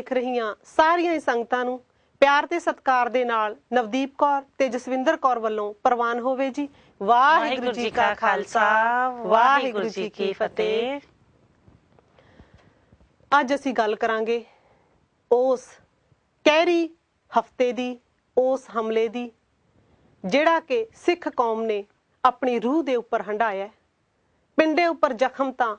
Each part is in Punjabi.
देख रही सारिया ही संगतां नूं प्यार ते सत्कार दे नाल नवदीप कौर ते जसविंदर कौर वल्लों प्रवान होवे जी। वाहिगुरू जी का खालसा वाहिगुरू जी की फतेह। अज असीं गल करांगे उस कहरी हफ्ते दी, उस हमले दी जिहड़ा कि सिख कौम ने अपनी रूह दे उपर हंडाया। पिंडे उपर जख्म तां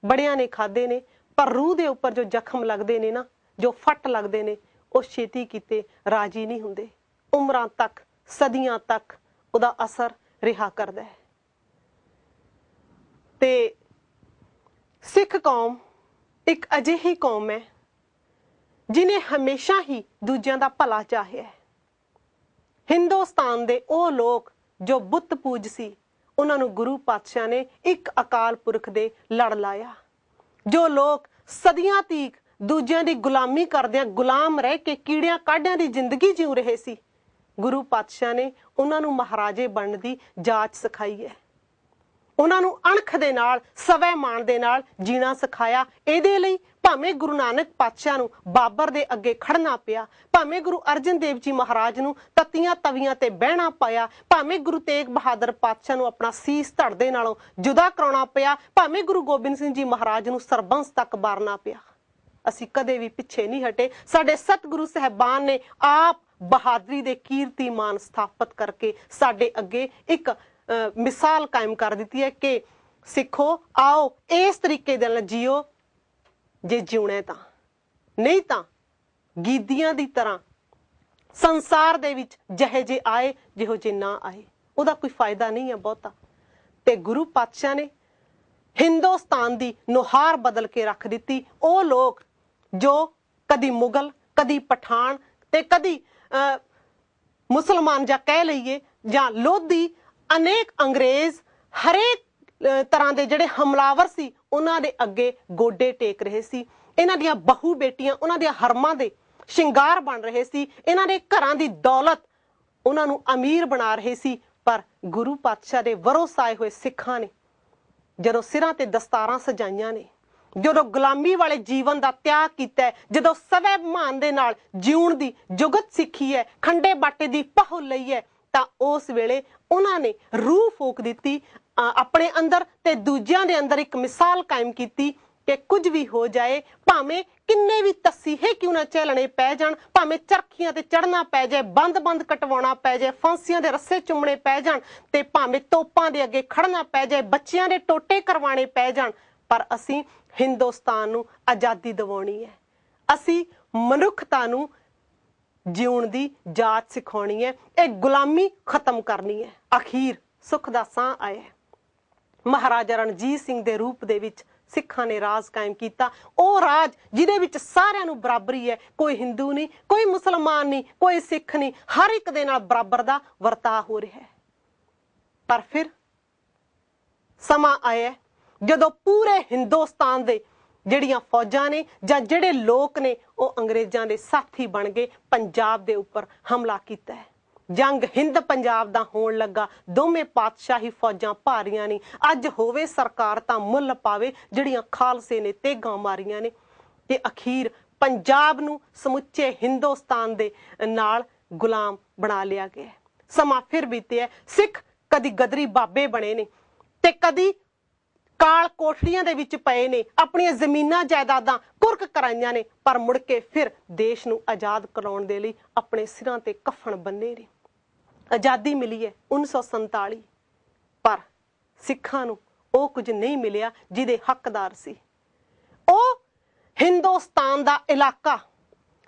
बड़ियां ने खाधे ने, पर रूह दे उपर जो जख्म लगदे ने ना, जो फट लगदे ने, ਉਹ ਛੇਤੀ ਕੀਤੇ ਰਾਜੀ नहीं ਹੁੰਦੇ। ਉਮਰਾਂ तक सदियां तक ਉਹਦਾ असर ਰਿਹਾ ਕਰਦਾ है। ਤੇ सिख कौम एक ਅਜਿਹੀ कौम है जिन्हें हमेशा ही दूजिਆਂ ਦਾ ਭਲਾ ਚਾਹਿਆ है। हिंदुस्तान ਦੇ ਉਹ ਲੋਕ जो बुत पूज ਸੀ, ਉਹਨਾਂ ਨੂੰ गुरु पातशाह ने एक अकाल पुरख ਦੇ ਲੜ ਲਾਇਆ। जो लोग सदियां तीक दूजिਆਂ ਦੀ ਗੁਲਾਮੀ ਕਰਦਿਆਂ ਗੁਲਾਮ ਰਹਿ ਕੇ ਕੀੜਿਆਂ ਕਾਢਿਆਂ ਦੀ ਜ਼ਿੰਦਗੀ ਜਿਉ ਰਹੇ ਸੀ, ਗੁਰੂ ਪਾਤਸ਼ਾਹ ਨੇ ਉਹਨਾਂ ਨੂੰ ਮਹਾਰਾਜੇ ਬਣਨ ਦੀ ਜਾਚ ਸਿਖਾਈ ਹੈ। ਉਹਨਾਂ ਨੂੰ ਅਣਖ ਦੇ ਨਾਲ, ਸਵੈਮਾਨ ਦੇ ਨਾਲ ਜੀਣਾ ਸਿਖਾਇਆ। ਇਹਦੇ ਲਈ ਭਾਵੇਂ ਗੁਰੂ ਨਾਨਕ ਪਾਤਸ਼ਾਹ ਨੂੰ ਬਾਬਰ ਦੇ ਅੱਗੇ ਖੜਨਾ ਪਿਆ, ਭਾਵੇਂ ਗੁਰੂ ਅਰਜਨ ਦੇਵ ਜੀ ਮਹਾਰਾਜ ਨੂੰ ਤਤੀਆਂ ਤਵੀਆਂ ਤੇ ਬਹਿਣਾ ਪਿਆ, ਭਾਵੇਂ ਗੁਰੂ ਤੇਗ ਬਹਾਦਰ ਪਾਤਸ਼ਾਹ ਨੂੰ ਆਪਣਾ ਸੀਸ ਧੜ ਦੇ ਨਾਲੋਂ ਜੁਦਾ ਕਰਾਉਣਾ ਪਿਆ, ਭਾਵੇਂ ਗੁਰੂ ਗੋਬਿੰਦ ਸਿੰਘ ਜੀ ਮਹਾਰਾਜ ਨੂੰ ਸਰਬੰਸ ਤੱਕ ਬਾਰਨਾ ਪਿਆ, ਅਸੀਂ ਕਦੇ ਵੀ ਪਿੱਛੇ ਨਹੀਂ ਹਟੇ। ਸਾਡੇ ਸਤਿਗੁਰੂ ਸਾਹਿਬਾਨ ਨੇ ਆਪ ਬਹਾਦਰੀ ਦੇ ਕੀਰਤੀਮਾਨ ਸਥਾਪਿਤ ਕਰਕੇ ਸਾਡੇ ਅੱਗੇ ਇੱਕ ਮਿਸਾਲ ਕਾਇਮ ਕਰ ਦਿੱਤੀ ਹੈ ਕਿ ਸਿੱਖੋ आओ इस तरीके ਦੇ ਨਾਲ ਜੀਓ ਜੇ ਜਿਉਣਾ ਤਾਂ, नहीं ਤਾਂ ਗੀਦੀਆਂ ਦੀ ਤਰ੍ਹਾਂ ਸੰਸਾਰ ਦੇ ਵਿੱਚ ਜਿਹੇ ਜੇ ਆਏ ਜਿਹੋ ਜੇ ਨਾ ਆਏ, ਉਹਦਾ ਕੋਈ ਫਾਇਦਾ ਨਹੀਂ ਹੈ ਬਹੁਤਾ। ਤੇ ਗੁਰੂ ਪਾਤਸ਼ਾਹ ਨੇ हिंदुस्तान ਦੀ ਨੁਹਾਰ ਬਦਲ ਕੇ ਰੱਖ ਦਿੱਤੀ। ਉਹ ਲੋਕ जो कदी मुगल, कदी पठान ते कदी मुसलमान जा कह लईए जां लोधी, अनेक अंग्रेज हरेक तरह के जिहड़े हमलावर सी उन्हां दे अगे गोडे टेक रहे सी। इन्हां दियां बहू बेटियां उन्हां दियां हरमां दे शिंगार बन रहे सी। इन्हां दे घरां दी दौलत उन्हां नूं अमीर बना रहे सी। पर गुरु पातशाह दे वरोसाए होए सिखां ने जदों सिरां ते दस्तारां सजाइयां ने, ਜਦੋਂ ਗੁਲਾਮੀ ਵਾਲੇ ਜੀਵਨ ਦਾ ਤਿਆਗ ਕੀਤਾ ਹੈ, ਜਦੋਂ ਸਵੈਮਾਨ ਦੇ ਨਾਲ ਜਿਉਣ ਦੀ ਜੁਗਤ ਸਿੱਖੀ ਹੈ, ਖੰਡੇ ਬਾਟੇ ਦੀ ਪਹੁ ਲਈ ਹੈ, ਤਾਂ ਉਸ ਵੇਲੇ ਉਹਨਾਂ ਨੇ ਰੂਹ ਫੂਕ ਦਿੱਤੀ ਆਪਣੇ ਅੰਦਰ ਤੇ ਦੂਜਿਆਂ ਦੇ ਅੰਦਰ ਇੱਕ ਮਿਸਾਲ ਕਾਇਮ ਕੀਤੀ ਕਿ ਕੁਝ ਵੀ ਹੋ ਜਾਏ, ਭਾਵੇਂ ਕਿੰਨੇ ਵੀ ਤਸੀਹੇ ਕਿਉਂ ਨਾ ਝੱਲਣੇ ਪੈ ਜਾਣ, ਭਾਵੇਂ ਚਰਖੀਆਂ ਤੇ ਚੜਨਾ ਪੈ ਜਾਏ, ਬੰਦ ਕਟਵਾਉਣਾ ਪੈ ਜਾਏ, ਫਾਂਸੀਆਂ ਦੇ ਰੱਸੇ ਚੁੰਮਣੇ ਪੈ ਜਾਣ, ਤੇ ਭਾਵੇਂ ਤੋਪਾਂ ਦੇ ਅੱਗੇ ਖੜਨਾ ਪੈ ਜਾਏ, ਬੱਚਿਆਂ ਦੇ ਟੋਟੇ ਕਰਵਾਣੇ ਪੈ ਜਾਣ, ਪਰ ਅਸੀਂ हिंदुस्तान नूं आज़ादी दिवाउणी है। असी मनुखता नूं जीउण दी जाच सिखाउणी है, एक गुलामी खत्म करनी है। अखीर सुख दा साह आया है। महाराजा रणजीत सिंह दे रूप दे विच सिखां ने राज कायम कीता। ਉਹ राज जिहदे विच सारिਆਂ ਨੂੰ बराबरी है, कोई हिंदू नहीं, कोई मुसलमान नहीं, कोई सिख नहीं, हर एक दे नाल बराबर दा वर्ताव हो रहा है। पर फिर समा आया ਜਦੋਂ ਪੂਰੇ ਹਿੰਦੁਸਤਾਨ ਦੇ ਜਿਹੜੀਆਂ ਫੌਜਾਂ ਨੇ ਜਾਂ ਜਿਹੜੇ ਲੋਕ ਨੇ ਉਹ ਅੰਗਰੇਜ਼ਾਂ ਦੇ ਸਾਥੀ ਬਣ ਗਏ, ਪੰਜਾਬ ਦੇ ਉੱਪਰ ਹਮਲਾ ਕੀਤਾ ਹੈ। ਜੰਗ ਹਿੰਦ ਪੰਜਾਬ ਦਾ ਹੋਣ ਲੱਗਾ। ਦੋਵੇਂ ਪਾਤਸ਼ਾਹੀ ਫੌਜਾਂ ਭਾਰੀਆਂ ਨੇ। ਅੱਜ ਹੋਵੇ ਸਰਕਾਰ ਤਾਂ ਮੁੱਲ ਪਾਵੇ, ਜਿਹੜੀਆਂ ਖਾਲਸੇ ਨੇ ਤੇਗਾਂ ਮਾਰੀਆਂ ਨੇ। ਤੇ ਅਖੀਰ ਪੰਜਾਬ ਨੂੰ ਸਮੁੱਚੇ ਹਿੰਦੁਸਤਾਨ ਦੇ ਨਾਲ ਗੁਲਾਮ ਬਣਾ ਲਿਆ ਗਿਆ। ਸਮਾਂ ਫਿਰ ਬੀਤਿਆ। ਸਿੱਖ ਕਦੀ ਗਦਰੀ ਬਾਬੇ ਬਣੇ ਨੇ ਤੇ ਕਦੀ ਕਾਲ ਕੋਠੜੀਆਂ ਦੇ ਵਿੱਚ ਪਏ ਨੇ, ਆਪਣੀਆਂ ਜ਼ਮੀਨਾਂ ਜਾਇਦਾਦਾਂ ਕੁਰਕ ਕਰਾਈਆਂ ਨੇ, ਪਰ ਮੁੜ ਕੇ ਫਿਰ ਦੇਸ਼ ਨੂੰ ਆਜ਼ਾਦ ਕਰਾਉਣ ਦੇ ਲਈ ਆਪਣੇ ਸਿਰਾਂ ਤੇ ਕਫਨ ਬੰਨੇ ਨੇ। ਆਜ਼ਾਦੀ ਮਿਲੀ ਹੈ 1947, ਪਰ ਸਿੱਖਾਂ ਨੂੰ ਉਹ ਕੁਝ ਨਹੀਂ ਮਿਲਿਆ ਜਿਹਦੇ ਹੱਕਦਾਰ ਸੀ। ਉਹ ਹਿੰਦੁਸਤਾਨ ਦਾ ਇਲਾਕਾ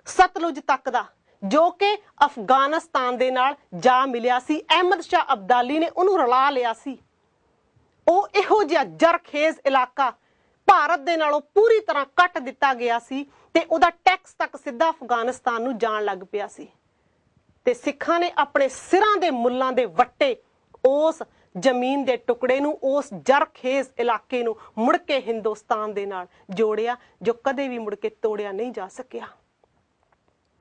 ਸਤਲੁਜ ਤੱਕ ਦਾ, ਜੋ ਕਿ ਅਫਗਾਨਿਸਤਾਨ ਦੇ ਨਾਲ ਜਾ ਮਿਲਿਆ ਸੀ, ਅਹਿਮਦ ਸ਼ਾਹ ਅਬਦਾਲੀ ਨੇ ਉਹਨੂੰ ਰਲਾ ਲਿਆ ਸੀ। ਉਹ ਇਹੋ ਜਿਹਾ ਜਰਖੇਜ਼ ਇਲਾਕਾ ਭਾਰਤ ਦੇ ਨਾਲੋਂ ਪੂਰੀ ਤਰ੍ਹਾਂ ਕੱਟ ਦਿੱਤਾ ਗਿਆ ਸੀ ਤੇ ਉਹਦਾ ਟੈਕਸ ਤੱਕ ਸਿੱਧਾ ਅਫਗਾਨਿਸਤਾਨ ਨੂੰ ਜਾਣ ਲੱਗ ਪਿਆ ਸੀ। ਤੇ ਸਿੱਖਾਂ ਨੇ ਆਪਣੇ ਸਿਰਾਂ ਦੇ ਮੁੱਲਾਂ ਦੇ ਵੱਟੇ ਉਸ ਜ਼ਮੀਨ ਦੇ ਟੁਕੜੇ ਨੂੰ, ਉਸ ਜਰਖੇਜ਼ ਇਲਾਕੇ ਨੂੰ ਮੁੜ ਕੇ ਹਿੰਦੁਸਤਾਨ ਦੇ ਨਾਲ ਜੋੜਿਆ, ਜੋ ਕਦੇ ਵੀ ਮੁੜ ਕੇ ਤੋੜਿਆ ਨਹੀਂ ਜਾ ਸਕਿਆ।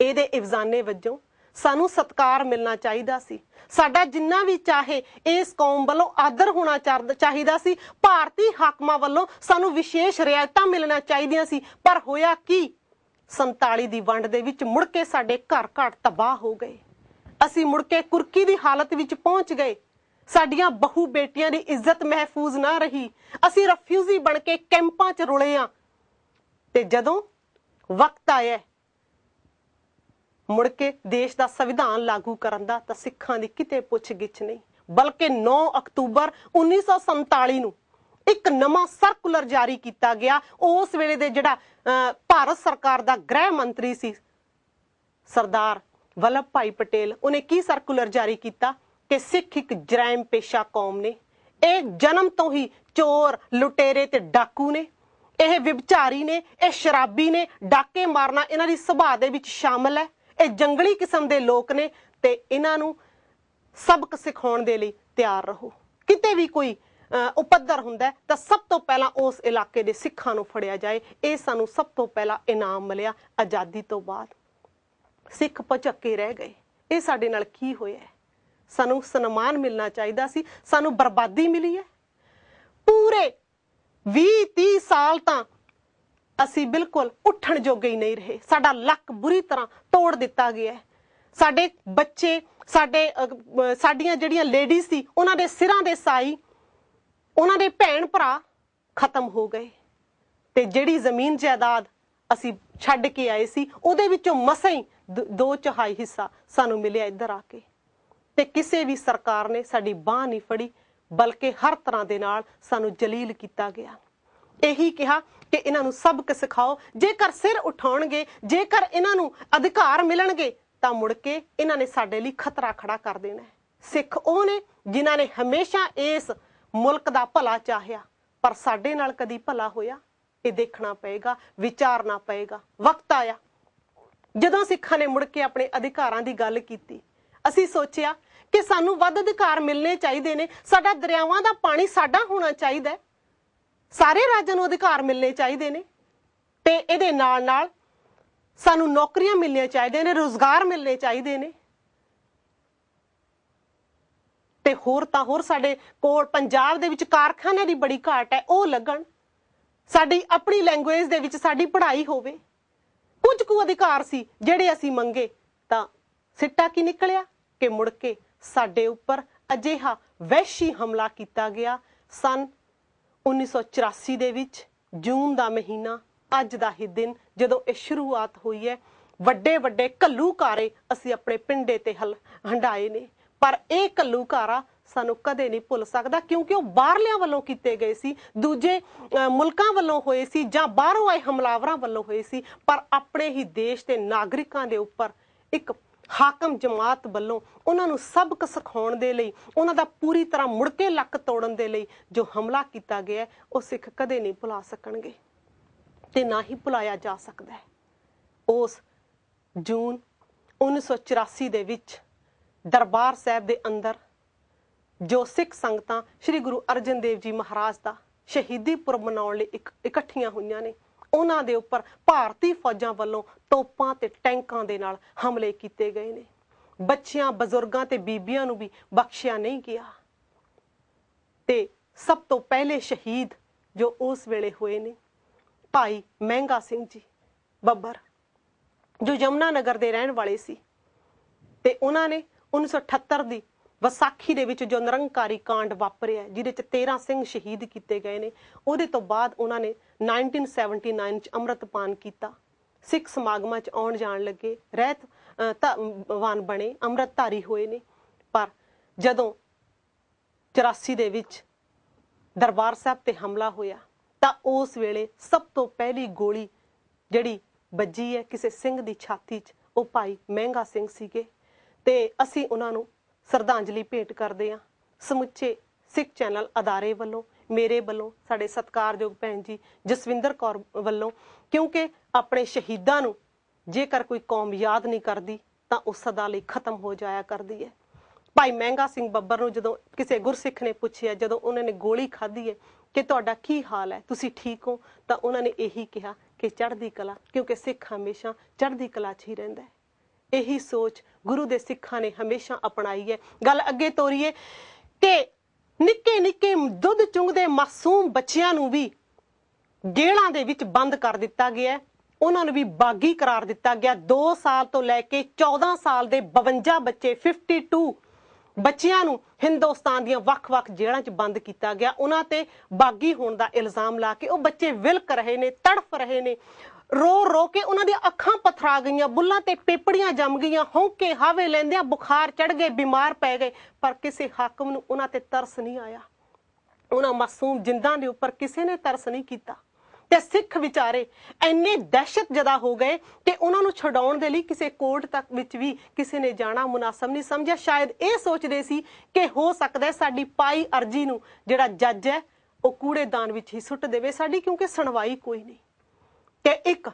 ਇਹਦੇ ਇਵਜ਼ਾਨੇ ਵਜੋਂ ਸਾਨੂੰ ਸਤਕਾਰ ਮਿਲਣਾ ਚਾਹੀਦਾ ਸੀ। ਸਾਡਾ ਜਿੰਨਾ ਵੀ ਚਾਹੇ ਇਸ ਕੌਮ ਵੱਲੋਂ ਆਦਰ ਹੋਣਾ ਚਾਹੀਦਾ ਸੀ। ਭਾਰਤੀ ਹਾਕਮਾਂ ਵੱਲੋਂ ਸਾਨੂੰ ਵਿਸ਼ੇਸ਼ ਰਿਆਇਤਾਂ ਮਿਲਣਾ ਚਾਹੀਦੀਆਂ ਸੀ। ਪਰ ਹੋਇਆ ਕੀ? 1947 ਦੀ ਵੰਡ ਦੇ ਵਿੱਚ ਮੁੜ ਕੇ ਸਾਡੇ ਘਰ ਘਾਟ ਤਬਾਹ ਹੋ ਗਏ। ਅਸੀਂ ਮੁੜ ਕੇ ਕੁਰਕੀ ਦੀ ਹਾਲਤ ਵਿੱਚ ਪਹੁੰਚ ਗਏ। ਸਾਡੀਆਂ ਬਹੂ ਬੇਟੀਆਂ ਦੀ ਇੱਜ਼ਤ ਮਹਿਫੂਜ਼ ਨਾ ਰਹੀ। ਅਸੀਂ ਰਫਿਊਜੀ ਬਣ ਕੇ ਕੈਂਪਾਂ 'ਚ ਰੁਲੇ ਆ। ਤੇ ਜਦੋਂ ਵਕਤ ਆਇਆ ਮੁੜ ਕੇ ਦੇਸ਼ ਦਾ ਸੰਵਿਧਾਨ ਲਾਗੂ ਕਰਨ ਦਾ, ਤਾਂ ਸਿੱਖਾਂ ਦੀ ਕਿਤੇ ਪੁੱਛ ਗਿੱਛ ਨਹੀਂ, ਬਲਕਿ 9 ਅਕਤੂਬਰ 1947 ਨੂੰ ਇੱਕ ਨਵਾਂ ਸਰਕੂਲਰ ਜਾਰੀ ਕੀਤਾ ਗਿਆ। ਉਸ ਵੇਲੇ ਦੇ ਜਿਹੜਾ ਭਾਰਤ ਸਰਕਾਰ ਦਾ ਗ੍ਰਹਿ ਮੰਤਰੀ ਸੀ ਸਰਦਾਰ ਵੱਲਭ ਭਾਈ ਪਟੇਲ, ਉਹਨੇ ਕੀ ਸਰਕੂਲਰ ਜਾਰੀ ਕੀਤਾ ਕਿ ਸਿੱਖ ਇੱਕ ਜਰਾਇਮ ਪੇਸ਼ਾ ਕੌਮ ਨੇ। ਇਹ ਜਨਮ ਤੋਂ ਹੀ ਚੋਰ, ਲੁਟੇਰੇ ਤੇ ਡਾਕੂ ਨੇ। ਇਹ ਵਿਭਚਾਰੀ ਨੇ, ਇਹ ਸ਼ਰਾਬੀ ਨੇ, ਡਾਕੇ ਮਾਰਨਾ ਇਹਨਾਂ ਦੀ ਸੁਭਾਅ ਦੇ ਵਿੱਚ ਸ਼ਾਮਲ ਹੈ। ਇਹ ਜੰਗਲੀ ਕਿਸਮ ਦੇ ਲੋਕ ਨੇ ਤੇ ਇਹਨਾਂ ਨੂੰ ਸਬਕ ਸਿਖਾਉਣ ਦੇ ਲਈ ਤਿਆਰ ਰਹੋ। ਕਿਤੇ ਵੀ ਕੋਈ ਉਪੱਦਰ ਹੁੰਦਾ ਤਾਂ ਸਭ ਤੋਂ ਪਹਿਲਾਂ ਉਸ ਇਲਾਕੇ ਦੇ ਸਿੱਖਾਂ ਨੂੰ ਫੜਿਆ ਜਾਏ। ਇਹ ਸਾਨੂੰ ਸਭ ਤੋਂ ਪਹਿਲਾ ਇਨਾਮ ਮਿਲਿਆ ਆਜ਼ਾਦੀ ਤੋਂ ਬਾਅਦ। ਸਿੱਖ ਭੁਚੱਕੇ ਰਹਿ ਗਏ। ਇਹ ਸਾਡੇ ਨਾਲ ਕੀ ਹੋਇਆ? ਸਾਨੂੰ ਸਨਮਾਨ ਮਿਲਣਾ ਚਾਹੀਦਾ ਸੀ, ਸਾਨੂੰ ਬਰਬਾਦੀ ਮਿਲੀ ਹੈ। ਪੂਰੇ 20-30 ਸਾਲ ਤਾਂ ਅਸੀਂ ਬਿਲਕੁਲ ਉੱਠਣ ਜੋਗੇ ਹੀ ਨਹੀਂ ਰਹੇ। ਸਾਡਾ ਲੱਕ ਬੁਰੀ ਤਰ੍ਹਾਂ ਤੋੜ ਦਿੱਤਾ ਗਿਆ। ਸਾਡੇ ਬੱਚੇ, ਸਾਡੀਆਂ ਜਿਹੜੀਆਂ ਲੇਡੀਜ਼ ਸੀ, ਉਹਨਾਂ ਦੇ ਸਿਰਾਂ ਦੇ ਸਾਈ, ਉਹਨਾਂ ਦੇ ਭੈਣ ਭਰਾ ਖਤਮ ਹੋ ਗਏ। ਤੇ ਜਿਹੜੀ ਜ਼ਮੀਨ ਜਾਇਦਾਦ ਅਸੀਂ ਛੱਡ ਕੇ ਆਏ ਸੀ, ਉਹਦੇ ਵਿੱਚੋਂ ਮਸਾਂ ਹੀ 2/4 ਹਿੱਸਾ ਸਾਨੂੰ ਮਿਲਿਆ ਇੱਧਰ ਆ ਕੇ। ਤੇ ਕਿਸੇ ਵੀ ਸਰਕਾਰ ਨੇ ਸਾਡੀ ਬਾਂਹ ਨਹੀਂ ਫੜੀ, ਬਲਕਿ ਹਰ ਤਰ੍ਹਾਂ ਦੇ ਨਾਲ ਸਾਨੂੰ ਜਲੀਲ ਕੀਤਾ ਗਿਆ। ਇਹੀ ਕਿਹਾ ਕਿ ਇਹਨਾਂ ਨੂੰ ਸਬਕ ਸਿਖਾਓ। ਜੇਕਰ ਸਿਰ ਉਠਾਉਣਗੇ, ਜੇਕਰ ਇਹਨਾਂ ਨੂੰ ਅਧਿਕਾਰ ਮਿਲਣਗੇ, ਤਾਂ ਮੁੜ ਕੇ ਇਹਨਾਂ ਨੇ ਸਾਡੇ ਲਈ ਖਤਰਾ ਖੜਾ ਕਰ ਦੇਣਾ ਹੈ। ਸਿੱਖ ਉਹ ਨੇ ਜਿਨ੍ਹਾਂ ਨੇ ਹਮੇਸ਼ਾ ਇਸ ਮੁਲਕ ਦਾ ਭਲਾ ਚਾਹਿਆ, ਪਰ ਸਾਡੇ ਨਾਲ ਕਦੀ ਭਲਾ ਹੋਇਆ? ਇਹ ਦੇਖਣਾ ਪਏਗਾ, ਵਿਚਾਰਨਾ ਪਏਗਾ। ਵਕਤ ਆਇਆ ਜਦੋਂ ਸਿੱਖਾਂ ਨੇ ਮੁੜ ਕੇ ਆਪਣੇ ਅਧਿਕਾਰਾਂ ਦੀ ਗੱਲ ਕੀਤੀ। ਅਸੀਂ ਸੋਚਿਆ ਕਿ ਸਾਨੂੰ ਵੱਧ ਅਧਿਕਾਰ ਮਿਲਣੇ ਚਾਹੀਦੇ ਨੇ। ਸਾਡਾ ਦਰਿਆਵਾਂ ਦਾ ਪਾਣੀ ਸਾਡਾ ਹੋਣਾ ਚਾਹੀਦਾ ਹੈ। ਸਾਰੇ ਰਾਜਾਂ ਨੂੰ ਅਧਿਕਾਰ ਮਿਲਣੇ ਚਾਹੀਦੇ ਨੇ ਤੇ ਇਹਦੇ ਨਾਲ ਨਾਲ ਸਾਨੂੰ ਨੌਕਰੀਆਂ ਮਿਲਣੀਆਂ ਚਾਹੀਦੀਆਂ ਨੇ, ਰੁਜ਼ਗਾਰ ਮਿਲਣੇ ਚਾਹੀਦੇ ਨੇ। ਤੇ ਹੋਰ ਤਾਂ ਹੋਰ ਸਾਡੇ ਕੋਲ ਪੰਜਾਬ ਦੇ ਵਿੱਚ ਕਾਰਖਾਨਿਆਂ ਦੀ ਬੜੀ ਘਾਟ ਹੈ, ਉਹ ਲੱਗਣ। ਸਾਡੀ ਆਪਣੀ ਲੈਂਗੁਏਜ ਦੇ ਵਿੱਚ ਸਾਡੀ ਪੜ੍ਹਾਈ ਹੋਵੇ। ਕੁਝ ਕੁ ਅਧਿਕਾਰ ਸੀ ਜਿਹੜੇ ਅਸੀਂ ਮੰਗੇ, ਤਾਂ ਸਿੱਟਾ ਕੀ ਨਿਕਲਿਆ ਕਿ ਮੁੜ ਕੇ ਸਾਡੇ ਉੱਪਰ ਅਜਿਹਾ ਵਹਿਸ਼ੀ ਹਮਲਾ ਕੀਤਾ ਗਿਆ। ਸਨ 1984 ਦੇ ਵਿੱਚ ਜੂਨ ਦਾ ਮਹੀਨਾ, ਅੱਜ ਦਾ ਹੀ ਦਿਨ, ਜਦੋਂ ਇਹ ਸ਼ੁਰੂਆਤ ਹੋਈ ਹੈ। ਵੱਡੇ ਵੱਡੇ ਘੱਲੂਘਾਰੇ ਅਸੀਂ ਆਪਣੇ ਪਿੰਡੇ ਤੇ ਹੰਢਾਏ ਨੇ, ਪਰ ਇਹ ਘੱਲੂਘਾਰਾ ਸਾਨੂੰ ਕਦੇ ਨਹੀਂ ਭੁੱਲ ਸਕਦਾ, ਕਿਉਂਕਿ ਉਹ ਬਾਹਰਲਿਆਂ ਵੱਲੋਂ ਕੀਤੇ ਗਏ ਸੀ, ਦੂਜੇ ਮੁਲਕਾਂ ਵੱਲੋਂ ਹੋਏ ਸੀ ਜਾਂ ਬਾਹਰੋਂ ਆਏ ਹਮਲਾਵਰਾਂ ਵੱਲੋਂ ਹੋਏ ਸੀ। ਪਰ ਆਪਣੇ ਹੀ ਦੇਸ਼ ਦੇ ਨਾਗਰਿਕਾਂ ਦੇ ਉੱਪਰ ਇੱਕ ਹਾਕਮ ਜਮਾਤ ਵੱਲੋਂ ਉਹਨਾਂ ਨੂੰ ਸਬਕ ਸਿਖਾਉਣ ਦੇ ਲਈ, ਉਹਨਾਂ ਦਾ ਪੂਰੀ ਤਰ੍ਹਾਂ ਮੁੜ ਕੇ ਲੱਕ ਤੋੜਨ ਦੇ ਲਈ ਜੋ ਹਮਲਾ ਕੀਤਾ ਗਿਆ, ਉਹ ਸਿੱਖ ਕਦੇ ਨਹੀਂ ਭੁਲਾ ਸਕਣਗੇ ਤੇ ਨਾ ਹੀ ਭੁਲਾਇਆ ਜਾ ਸਕਦਾ ਹੈ। ਉਸ ਜੂਨ 1984 ਦੇ ਵਿੱਚ ਦਰਬਾਰ ਸਾਹਿਬ ਦੇ ਅੰਦਰ ਜੋ ਸਿੱਖ ਸੰਗਤਾਂ ਸ੍ਰੀ ਗੁਰੂ ਅਰਜਨ ਦੇਵ ਜੀ ਮਹਾਰਾਜ ਦਾ ਸ਼ਹੀਦੀ ਪੁਰਬ ਮਨਾਉਣ ਲਈ ਇਕੱਠੀਆਂ ਹੋਈਆਂ ਨੇ, ਉਹਨਾਂ ਦੇ ਉੱਪਰ ਭਾਰਤੀ ਫੌਜਾਂ ਵੱਲੋਂ ਤੋਪਾਂ ਤੇ ਟੈਂਕਾਂ ਦੇ ਨਾਲ ਹਮਲੇ ਕੀਤੇ ਗਏ ਨੇ। ਬੱਚਿਆਂ, ਬਜ਼ੁਰਗਾਂ ਤੇ ਬੀਬੀਆਂ ਨੂੰ ਵੀ ਬਖਸ਼ਿਆ ਨਹੀਂ ਗਿਆ। ਤੇ ਸਭ ਤੋਂ ਪਹਿਲੇ ਸ਼ਹੀਦ ਜੋ ਉਸ ਵੇਲੇ ਹੋਏ ਨੇ, ਭਾਈ ਮਹਿੰਗਾ ਸਿੰਘ ਜੀ ਬੱਬਰ, ਜੋ ਯਮੁਨਾ ਨਗਰ ਦੇ ਰਹਿਣ ਵਾਲੇ ਸੀ। ਤੇ ਉਹਨਾਂ ਨੇ 1978 ਦੀ ਵਿਸਾਖੀ ਦੇ ਵਿੱਚ ਜੋ ਨਿਰੰਕਾਰੀ ਕਾਂਡ ਵਾਪਰਿਆ, ਜਿਹਦੇ ਚ 13 ਸਿੰਘ ਸ਼ਹੀਦ ਕੀਤੇ ਗਏ ਨੇ, ਉਹਦੇ ਤੋਂ ਬਾਅਦ ਉਹਨਾਂ ਨੇ 1979 ਚ ਅੰਮ੍ਰਿਤਪਾਨ ਕੀਤਾ। ਸਿੱਖ ਸਮਾਗਮਾਂ ਚ ਆਉਣ ਜਾਣ ਲੱਗੇ, ਰਹਿਤਵਾਨ ਬਣੇ, ਅੰਮ੍ਰਿਤਧਾਰੀ ਹੋਏ ਨੇ। ਪਰ ਜਦੋਂ 84 ਦੇ ਵਿੱਚ ਦਰਬਾਰ ਸਾਹਿਬ ਤੇ ਹਮਲਾ ਹੋਇਆ, ਤਾਂ ਉਸ ਵੇਲੇ ਸਭ ਤੋਂ ਪਹਿਲੀ ਗੋਲੀ ਜਿਹੜੀ ਵੱਜੀ ਹੈ ਕਿਸੇ ਸਿੰਘ ਦੀ ਛਾਤੀ 'ਚ, ਉਹ ਭਾਈ ਮਹਿੰਗਾ ਸਿੰਘ ਸੀਗੇ। ਤੇ ਅਸੀਂ ਉਹਨਾਂ ਨੂੰ ਸ਼ਰਧਾਂਜਲੀ ਭੇਟ ਕਰਦੇ ਹਾਂ ਸਮੁੱਚੇ ਸਿੱਖ ਚੈਨਲ ਅਦਾਰੇ ਵੱਲੋਂ, ਮੇਰੇ ਵੱਲੋਂ, ਸਾਡੇ ਸਤਿਕਾਰਯੋਗ ਭੈਣ ਜੀ ਜਸਵਿੰਦਰ ਕੌਰ ਵੱਲੋਂ, ਕਿਉਂਕਿ ਆਪਣੇ ਸ਼ਹੀਦਾਂ ਨੂੰ ਜੇਕਰ ਕੋਈ ਕੌਮ ਯਾਦ ਨਹੀਂ ਕਰਦੀ ਤਾਂ ਉਹ ਸਦਾ ਲਈ ਖਤਮ ਹੋ ਜਾਇਆ ਕਰਦੀ ਹੈ। ਭਾਈ ਮਹਿੰਗਾ ਸਿੰਘ ਬੱਬਰ ਨੂੰ ਜਦੋਂ ਕਿਸੇ ਗੁਰਸਿੱਖ ਨੇ ਪੁੱਛਿਆ, ਜਦੋਂ ਉਹਨਾਂ ਨੇ ਗੋਲੀ ਖਾਧੀ ਹੈ, ਕਿ ਤੁਹਾਡਾ ਕੀ ਹਾਲ ਹੈ, ਤੁਸੀਂ ਠੀਕ ਹੋ, ਤਾਂ ਉਹਨਾਂ ਨੇ ਇਹੀ ਕਿਹਾ ਕਿ ਚੜ੍ਹਦੀ ਕਲਾ, ਕਿਉਂਕਿ ਸਿੱਖ ਹਮੇਸ਼ਾ ਚੜ੍ਹਦੀ ਕਲਾ 'ਚ ਹੀ ਰਹਿੰਦਾ ਹੈ। ਇਹੀ ਸੋਚ ਗੁਰੂ ਦੇ ਸਿੱਖਾਂ ਨੇ ਹਮੇਸ਼ਾ ਅਪਣਾਈ ਹੈ। ਗੱਲ ਅੱਗੇ ਤੋਰੀਏ ਕਿ ਨਿੱਕੇ ਨਿੱਕੇ ਦੁੱਧ ਚੁੰਗਦੇ ਮਾਸੂਮ ਬੱਚਿਆਂ ਨੂੰ ਵੀ ਜੇਲ੍ਹਾਂ ਦੇ ਵਿੱਚ ਬੰਦ ਕਰ ਦਿੱਤਾ ਗਿਆ। ਉਹਨਾਂ ਨੂੰ ਵੀ ਬਾਗੀ ਕਰਾਰ ਦਿੱਤਾ ਗਿਆ। 2 ਸਾਲ ਤੋਂ ਲੈ ਕੇ 14 ਸਾਲ ਦੇ 52 ਬੱਚੇ 52 ਬੱਚਿਆਂ ਨੂੰ ਹਿੰਦੁਸਤਾਨ ਦੀਆਂ ਵੱਖ-ਵੱਖ ਜੇਲ੍ਹਾਂ 'ਚ ਬੰਦ ਕੀਤਾ ਗਿਆ। ਉਹਨਾਂ ਤੇ ਬਾਗੀ ਹੋਣ ਦਾ ਇਲਜ਼ਾਮ ਲਾ ਕੇ ਉਹ ਬੱਚੇ ਵਿਲਕ ਰਹੇ ਨੇ, ਤੜਫ ਰਹੇ ਨੇ, ਰੋ ਰੋ ਕੇ ਉਹਨਾਂ ਦੀਆਂ ਅੱਖਾਂ ਪਥਰਾ ਗਈਆਂ, ਬੁੱਲਾਂ ਤੇ ਪੇਪੜੀਆਂ ਜੰਮ ਗਈਆਂ, ਹੌਂਕੇ ਹਾਵੇ ਲੈਂਦਿਆਂ ਬੁਖਾਰ ਚੜ ਗਏ, ਬਿਮਾਰ ਪੈ ਗਏ, ਪਰ ਕਿਸੇ ਹਾਕਮ ਨੂੰ ਉਹਨਾਂ ਤੇ ਤਰਸ ਨਹੀਂ ਆਇਆ। ਉਹਨਾਂ ਮਾਸੂਮ ਜਿੰਦਾਂ ਦੇ ਉੱਪਰ ਕਿਸੇ ਨੇ ਤਰਸ ਨਹੀਂ ਕੀਤਾ। ਤੇ ਸਿੱਖ ਵਿਚਾਰੇ ਇੰਨੇ ਦਹਿਸ਼ਤ ਜਦਾ ਹੋ ਗਏ ਕਿ ਉਹਨਾਂ ਨੂੰ ਛਡਾਉਣ ਦੇ ਲਈ ਕਿਸੇ ਕੋਰਟ ਤੱਕ ਵਿੱਚ ਵੀ ਕਿਸੇ ਨੇ ਜਾਣਾ ਮੁਨਾਸਬ ਨਹੀਂ ਸਮਝਿਆ। ਸ਼ਾਇਦ ਇਹ ਸੋਚਦੇ ਸੀ ਕਿ ਹੋ ਸਕਦਾ ਸਾਡੀ ਪਾਈ ਅਰਜੀ ਨੂੰ ਜਿਹੜਾ ਜੱਜ ਹੈ ਉਹ ਕੂੜੇਦਾਨ ਵਿੱਚ ਹੀ ਸੁੱਟ ਦੇਵੇ ਸਾਡੀ, ਕਿਉਂਕਿ ਸੁਣਵਾਈ ਕੋਈ ਨਹੀਂ। ਤੇ ਇੱਕ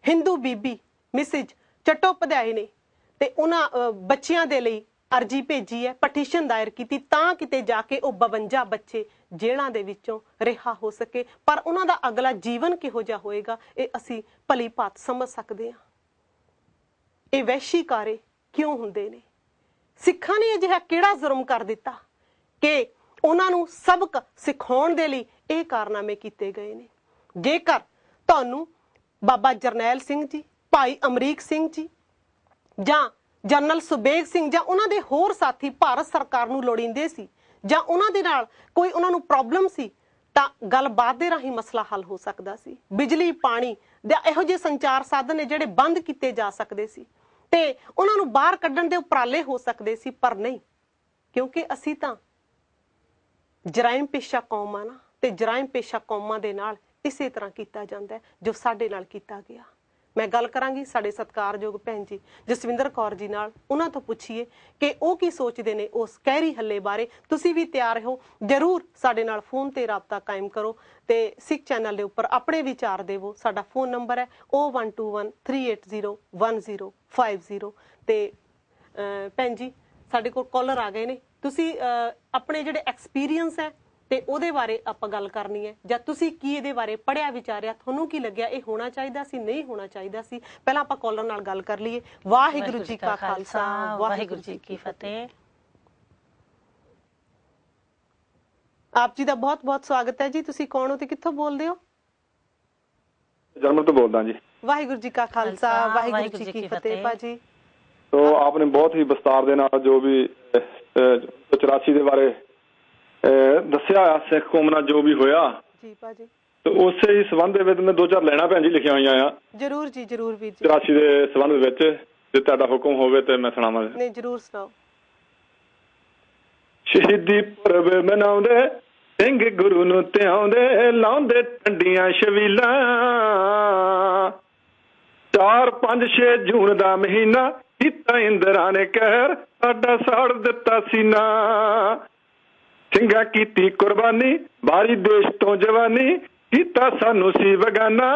ਹਿੰਦੂ ਬੀਬੀ ਮਿਸਿਜ ਚਟੋਪਾਧਿਆਏ ਨੇ ਤੇ ਉਹਨਾਂ ਬੱਚਿਆਂ ਦੇ ਲਈ ਅਰਜੀ ਭੇਜੀ ਹੈ, ਪਟੀਸ਼ਨ ਦਾਇਰ ਕੀਤੀ ਤਾਂ ਕਿਤੇ ਜਾ ਕੇ ਉਹ 52 ਬੱਚੇ ਜੇਲ੍ਹਾਂ ਦੇ ਵਿੱਚੋਂ ਰਿਹਾ ਹੋ ਸਕੇ। ਪਰ ਉਹਨਾਂ ਦਾ ਅਗਲਾ ਜੀਵਨ ਕਿਹੋ ਜਿਹਾ ਹੋਏਗਾ ਇਹ ਅਸੀਂ ਭਲੀ ਭਾਂਤ ਸਮਝ ਸਕਦੇ ਹਾਂ। ਇਹ ਵਹਿਸ਼ੀਕਾਰੇ ਕਿਉਂ ਹੁੰਦੇ ਨੇ? ਸਿੱਖਾਂ ਨੇ ਅਜਿਹਾ ਕਿਹੜਾ ਜ਼ੁਲਮ ਕਰ ਦਿੱਤਾ ਕਿ ਉਹਨਾਂ ਨੂੰ ਸਬਕ ਸਿਖਾਉਣ ਦੇ ਲਈ ਇਹ ਕਾਰਨਾਮੇ ਕੀਤੇ ਗਏ ਨੇ? ਜੇਕਰ ਤੁਹਾਨੂੰ ਬਾਬਾ ਜਰਨੈਲ ਸਿੰਘ ਜੀ, ਭਾਈ ਅਮਰੀਕ ਸਿੰਘ ਜੀ ਜਾਂ ਜਨਰਲ ਸੁਬੇਗ ਸਿੰਘ ਜਾਂ ਉਹਨਾਂ ਦੇ ਹੋਰ ਸਾਥੀ ਭਾਰਤ ਸਰਕਾਰ ਨੂੰ ਲੋੜੀਂਦੇ ਸੀ ਜਾਂ ਉਹਨਾਂ ਦੇ ਨਾਲ ਕੋਈ ਉਹਨਾਂ ਨੂੰ ਪ੍ਰੋਬਲਮ ਸੀ ਤਾਂ ਗੱਲਬਾਤ ਦੇ ਰਾਹੀਂ ਮਸਲਾ ਹੱਲ ਹੋ ਸਕਦਾ ਸੀ। ਬਿਜਲੀ, ਪਾਣੀ ਦੇ ਇਹੋ ਜਿਹੇ ਸੰਚਾਰ ਸਾਧਨ ਨੇ ਜਿਹੜੇ ਬੰਦ ਕੀਤੇ ਜਾ ਸਕਦੇ ਸੀ ਤੇ ਉਹਨਾਂ ਨੂੰ ਬਾਹਰ ਕੱਢਣ ਦੇ ਉਪਰਾਲੇ ਹੋ ਸਕਦੇ ਸੀ, ਪਰ ਨਹੀਂ, ਕਿਉਂਕਿ ਅਸੀਂ ਤਾਂ ਜਰਾਇਮ ਪੇਸ਼ਾ ਕੌਮ ਆ ਨਾ, ਤੇ ਜਰਾਇਮ ਪੇਸ਼ਾ ਕੌਮਾਂ ਦੇ ਨਾਲ ਇਸੇ ਤਰ੍ਹਾਂ ਕੀਤਾ ਜਾਂਦਾ ਜੋ ਸਾਡੇ ਨਾਲ ਕੀਤਾ ਗਿਆ। ਮੈਂ ਗੱਲ ਕਰਾਂਗੀ ਸਾਡੇ ਸਤਿਕਾਰਯੋਗ ਭੈਣ ਜੀ ਜਸਵਿੰਦਰ ਕੌਰ ਜੀ ਨਾਲ, ਉਹਨਾਂ ਤੋਂ ਪੁੱਛੀਏ ਕਿ ਉਹ ਕੀ ਸੋਚਦੇ ਨੇ ਉਸ ਕਹਿਰੀ ਹੱਲੇ ਬਾਰੇ। ਤੁਸੀਂ ਵੀ ਤਿਆਰ ਹੋ, ਜ਼ਰੂਰ ਸਾਡੇ ਨਾਲ ਫੋਨ ਤੇ ਰਾਬਤਾ ਕਾਇਮ ਕਰੋ ਤੇ ਸਿੱਖ ਚੈਨਲ ਦੇ ਉੱਪਰ ਆਪਣੇ ਵਿਚਾਰ ਦੇਵੋ। ਸਾਡਾ ਫੋਨ ਨੰਬਰ ਹੈ 0121380150 ਤੇ ਭੈਣ ਜੀ ਸਾਡੇ ਕੋਲ ਕਾਲਰ ਆ ਗਏ ਨੇ। ਤੁਸੀਂ ਆਪਣੇ ਜਿਹੜੇ ਐਕਸਪੀਰੀਅੰਸ ਹੈ ਤੇ ਉਹਦੇ ਬਾਰੇ ਆਪਾਂ ਗੱਲ ਕਰਨੀ ਹੈ, ਜਾਂ ਤੁਸੀਂ ਕੀ ਇਹਦੇ ਬਾਰੇ ਪੜ੍ਹਿਆ ਵਿਚਾਰਿਆ, ਤੁਹਾਨੂੰ ਕੀ ਲੱਗਿਆ ਇਹ ਹੋਣਾ ਚਾਹੀਦਾ ਸੀ, ਨਹੀਂ ਹੋਣਾ ਚਾਹੀਦਾ ਸੀ? ਪਹਿਲਾਂ ਆਪਾਂ ਕਾਲਰ ਨਾਲ ਗੱਲ ਕਰ ਲਈਏ। ਵਾਹਿਗੁਰੂ ਜੀ ਕਾ ਖਾਲਸਾ, ਵਾਹਿਗੁਰੂ ਜੀ ਕੀ ਫਤਿਹ। ਆਪ ਜੀ ਦਾ ਬਹੁਤ ਬਹੁਤ ਸਵਾਗਤ ਹੈ ਜੀ। ਤੁਸੀਂ ਕੌਣ ਹੋ ਤੇ ਕਿੱਥੋਂ ਬੋਲਦੇ ਹੋ? जर्मन तो बोलता जी। वाहिगुरु जी का खालसा, वाहिगुरु जी की फतेह। भाजी तो आपने बहुत ही विस्तार ਦੇ ਨਾਲ ਜੋ ਵੀ 84 ਦੇ ਬਾਰੇ ਦੱਸਿਆ ਸਿੱਖ ਕੌਮ ਨਾਲ ਜੋ ਵੀ ਹੋਇਆ ਜੀ ਭਾਜੀ, ਤੇ ਉਸੇ ਹੀ ਸੰਬੰਧ ਦੇ ਵਿੱਚ ਮੈਂ 2-4 ਲੈਣਾ ਭੈਣ ਜੀ ਲਿਖੀਆਂ ਹੋਈਆਂ ਆ। ਜਰੂਰ ਜੀ, ਜਰੂਰ ਵੀਰ ਜੀ। 84 ਦੇ ਸੰਬੰਧ ਵਿੱਚ ਜੇ ਤੁਹਾਡਾ ਹੁਕਮ ਹੋਵੇ ਤੇ ਮੈਂ ਸੁਣਾਵਾਂ। ਨਹੀਂ, ਜਰੂਰ ਸੁਣਾਓ। ਸ਼ਹੀਦੀ ਪੁਰਬ ਮਨਾਉਂਦੇ ਸਿੰਘ ਗੁਰੂ ਨੂੰ ਧਿਆਉਂਦੇ, ਲਾਉਂਦੇ ਟੰਡੀਆਂ ਛਬੀਲਾਂ, 4-5-6 ਜੂਨ ਦਾ ਮਹੀਨਾ ਕੀਤਾ ਇੰਦਰਾਂ ਨੇ ਕਹਿਰ, ਸਾਡਾ ਸਾੜ ਦਿੱਤਾ ਸੀਨਾ। ਸਿੰਘਾਂ ਕੀਤੀ ਕੁਰਬਾਨੀ, ਬਾਰੀ ਦੇਸ਼ ਤੋਂ ਜਵਾਨੀ, ਕੀਤਾ ਸਾਨੂੰ ਸੀ ਬਗਾਨਾ।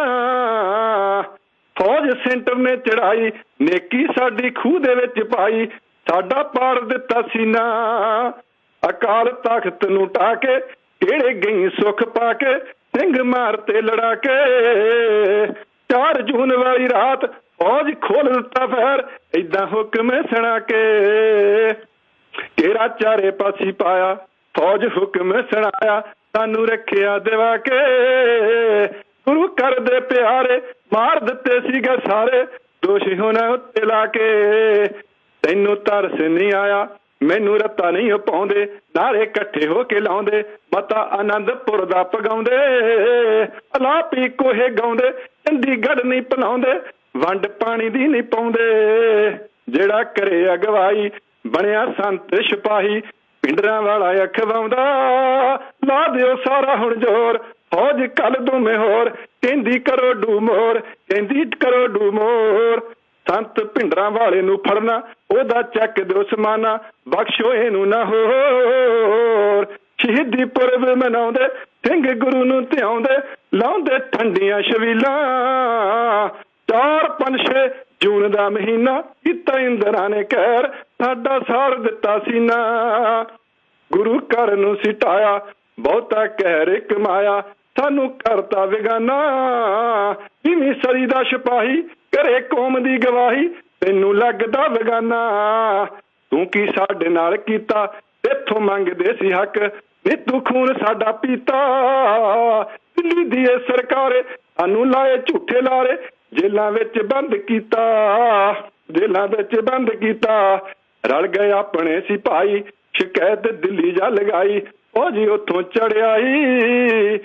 ਫੌਜ ਸੈਂਟਰ ਨੇ ਚੜਾਈ, ਨੇਕੀ ਸਾਡੀ ਖੂਹ ਦੇ ਵਿੱਚ ਪਾਈ, ਸਾਡਾ ਪਾੜ ਦਿੱਤਾ ਸੀਨਾ। ਅਕਾਲ ਤਖਤ ਨੂੰ ਢਾ ਕੇ ਕਿਹੜੇ ਗਈ ਸੁੱਖ ਪਾ ਕੇ, ਸਿੰਘ ਮਾਰ ਤੇ ਲੜਾ ਕੇ। 4 ਜੂਨ ਵਾਲੀ ਰਾਤ ਫੌਜ ਖੋਲ ਦਿੱਤਾ ਫੈਰ, ਏਦਾਂ ਹੁਕਮ ਸੁਣਾ ਕੇ। ਘੇਰਾ ਚਾਰੇ ਪਾਸੀ ਪਾਇਆ, ਫੌਜ ਹੁਕਮ ਸੁਣਾਇਆ, ਸਾਨੂੰ ਰੱਖਿਆ ਦਿਵਾ ਕੇ। ਗੁਰੂ ਘਰ ਦੇ ਪਿਆਰੇ ਮਾਰ ਦਿੱਤੇ ਸੀਗੇ ਸਾਰੇ, ਦੋਸ਼ੀ ਹੋਣਾ ਉੱਤੇ ਲਾ ਕੇ। ਤੈਨੂੰ ਤਰਸ ਨਹੀਂ ਆਇਆ, ਮੈਨੂੰ ਰੱਤਾ ਨਹੀਂ ਪਾਉਂਦੇ, ਨਾਰੇ ਇਕੱਠੇ ਹੋ ਕੇ ਲਾਉਂਦੇ, ਮਤਾ ਆਨੰਦਪੁਰ ਦਾ ਪਗਾਉਂਦੇ, ਅਲਾਪੀ ਕੋਹੇ ਗਾਉਂਦੇ, ਚੰਡੀਗੜ੍ਹ ਨਹੀਂ ਭੁਲਾਉਂਦੇ, ਵੰਡ ਪਾਣੀ ਦੀ ਨਹੀਂ ਪਾਉਂਦੇ। ਜਿਹੜਾ ਕਰੇ ਅਗਵਾਈ ਬਣਿਆ ਸੰਤ ਸਿਪਾਹੀ, ਪਿੰਡਰਾਂ ਵਾਲਾ ਅਖਵਾਉਂਦਾ, ਲਾ ਦਿਓ ਸਾਰਾ ਹੁਣ ਜ਼ੋਰ, ਫੌਜ ਕੱਲ ਦੋਵੇਂ ਹੋਰ, ਕਹਿੰਦੀ ਕਰੋ ਡੂ ਮੋਰ, ਕਹਿੰਦੀ ਕਰੋ ਡੂ ਮੋਰ। ਸੰਤ ਭਿੰਡਰਾਂ ਵਾਲੇ ਨੂੰ ਫੜਨਾ, ਉਹਦਾ ਚੱਕ ਦਿਓ ਸਮਾਨਾ, ਬਖਸ਼ੋ ਇਹਨੂੰ ਨਾ ਹੋਰ। ਸ਼ਹੀਦੀ ਪੁਰਬ ਮਨਾਉਂਦੇ, ਸਿੰਘ ਗੁਰੂ ਨੂੰ ਧਿਆਉਂਦੇ, ਲਾਉਂਦੇ ਠੰਡੀਆਂ ਛਬੀਲਾਂ, 4-5-6 ਜੂਨ ਦਾ ਮਹੀਨਾ ਕੀਤਾ ਇੰਦਰਾਂ ਨੇ ਕਹਿਰ, ਸਾਡਾ ਸਾੜ ਦਿੱਤਾ ਸੀਨਾ। ਗੁਰੂ ਘਰ ਨੂੰ ਸਿਟਾਇਆ, ਬਹੁਤਾ ਕਹਿਰ ਕਮਾਇਆ, ਸਾਨੂੰ ਕਰਤਾ ਬੇਗਾਨਾ। 20ਵੀਂ ਸਦੀ ਦਾ ਸਿਪਾਹੀ ਕਰੇ ਕੌਮ ਦੀ ਗਵਾਹੀ, ਤੈਨੂੰ ਲੱਗਦਾ ਬੇਗਾਨਾ। ਤੂੰ ਕੀ ਸਾਡੇ ਨਾਲ ਕੀਤਾ, ਇੱਥੋਂ ਮੰਗਦੇ ਸੀ ਹੱਕ, ਨੀ ਤੂੰ ਖੂਨ ਸਾਡਾ ਪੀਤਾ। ਦਿੱਲੀ ਦੀ ਸਰਕਾਰੇ ਸਾਨੂੰ ਲਾਏ ਝੂਠੇ ਲਾਰੇ, ਜੇਲਾਂ ਵਿੱਚ ਬੰਦ ਕੀਤਾ, ਜੇਲਾਂ ਵਿੱਚ ਬੰਦ ਕੀਤਾ। ਰਲ ਗਏ ਆਪਣੇ ਸਿਪਾਹੀ, ਸ਼ਿਕਾਇਤ ਦਿੱਲੀ ਜਾ ਲਗਾਈ। ਫੌਜੀ ਉੱਥੋਂ ਚੜਿਆਈ,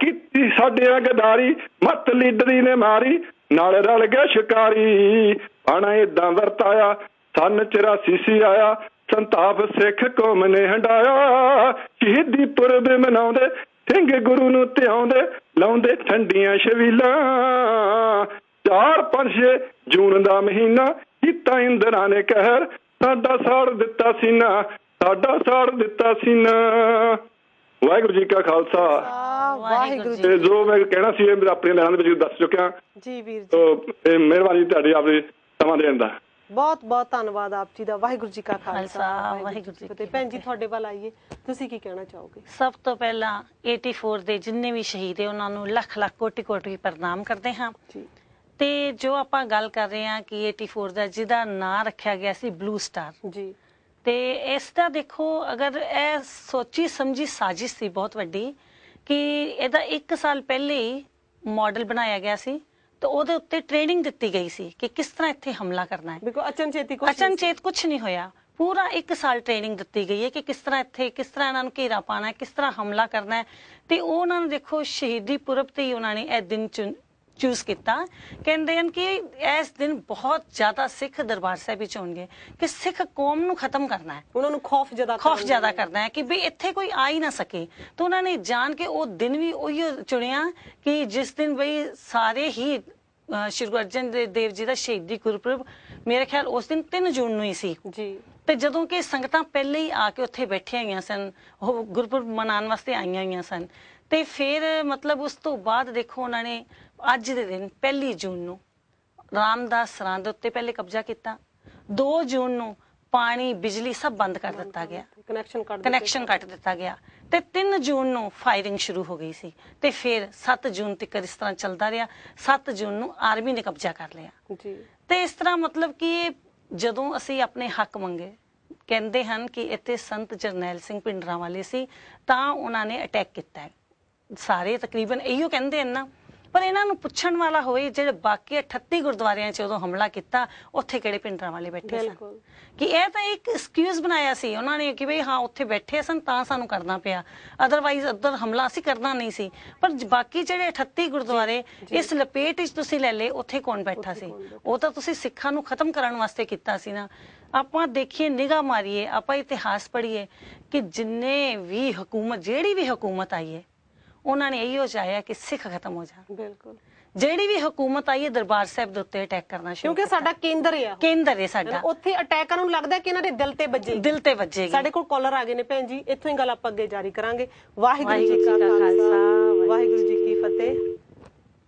ਕੀਤੀ ਸਾਡਿਆਂ ਗਦਾਰੀ, ਮੱਤ ਲੀਡਰੀ ਨੇ ਮਾਰੀ, ਨਾਲ ਰਲ ਗਏ ਸ਼ਿਕਾਰੀ। ਪਾਣਾ ਏਦਾਂ ਵਰਤਾਇਆ, ਸੰਨ 84 ਸੀ ਆਇਆ, ਸੰਤਾਪ ਸਿੱਖ ਕੌਮ ਨੇ ਹੰਡਾਇਆ। ਸ਼ਹੀਦੀ ਪੁਰਬ ਮਨਾਉਂਦੇ, ਸਿੰਘ ਗੁਰੂ ਨੂੰ ਧਿਆਉਂਦੇ, ਲਾਉਂਦੇ ਠੰਡੀਆਂ ਛਬੀਲਾਂ। 4-5 ਜੂਨ ਦਾ ਮਹੀਨਾ, ਕੀਤਾ ਇੰਦਰਾਂ ਨੇ ਕਹਿਰ, ਸਾਡਾ ਸਾੜ ਦਿੱਤਾ ਸੀਨਾ, ਸਾਡਾ ਸਾੜ ਦਿੱਤਾ ਸੀਨਾ। ਵਾਹਿਗੁਰੂ ਜੀ ਕਾ ਖਾਲਸਾ, ਵਾਹਿਗੁਰੂ ਜੀ। ਤੇ ਜੋ ਮੈਂ ਕਹਿਣਾ ਸੀ ਇਹ ਆਪਣੀਆਂ ਲਾਈਨਾਂ ਦੇ ਵਿੱਚ ਦੱਸ ਚੁੱਕਿਆ ਜੀ ਵੀਰ ਜੀ, ਤੇ ਮਿਹਰਬਾਨੀ ਤੁਹਾਡੀ ਆਪਣੀ ਸਮਾਂ ਦੇਣ ਦਾ। ਬਹੁਤ ਬਹੁਤ ਧੰਨਵਾਦ ਆਪ ਜੀ ਦਾ। ਵਾਹਿਗੁਰੂ ਜੀ ਕਾ ਖਾਲਸਾ, ਵਾਹਿਗੁਰੂ ਜੀ ਕੀ ਫਤਿਹ। ਭੈਣ ਜੀ ਤੁਹਾਡੇ ਵੱਲ ਆਈਏ, ਤੁਸੀਂ ਕੀ ਕਹਿਣਾ ਚਾਹੋਗੇ? ਸਭ ਤੋਂ ਪਹਿਲਾਂ 84 ਦੇ ਜਿੰਨੇ ਵੀ ਸ਼ਹੀਦ ਹੈ ਉਹਨਾਂ ਨੂੰ ਲੱਖ ਲੱਖ ਕੋਟੀ ਕੋਟੀ ਪ੍ਰਣਾਮ ਕਰਦੇ ਹਾਂ ਜੀ। ਤੇ ਜੋ ਆਪਾਂ ਗੱਲ ਕਰ ਰਹੇ ਹਾਂ ਕਿ 84 ਦਾ ਜਿਹਦਾ ਨਾਂ ਰੱਖਿਆ ਗਿਆ ਸੀ ਬਲੂ ਸਟਾਰ, ਜੀ। ਤੇ ਇਸ ਦਾ ਦੇਖੋ, ਅਗਰ ਇਹ ਸੋਚੀ ਸਮਝੀ ਸਾਜ਼ਿਸ਼ ਸੀ ਬਹੁਤ ਵੱਡੀ ਕਿ ਇਹਦਾ 1 ਸਾਲ ਪਹਿਲੇ ਹੀ ਮਾਡਲ ਬਣਾਇਆ ਗਿਆ ਸੀ ਤੇ ਉਹਦੇ ਉੱਤੇ ਟ੍ਰੇਨਿੰਗ ਦਿੱਤੀ ਗਈ ਸੀ ਕਿ ਕਿਸ ਤਰ੍ਹਾਂ ਇੱਥੇ ਹਮਲਾ ਕਰਨਾ ਹੈ। ਬਿਲਕੁਲ ਅਚਨਚੇਤੀ ਕੁਛ ਨਹੀਂ ਹੋਇਆ। ਪੂਰਾ 1 ਸਾਲ ਟ੍ਰੇਨਿੰਗ ਦਿੱਤੀ ਗਈ ਹੈ ਕਿ ਕਿਸ ਤਰ੍ਹਾਂ ਇੱਥੇ, ਕਿਸ ਤਰ੍ਹਾਂ ਇਹਨਾਂ ਨੂੰ ਘੇਰਾ ਪਾਣਾ ਹੈ, ਕਿਸ ਤਰ੍ਹਾਂ ਹਮਲਾ ਕਰਨਾ ਹੈ। ਤੇ ਉਹ ਉਹਨਾਂ ਨੂੰ ਦੇਖੋ ਸ਼ਹੀਦੀ ਪੁਰਬ ਤੇ ਹੀ ਉਹਨਾਂ ਨੇ ਇਹ ਦਿਨ ਚੂਜ਼ ਕੀਤਾ। ਕਹਿੰਦੇ ਹਨ ਕਿ ਇਸ ਦਿਨ ਬਹੁਤ ਜ਼ਿਆਦਾ ਸਿੱਖ ਦਰਬਾਰ ਸਾਹਿਬ ਵਿੱਚ ਹੋਣਗੇ ਕਿ ਸਿੱਖ ਕੌਮ ਨੂੰ ਖਤਮ ਕਰਨਾ ਹੈ, ਉਹਨਾਂ ਨੂੰ ਖੌਫ ਜ਼ਿਆਦਾ ਕਰਨਾ ਹੈ ਕਿ ਵੀ ਇੱਥੇ ਕੋਈ ਆ ਹੀ ਨਾ ਸਕੇ। ਤਾਂ ਉਹਨਾਂ ਨੇ ਜਾਣ ਕੇ ਉਹ ਦਿਨ ਵੀ ਉਹੀ ਚੁਣਿਆ ਕਿ ਜਿਸ ਦਿਨ ਬਈ ਸਾਰੇ ਹੀ ਸ਼੍ਰੀ ਗੁਰੂ ਅਰਜਨ ਦੇਵ ਜੀ ਦਾ ਸ਼ਹੀਦੀ ਗੁਰਪੁਰਬ, ਮੇਰੇ ਖਿਆਲ ਉਸ ਦਿਨ 3 ਜੂਨ ਨੂੰ ਹੀ ਸੀ ਜੀ। ਤੇ ਜਦੋਂ ਕਿ ਸੰਗਤਾਂ ਪਹਿਲੇ ਹੀ ਆ ਕੇ ਉੱਥੇ ਬੈਠੀਆਂ ਹੋਈਆਂ ਸਨ, ਉਹ ਗੁਰਪੁਰਬ ਮਨਾਉਣ ਵਾਸਤੇ ਆਈਆਂ ਹੋਈਆਂ ਸਨ। ਤੇ ਫਿਰ ਮਤਲਬ ਉਸ ਤੋਂ ਬਾਅਦ ਦੇਖੋ ਉਹਨਾਂ ਨੇ ਅੱਜ ਦੇ ਦਿਨ 1 ਜੂਨ ਨੂੰ ਰਾਮਦਾਸ ਸਰਾਂ ਦੇ ਉੱਤੇ ਪਹਿਲੇ ਕਬਜ਼ਾ ਕੀਤਾ। 2 ਜੂਨ ਨੂੰ ਪਾਣੀ ਬਿਜਲੀ ਸਭ ਬੰਦ ਕਰ ਦਿੱਤਾ ਗਿਆ, ਕਨੈਕਸ਼ਨ ਕੱਟ ਦਿੱਤਾ ਗਿਆ। ਤੇ 3 ਜੂਨ ਨੂੰ ਫਾਇਰਿੰਗ ਸ਼ੁਰੂ ਹੋ ਗਈ ਸੀ ਤੇ ਫਿਰ 7 ਜੂਨ ਤੱਕ ਇਸ ਤਰ੍ਹਾਂ ਚੱਲਦਾ ਰਿਹਾ। 7 ਜੂਨ ਨੂੰ ਆਰਮੀ ਨੇ ਕਬਜ਼ਾ ਕਰ ਲਿਆ ਜੀ। ਤੇ ਇਸ ਤਰ੍ਹਾਂ ਮਤਲਬ ਕਿ ਜਦੋਂ ਅਸੀਂ ਆਪਣੇ ਹੱਕ ਮੰਗੇ, ਕਹਿੰਦੇ ਹਨ ਕਿ ਇੱਥੇ ਸੰਤ ਜਰਨੈਲ ਸਿੰਘ ਭਿੰਡਰਾਂਵਾਲੇ ਸੀ ਤਾਂ ਉਹਨਾਂ ਨੇ ਅਟੈਕ ਕੀਤਾ ਹੈ। ਸਾਰੇ ਤਕਰੀਬਨ ਇਹੀਓ ਕਹਿੰਦੇ ਹਨ ਨਾ, ਪਰ ਇਹਨਾਂ ਨੂੰ ਪੁੱਛਣ ਵਾਲਾ ਹੋਏ ਜਿਹੜੇ ਬਾਕੀ 38 ਗੁਰਦੁਆਰਿਆਂ 'ਚ ਉਦੋਂ ਹਮਲਾ ਕੀਤਾ ਉੱਥੇ ਕਿਹੜੇ ਭਿੰਡਰਾਂਵਾਲੇ ਬੈਠੇ ਸਨ? ਕਿ ਇਹ ਤਾਂ ਇੱਕ ਐਕਸਕਿਊਜ਼ ਬਣਾਇਆ ਸੀ ਉਹਨਾਂ ਨੇ ਕਿ ਬਈ ਹਾਂ ਉੱਥੇ ਬੈਠੇ ਸਨ ਤਾਂ ਸਾਨੂੰ ਕਰਨਾ ਪਿਆ, ਅਦਰਵਾਈਜ਼ ਉੱਧਰ ਹਮਲਾ ਅਸੀਂ ਕਰਨਾ ਨਹੀਂ ਸੀ। ਪਰ ਬਾਕੀ ਜਿਹੜੇ 38 ਗੁਰਦੁਆਰੇ ਇਸ ਲਪੇਟ ਵਿੱਚ ਤੁਸੀਂ ਲੈ ਲਏ, ਉੱਥੇ ਕੌਣ ਬੈਠਾ ਸੀ? ਉਹ ਤਾਂ ਤੁਸੀਂ ਸਿੱਖਾਂ ਨੂੰ ਖਤਮ ਕਰਨ ਵਾਸਤੇ ਕੀਤਾ ਸੀ ਨਾ। ਆਪਾਂ ਦੇਖੀਏ, ਨਿਗਾਹ ਮਾਰੀਏ, ਆਪਾਂ ਇਤਿਹਾਸ ਪੜ੍ਹੀਏ ਕਿ ਜਿੰਨੇ ਵੀ ਹਕੂਮਤ, ਜਿਹੜੀ ਵੀ ਹਕੂਮਤ ਆਈ ਹੈ, ਉਹਨਾਂ ਨੇ ਇਹੋ ਚਾਹਿਆ ਕਿ ਸਿੱਖ ਖਤਮ ਹੋ ਜਾਣ। ਬਿਲਕੁਲ। ਜਿਹੜੀ ਵੀ ਹਕੂਮਤ ਆਈ ਹੈ ਦਰਬਾਰ ਸਾਹਿਬ ਦੇ ਉੱਤੇ ਅਟੈਕ ਕਰਨਾ ਸ਼ੁਰੂ, ਕਿਉਂਕਿ ਸਾਡਾ ਕੇਂਦਰ ਹੈ ਸਾਡਾ। ਉੱਥੇ ਅਟੈਕਾਂ ਨੂੰ ਲੱਗਦਾ ਕਿ ਇਹਨਾਂ ਦੇ ਦਿਲ ਤੇ ਵੱਜੇਗੀ। ਸਾਡੇ ਕੋਲ ਕਾਲਰ ਆ ਗਏ ਨੇ ਭੈਣ ਜੀ, ਇੱਥੋਂ ਹੀ ਗੱਲ ਆਪਾਂ ਅੱਗੇ ਜਾਰੀ ਕਰਾਂਗੇ। ਵਾਹਿਗੁਰੂ ਜੀ ਕਾ ਖਾਲਸਾ, ਵਾਹਿਗੁਰੂ ਜੀ ਕੀ ਫਤਿਹ।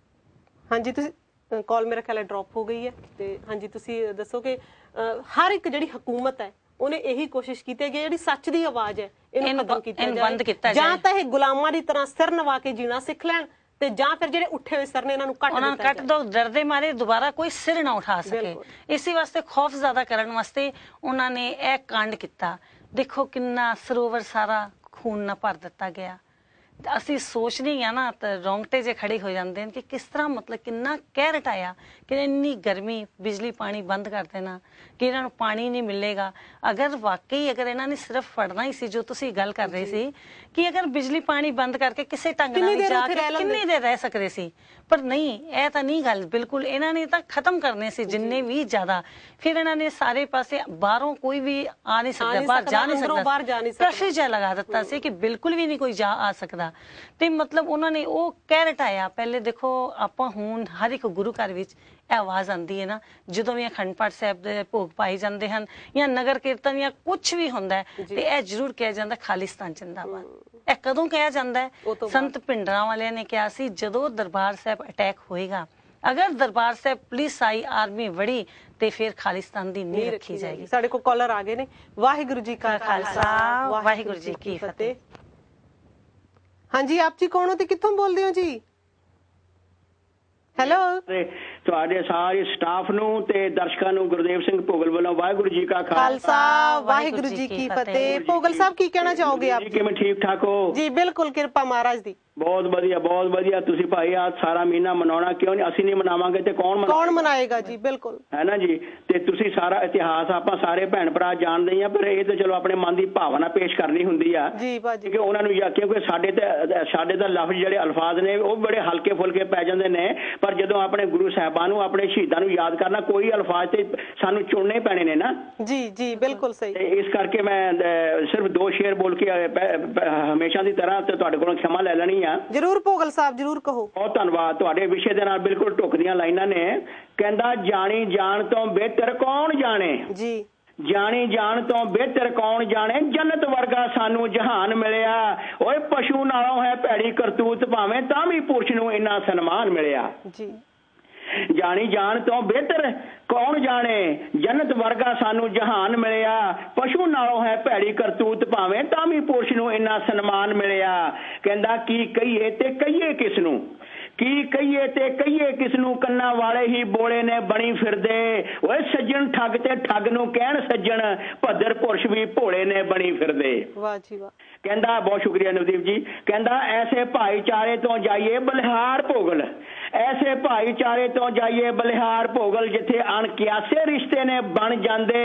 ਹਾਂਜੀ, ਤੁਸੀਂ ਕਾਲ ਮੇਰਾ ਖਿਆਲ ਡ੍ਰੌਪ ਹੋ ਗਈ ਹੈ। ਤੇ ਹਾਂਜੀ, ਤੁਸੀਂ ਦੱਸੋ ਕਿ ਹਰ ਇੱਕ ਜਿਹੜੀ ਹਕੂਮਤ ਹੈ ਉਹਨੇ ਇਹੀ ਕੋਸ਼ਿਸ਼ ਕੀਤੀ ਹੈ ਕਿ ਜਿਹੜੀ ਸੱਚ ਦੀ ਆਵਾਜ਼ ਹੈ ਇਹਨੂੰ ਖਤਮ ਕੀਤਾ ਜਾਏ, ਜਾਂ ਤਾਂ ਇਹ ਗੁਲਾਮਾਂ ਦੀ ਤਰ੍ਹਾਂ ਸਿਰ ਨਵਾ ਕੇ ਜੀਣਾ ਸਿੱਖ ਲੈਣ ਤੇ ਜਾਂ ਫਿਰ ਜਿਹੜੇ ਉੱਠੇ ਹੋਏ ਸਰ ਨੇ ਇਹਨਾਂ ਨੂੰ ਕੱਟ ਦੋ, ਡਰਦੇ ਮਾਰੇ ਦੁਬਾਰਾ ਕੋਈ ਸਿਰ ਨਾ ਉਠਾ ਸਕੇ। ਇਸੇ ਵਾਸਤੇ ਖੌਫ ਜ਼ਿਆਦਾ ਕਰਨ ਵਾਸਤੇ ਉਹਨਾਂ ਨੇ ਇਹ ਕਾਂਡ ਕੀਤਾ। ਦੇਖੋ ਕਿੰਨਾ ਸਰੋਵਰ ਸਾਰਾ ਖੂਨ ਨਾਲ ਭਰ ਦਿੱਤਾ ਗਿਆ। ਅਸੀਂ ਸੋਚਦੇ ਹਾਂ ਨਾ ਤਾਂ ਰੌਂਗਟੇ ਜੇ ਖੜੇ ਹੋ ਜਾਂਦੇ ਨੇ ਕਿ ਕਿਸ ਤਰ੍ਹਾਂ, ਮਤਲਬ ਕਿੰਨਾ ਕਹਿ ਰਟਾਇਆ ਕਿ ਇੰਨੀ ਗਰਮੀ, ਬਿਜਲੀ ਪਾਣੀ ਬੰਦ ਕਰ ਦੇਣਾ, ਕਿ ਇਹਨਾਂ ਨੂੰ ਪਾਣੀ ਨਹੀਂ ਮਿਲੇਗਾ। ਅਗਰ ਵਾਕਈ ਅਗਰ ਇਹਨਾਂ ਨੇ ਸਿਰਫ ਫੜਨਾ ਹੀ ਸੀ, ਜੋ ਤੁਸੀਂ ਗੱਲ ਕਰ ਰਹੇ ਸੀ ਕਿ ਅਗਰ ਬਿਜਲੀ ਪਾਣੀ ਬੰਦ ਕਰਕੇ ਕਿਸੇ ਢੰਗ ਨਾਲ ਵੀ ਜਾ ਕੇ ਕਿੰਨੀ ਦੇਰ ਰਹਿ ਸਕਦੇ ਸੀ, ਪਰ ਨਹੀਂ, ਇਹ ਤਾਂ ਨਹੀਂ ਗੱਲ। ਬਿਲਕੁਲ ਇਹਨਾਂ ਨੇ ਤਾਂ ਖਤਮ ਕਰਨੇ ਸੀ ਜਿੰਨੇ ਵੀ ਜ਼ਿਆਦਾ। ਫਿਰ ਇਹਨਾਂ ਨੇ ਸਾਰੇ ਪਾਸੇ ਬਾਹਰੋਂ ਕੋਈ ਵੀ ਆ ਨਹੀਂ ਸਕਦਾ, ਬਾਹਰ ਜਾ ਨਹੀਂ ਸਕਦਾ, ਕਾਫੀ ਜਿਹਾ ਲਗਾ ਦਿੱਤਾ ਸੀ ਕਿ ਬਿਲਕੁਲ ਵੀ ਨਹੀਂ ਕੋਈ ਜਾ ਆ ਸਕਦਾ। ਤੇ ਮਤਲਬ ਉਹਨਾਂ ਨੇ ਉਹ ਕਹਿ ਰਟਾਇਆ। ਪਹਿਲੇ ਦੇਖੋ, ਆਪਾਂ ਹੁਣ ਹਰ ਇੱਕ ਗੁਰੂ ਘਰ ਵਿੱਚ ਇਹ ਆਵਾਜ਼ ਆਉਂਦੀ ਹੈ ਨਾ, ਜਦੋਂ ਵੀ ਅਖੰਡ ਪਾਠ ਸਾਹਿਬ ਦੇ ਭੋਗ ਪਾਏ ਜਾਂਦੇ ਹਨ ਜਾਂ ਨਗਰ ਕੀਰਤਨ ਜਾਂ ਕੁਛ ਵੀ ਹੁੰਦਾ ਹੈ, ਤੇ ਇਹ ਜ਼ਰੂਰ ਕਿਹਾ ਜਾਂਦਾ ਖਾਲਿਸਤਾਨ ਜਿੰਦਾਬਾਦ। ਇਹ ਕਦੋਂ ਕਿਹਾ ਜਾਂਦਾ ਹੈ? ਸੰਤ ਭਿੰਡਰਾਂਵਾਲਿਆਂ ਨੇ ਕਿਹਾ ਸੀ ਜਦੋਂ ਦਰਬਾਰ ਸਾਹਿਬ ਅਟੈਕ ਹੋਏਗਾ, ਅਗਰ ਦਰਬਾਰ ਸਾਹਿਬ ਪੁਲਿਸ ਆਈ, ਆਰਮੀ ਵੜੀ, ਤੇ ਫਿਰ ਖਾਲਿਸਤਾਨ ਦੀ ਨੀਂਹ ਰੱਖੀ ਜਾਏਗੀ। ਸਾਡੇ ਕੋਲ ਕਾਲਰ ਆ ਗਏ ਨੇ। ਵਾਹਿਗੁਰੂ ਜੀ ਕਾ ਖਾਲਸਾ, ਵਾਹਿਗੁਰੂ ਜੀ ਕੀ ਫਤਿਹ। ਹਾਂਜੀ, ਆਪ ਜੀ ਕੌਣ ਹੋ ਤੇ ਕਿੱਥੋਂ ਬੋਲਦੇ ਹੋ ਜੀ? ਹੈਲੋ। ਤੁਹਾਡੇ ਸਾਰੇ ਸਟਾਫ ਨੂੰ ਤੇ ਦਰਸ਼ਕਾਂ ਨੂੰ ਗੁਰਦੇਵ ਸਿੰਘ ਭੋਗਲ ਵੱਲੋਂ ਵਾਹਿਗੁਰੂ ਜੀ ਕਾ ਖਾਲਸਾ ਵਾਹਿਗੁਰੂ ਜੀ ਕੀ ਫਤਿਹ। ਭੋਗਲ ਸਾਹਿਬ ਕੀ ਕਹਿਣਾ ਚਾਹੋਗੇ ਆਪ? ਕਿਵੇਂ ਠੀਕ ਠਾਕ ਹੋ? ਜੀ ਬਿਲਕੁਲ, ਕਿਰਪਾ ਮਹਾਰਾਜ ਦੀ। ਬਹੁਤ ਵਧੀਆ ਬਹੁਤ ਵਧੀਆ। ਤੁਸੀਂ ਭਾਈ ਆ ਸਾਰਾ ਮਹੀਨਾ ਮਨਾਉਣਾ ਕਿਉਂ ਨਹੀਂ? ਅਸੀਂ ਨਹੀਂ ਮਨਾਵਾਂਗੇ ਤੇ ਕੌਣ ਮਨਾਏਗਾ ਜੀ? ਬਿਲਕੁਲ ਹੈ ਨਾ ਜੀ। ਤੇ ਤੁਸੀਂ ਸਾਰਾ ਇਤਿਹਾਸ ਆਪਾਂ ਸਾਰੇ ਭੈਣ ਭਰਾ ਜਾਣਦੇ ਆ, ਪਰ ਇਹ ਤਾਂ ਚਲੋ ਆਪਣੇ ਮਨ ਦੀ ਭਾਵਨਾ ਪੇਸ਼ ਕਰਨੀ ਹੁੰਦੀ ਆ ਜੀ ਬਾਜੀ, ਕਿ ਉਹਨਾਂ ਨੂੰ ਕਿਉਂਕਿ ਸਾਡੇ ਤਾਂ ਲਫ਼ਜ਼ ਜਿਹੜੇ ਅਲਫਾਜ਼ ਨੇ ਉਹ ਬੜੇ ਹਲਕੇ ਫੁਲਕੇ ਪੈ ਜਾਂਦੇ ਨੇ, ਪਰ ਜਦੋਂ ਆਪਣੇ ਗੁਰੂ ਸਾਹਿਬਾਨ ਨੂੰ ਆਪਣੇ ਸ਼ਹੀਦਾਂ ਨੂੰ ਯਾਦ ਕਰਨਾ, ਕੋਈ ਅਲਫਾਜ਼ ਤੇ ਸਾਨੂੰ ਚੁਣਨੇ ਪੈਣੇ ਨੇ ਨਾ। ਜੀ ਜੀ ਬਿਲਕੁਲ ਸਹੀ। ਤੇ ਇਸ ਕਰਕੇ ਮੈਂ ਸਿਰਫ 2 ਸ਼ੇਰ ਬੋਲ ਕੇ ਹਮੇਸ਼ਾ ਦੀ ਤਰ੍ਹਾਂ ਤੇ ਤੁਹਾਡੇ ਕੋਲੋਂ ਖਿਮਾ ਲੈ ਲੈਣੀ ਆ। ਜਰੂਰ ਭੋਗਲ ਸਾਹਿਬ, ਜਰੂਰ ਕਹੋ। ਬਹੁਤ ਧੰਨਵਾਦ। ਤੁਹਾਡੇ ਵਿਸ਼ੇ ਦੇ ਨਾਲ ਬਿਲਕੁਲ ਢੁੱਕਦੀਆਂ ਲਾਈਨਾਂ ਨੇ। ਕਹਿੰਦਾ ਜਾਣੀ ਜਾਣ ਤੋਂ ਬਿਹਤਰ ਕੌਣ ਜਾਣੇ ਜੀ, ਜਾਣੀ ਜਾਣ ਤੋਂ ਬਿਹਤਰ ਕੌਣ ਜਾਣੇ, ਜੰਨਤ ਵਰਗਾ ਸਾਨੂੰ ਜਹਾਨ ਮਿਲਿਆ। ਓਏ ਪਸ਼ੂ ਨਾਲੋਂ ਹੈ ਭੈੜੀ ਕਰਤੂਤ, ਭਾਵੇਂ ਤਾਂ ਵੀ ਪੁਰਸ਼ ਨੂੰ ਇੰਨਾ ਸਨਮਾਨ ਮਿਲਿਆ। ਜੀ ਜਾਣੀ ਜਾਣ ਤੋਂ ਬਿਹਤਰ ਕੌਣ ਜਾਣੇ, ਜੰਨਤ ਵਰਗਾ ਸਾਨੂੰ ਜਹਾਨ ਮਿਲਿਆ। ਪਸ਼ੂ ਨਾਲੋਂ ਹੈ ਭੈੜੀ ਕਰਤੂਤ, ਭਾਵੇਂ ਤਾਂ ਵੀ ਪੁਰਸ਼ ਨੂੰ ਇੰਨਾ ਸਨਮਾਨ ਮਿਲਿਆ। ਕਹਿੰਦਾ ਕੀ ਕਹੀਏ ਤੇ ਕਹੀਏ ਕਿਸ ਨੂੰ, ਕੀ ਕਹੀਏ ਤੇ ਕਹੀਏ ਕਿਸ ਨੂੰ, ਕੰਨਾਂ ਵਾਲੇ ਹੀ ਬੋਲੇ ਨੇ ਬਣੀ ਫਿਰਦੇ। ਓਏ ਸੱਜਣ ਠੱਗ ਤੇ ਠੱਗ ਨੂੰ ਕਹਿਣ ਸੱਜਣ, ਭੱਦਰ ਪੁਰਸ਼ ਵੀ ਭੋਲੇ ਨੇ ਬਣੀ ਫਿਰਦੇ। ਵਾਹ ਜੀ ਵਾਹ। ਕਹਿੰਦਾ ਬਹੁਤ ਸ਼ੁਕਰੀਆ ਨਵਦੀਪ ਜੀ। ਕਹਿੰਦਾ ਐਸੇ ਭਾਈਚਾਰੇ ਤੋਂ ਜਾਈਏ ਬਲਿਹਾਰ ਭੋਗਲ, ਐਸੇ ਭਾਈਚਾਰੇ ਤੋਂ ਜਾਈਏ ਬਲਿਹਾਰ ਭੋਗਲ, ਜਿੱਥੇ ਅਣਕਿਆਸੇ ਰਿਸ਼ਤੇ ਨੇ ਬਣ ਜਾਂਦੇ।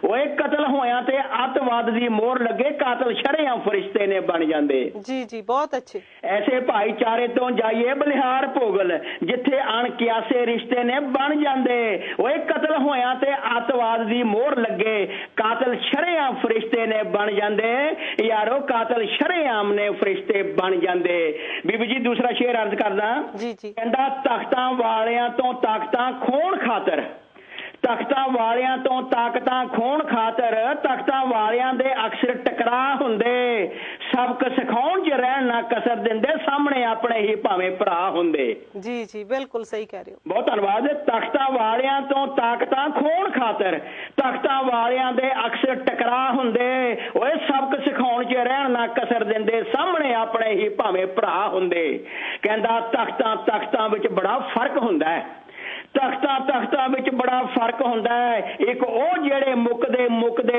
ਓਏ ਕਤਲ ਹੋਇਆ ਤੇ ਅੱਤਵਾਦ ਦੀ ਮੋਹਰ ਲੱਗੇ, ਕਾਤਲ ਸ਼ਰੇਆਮ ਫਰਿਸ਼ਤੇ ਨੇ ਬਣ ਜਾਂਦੇ। ਜੀ ਜੀ ਬਹੁਤ ਅੱਛੇ। ਐਸੇ ਭਾਈਚਾਰੇ ਤੋਂ ਜਾਈਏ ਬਲਿਹਾਰ ਭੋਗਲ, ਜਿੱਥੇ ਅਣਕਿਆਸੇ ਰਿਸ਼ਤੇ ਨੇ ਬਣ ਜਾਂਦੇ। ਓਏ ਕਤਲ ਹੋਇਆ ਤੇ ਅੱਤਵਾਦ ਦੀ ਮੋਹਰ ਲੱਗੇ, ਕਾਤਲ ਸ਼ਰੇਆਮ ਫਰਿਸ਼ਤੇ ਨੇ ਬਣ ਜਾਂਦੇ। ਯਾਰੋ ਕਾਤਲ ਸ਼ਰੇਆਮ ਨੇ ਫਰਿਸ਼ਤੇ ਬਣ ਜਾਂਦੇ। ਬੀਬੀ ਜੀ ਦੂਸਰਾ ਸ਼ੇਰ ਅਰਜ਼ ਕਰਦਾ। ਜੀ ਜੀ। ਕਹਿੰਦਾ ਤਖਤਾਂ ਵਾਲਿਆਂ ਤੋਂ ਤਾਕਤਾਂ ਖੋਣ ਖਾਤਰ, ਤਖਤਾਂ ਵਾਲਿਆਂ ਤੋਂ ਤਾਕਤਾਂ ਖੋਣ ਖਾਤਰ, ਤਖਤਾਂ ਵਾਲਿਆਂ ਦੇ ਅਕਸਰ ਟਕਰਾਅ ਹੁੰਦੇ। ਸਬਕ ਸਿਖਾਉਣ 'ਚ ਰਹਿਣ ਨਾ ਕਸਰ ਦਿੰਦੇ, ਸਾਹਮਣੇ ਆਪਣੇ ਹੀ ਭਾਵੇਂ ਭਰਾ ਹੁੰਦੇ। ਜੀ ਜੀ ਬਿਲਕੁਲ ਸਹੀ ਕਹਿ ਰਹੇ ਹੋ। ਬਹੁਤ ਧੰਨਵਾਦ। ਤਖਤਾਂ ਵਾਲਿਆਂ ਤੋਂ ਤਾਕਤਾਂ ਖੋਣ ਖਾਤਰ, ਤਖਤਾਂ ਵਾਲਿਆਂ ਦੇ ਅਕਸਰ ਟਕਰਾਅ ਹੁੰਦੇ। ਓਏ ਸਬਕ ਸਿਖਾਉਣ 'ਚ ਰਹਿਣ ਨਾ ਕਸਰ ਦਿੰਦੇ, ਸਾਹਮਣੇ ਆਪਣੇ ਹੀ ਭਾਵੇਂ ਭਰਾ ਹੁੰਦੇ। ਕਹਿੰਦਾ ਤਖਤਾਂ ਵਿੱਚ ਬੜਾ ਫਰਕ ਹੁੰਦਾ ਹੈ, ਤਖਤਾਂ ਵਿੱਚ ਬੜਾ ਫਰਕ ਹੁੰਦਾ ਹੈ। ਇੱਕ ਉਹ ਜਿਹੜੇ ਮੁੱਕਦੇ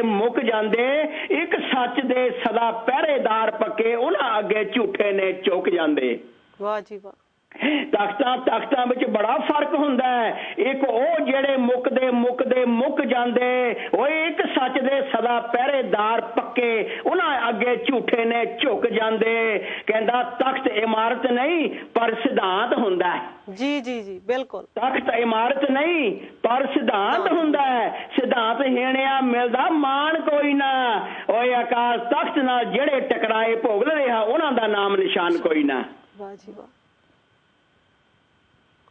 ਮੁੱਕ ਜਾਂਦੇ, ਇੱਕ ਸੱਚ ਦੇ ਸਦਾ ਪਹਿਰੇਦਾਰ ਪੱਕੇ, ਉਹਨਾਂ ਅੱਗੇ ਝੂਠੇ ਨੇ ਝੁਕ ਜਾਂਦੇ। ਵਾਹ ਜੀ ਵਾਹ। ਤਖਤਾਂ ਵਿੱਚ ਬੜਾ ਫਰਕ ਹੁੰਦਾ ਹੈ। ਇੱਕ ਉਹ ਜਿਹੜੇ ਮੁੱਕਦੇ ਮੁੱਕ ਜਾਂਦੇ, ਓਏ ਇੱਕ ਸੱਚ ਦੇ ਸਦਾ ਪਹਿਰੇਦਾਰ ਪੱਕੇ, ਉਹਨਾਂ ਅੱਗੇ ਝੂਠੇ ਨੇ ਝੁਕ ਜਾਂਦੇ। ਕਹਿੰਦਾ ਤਖਤ ਇਮਾਰਤ ਨਹੀਂ ਪਰ ਸਿਧਾਂਤ ਹੁੰਦਾ ਹੈ। ਜੀ ਜੀ ਜੀ ਬਿਲਕੁਲ। ਤਖਤ ਇਮਾਰਤ ਨਹੀਂ ਪਰ ਸਿਧਾਂਤ ਹੁੰਦਾ ਹੈ। ਸਿਧਾਂਤ ਹੀਣਿਆ ਮਿਲਦਾ ਮਾਣ ਕੋਈ ਨਾ। ਓਏ ਆਕਾਸ਼ ਤਖਤ ਨਾਲ ਜਿਹੜੇ ਟਕਰਾਏ ਭੋਗਲ ਰਿਹਾ, ਉਹਨਾਂ ਦਾ ਨਾਮ ਨਿਸ਼ਾਨ ਕੋਈ ਨਾ। ਵਾਹ ਜੀ ਵਾਹ।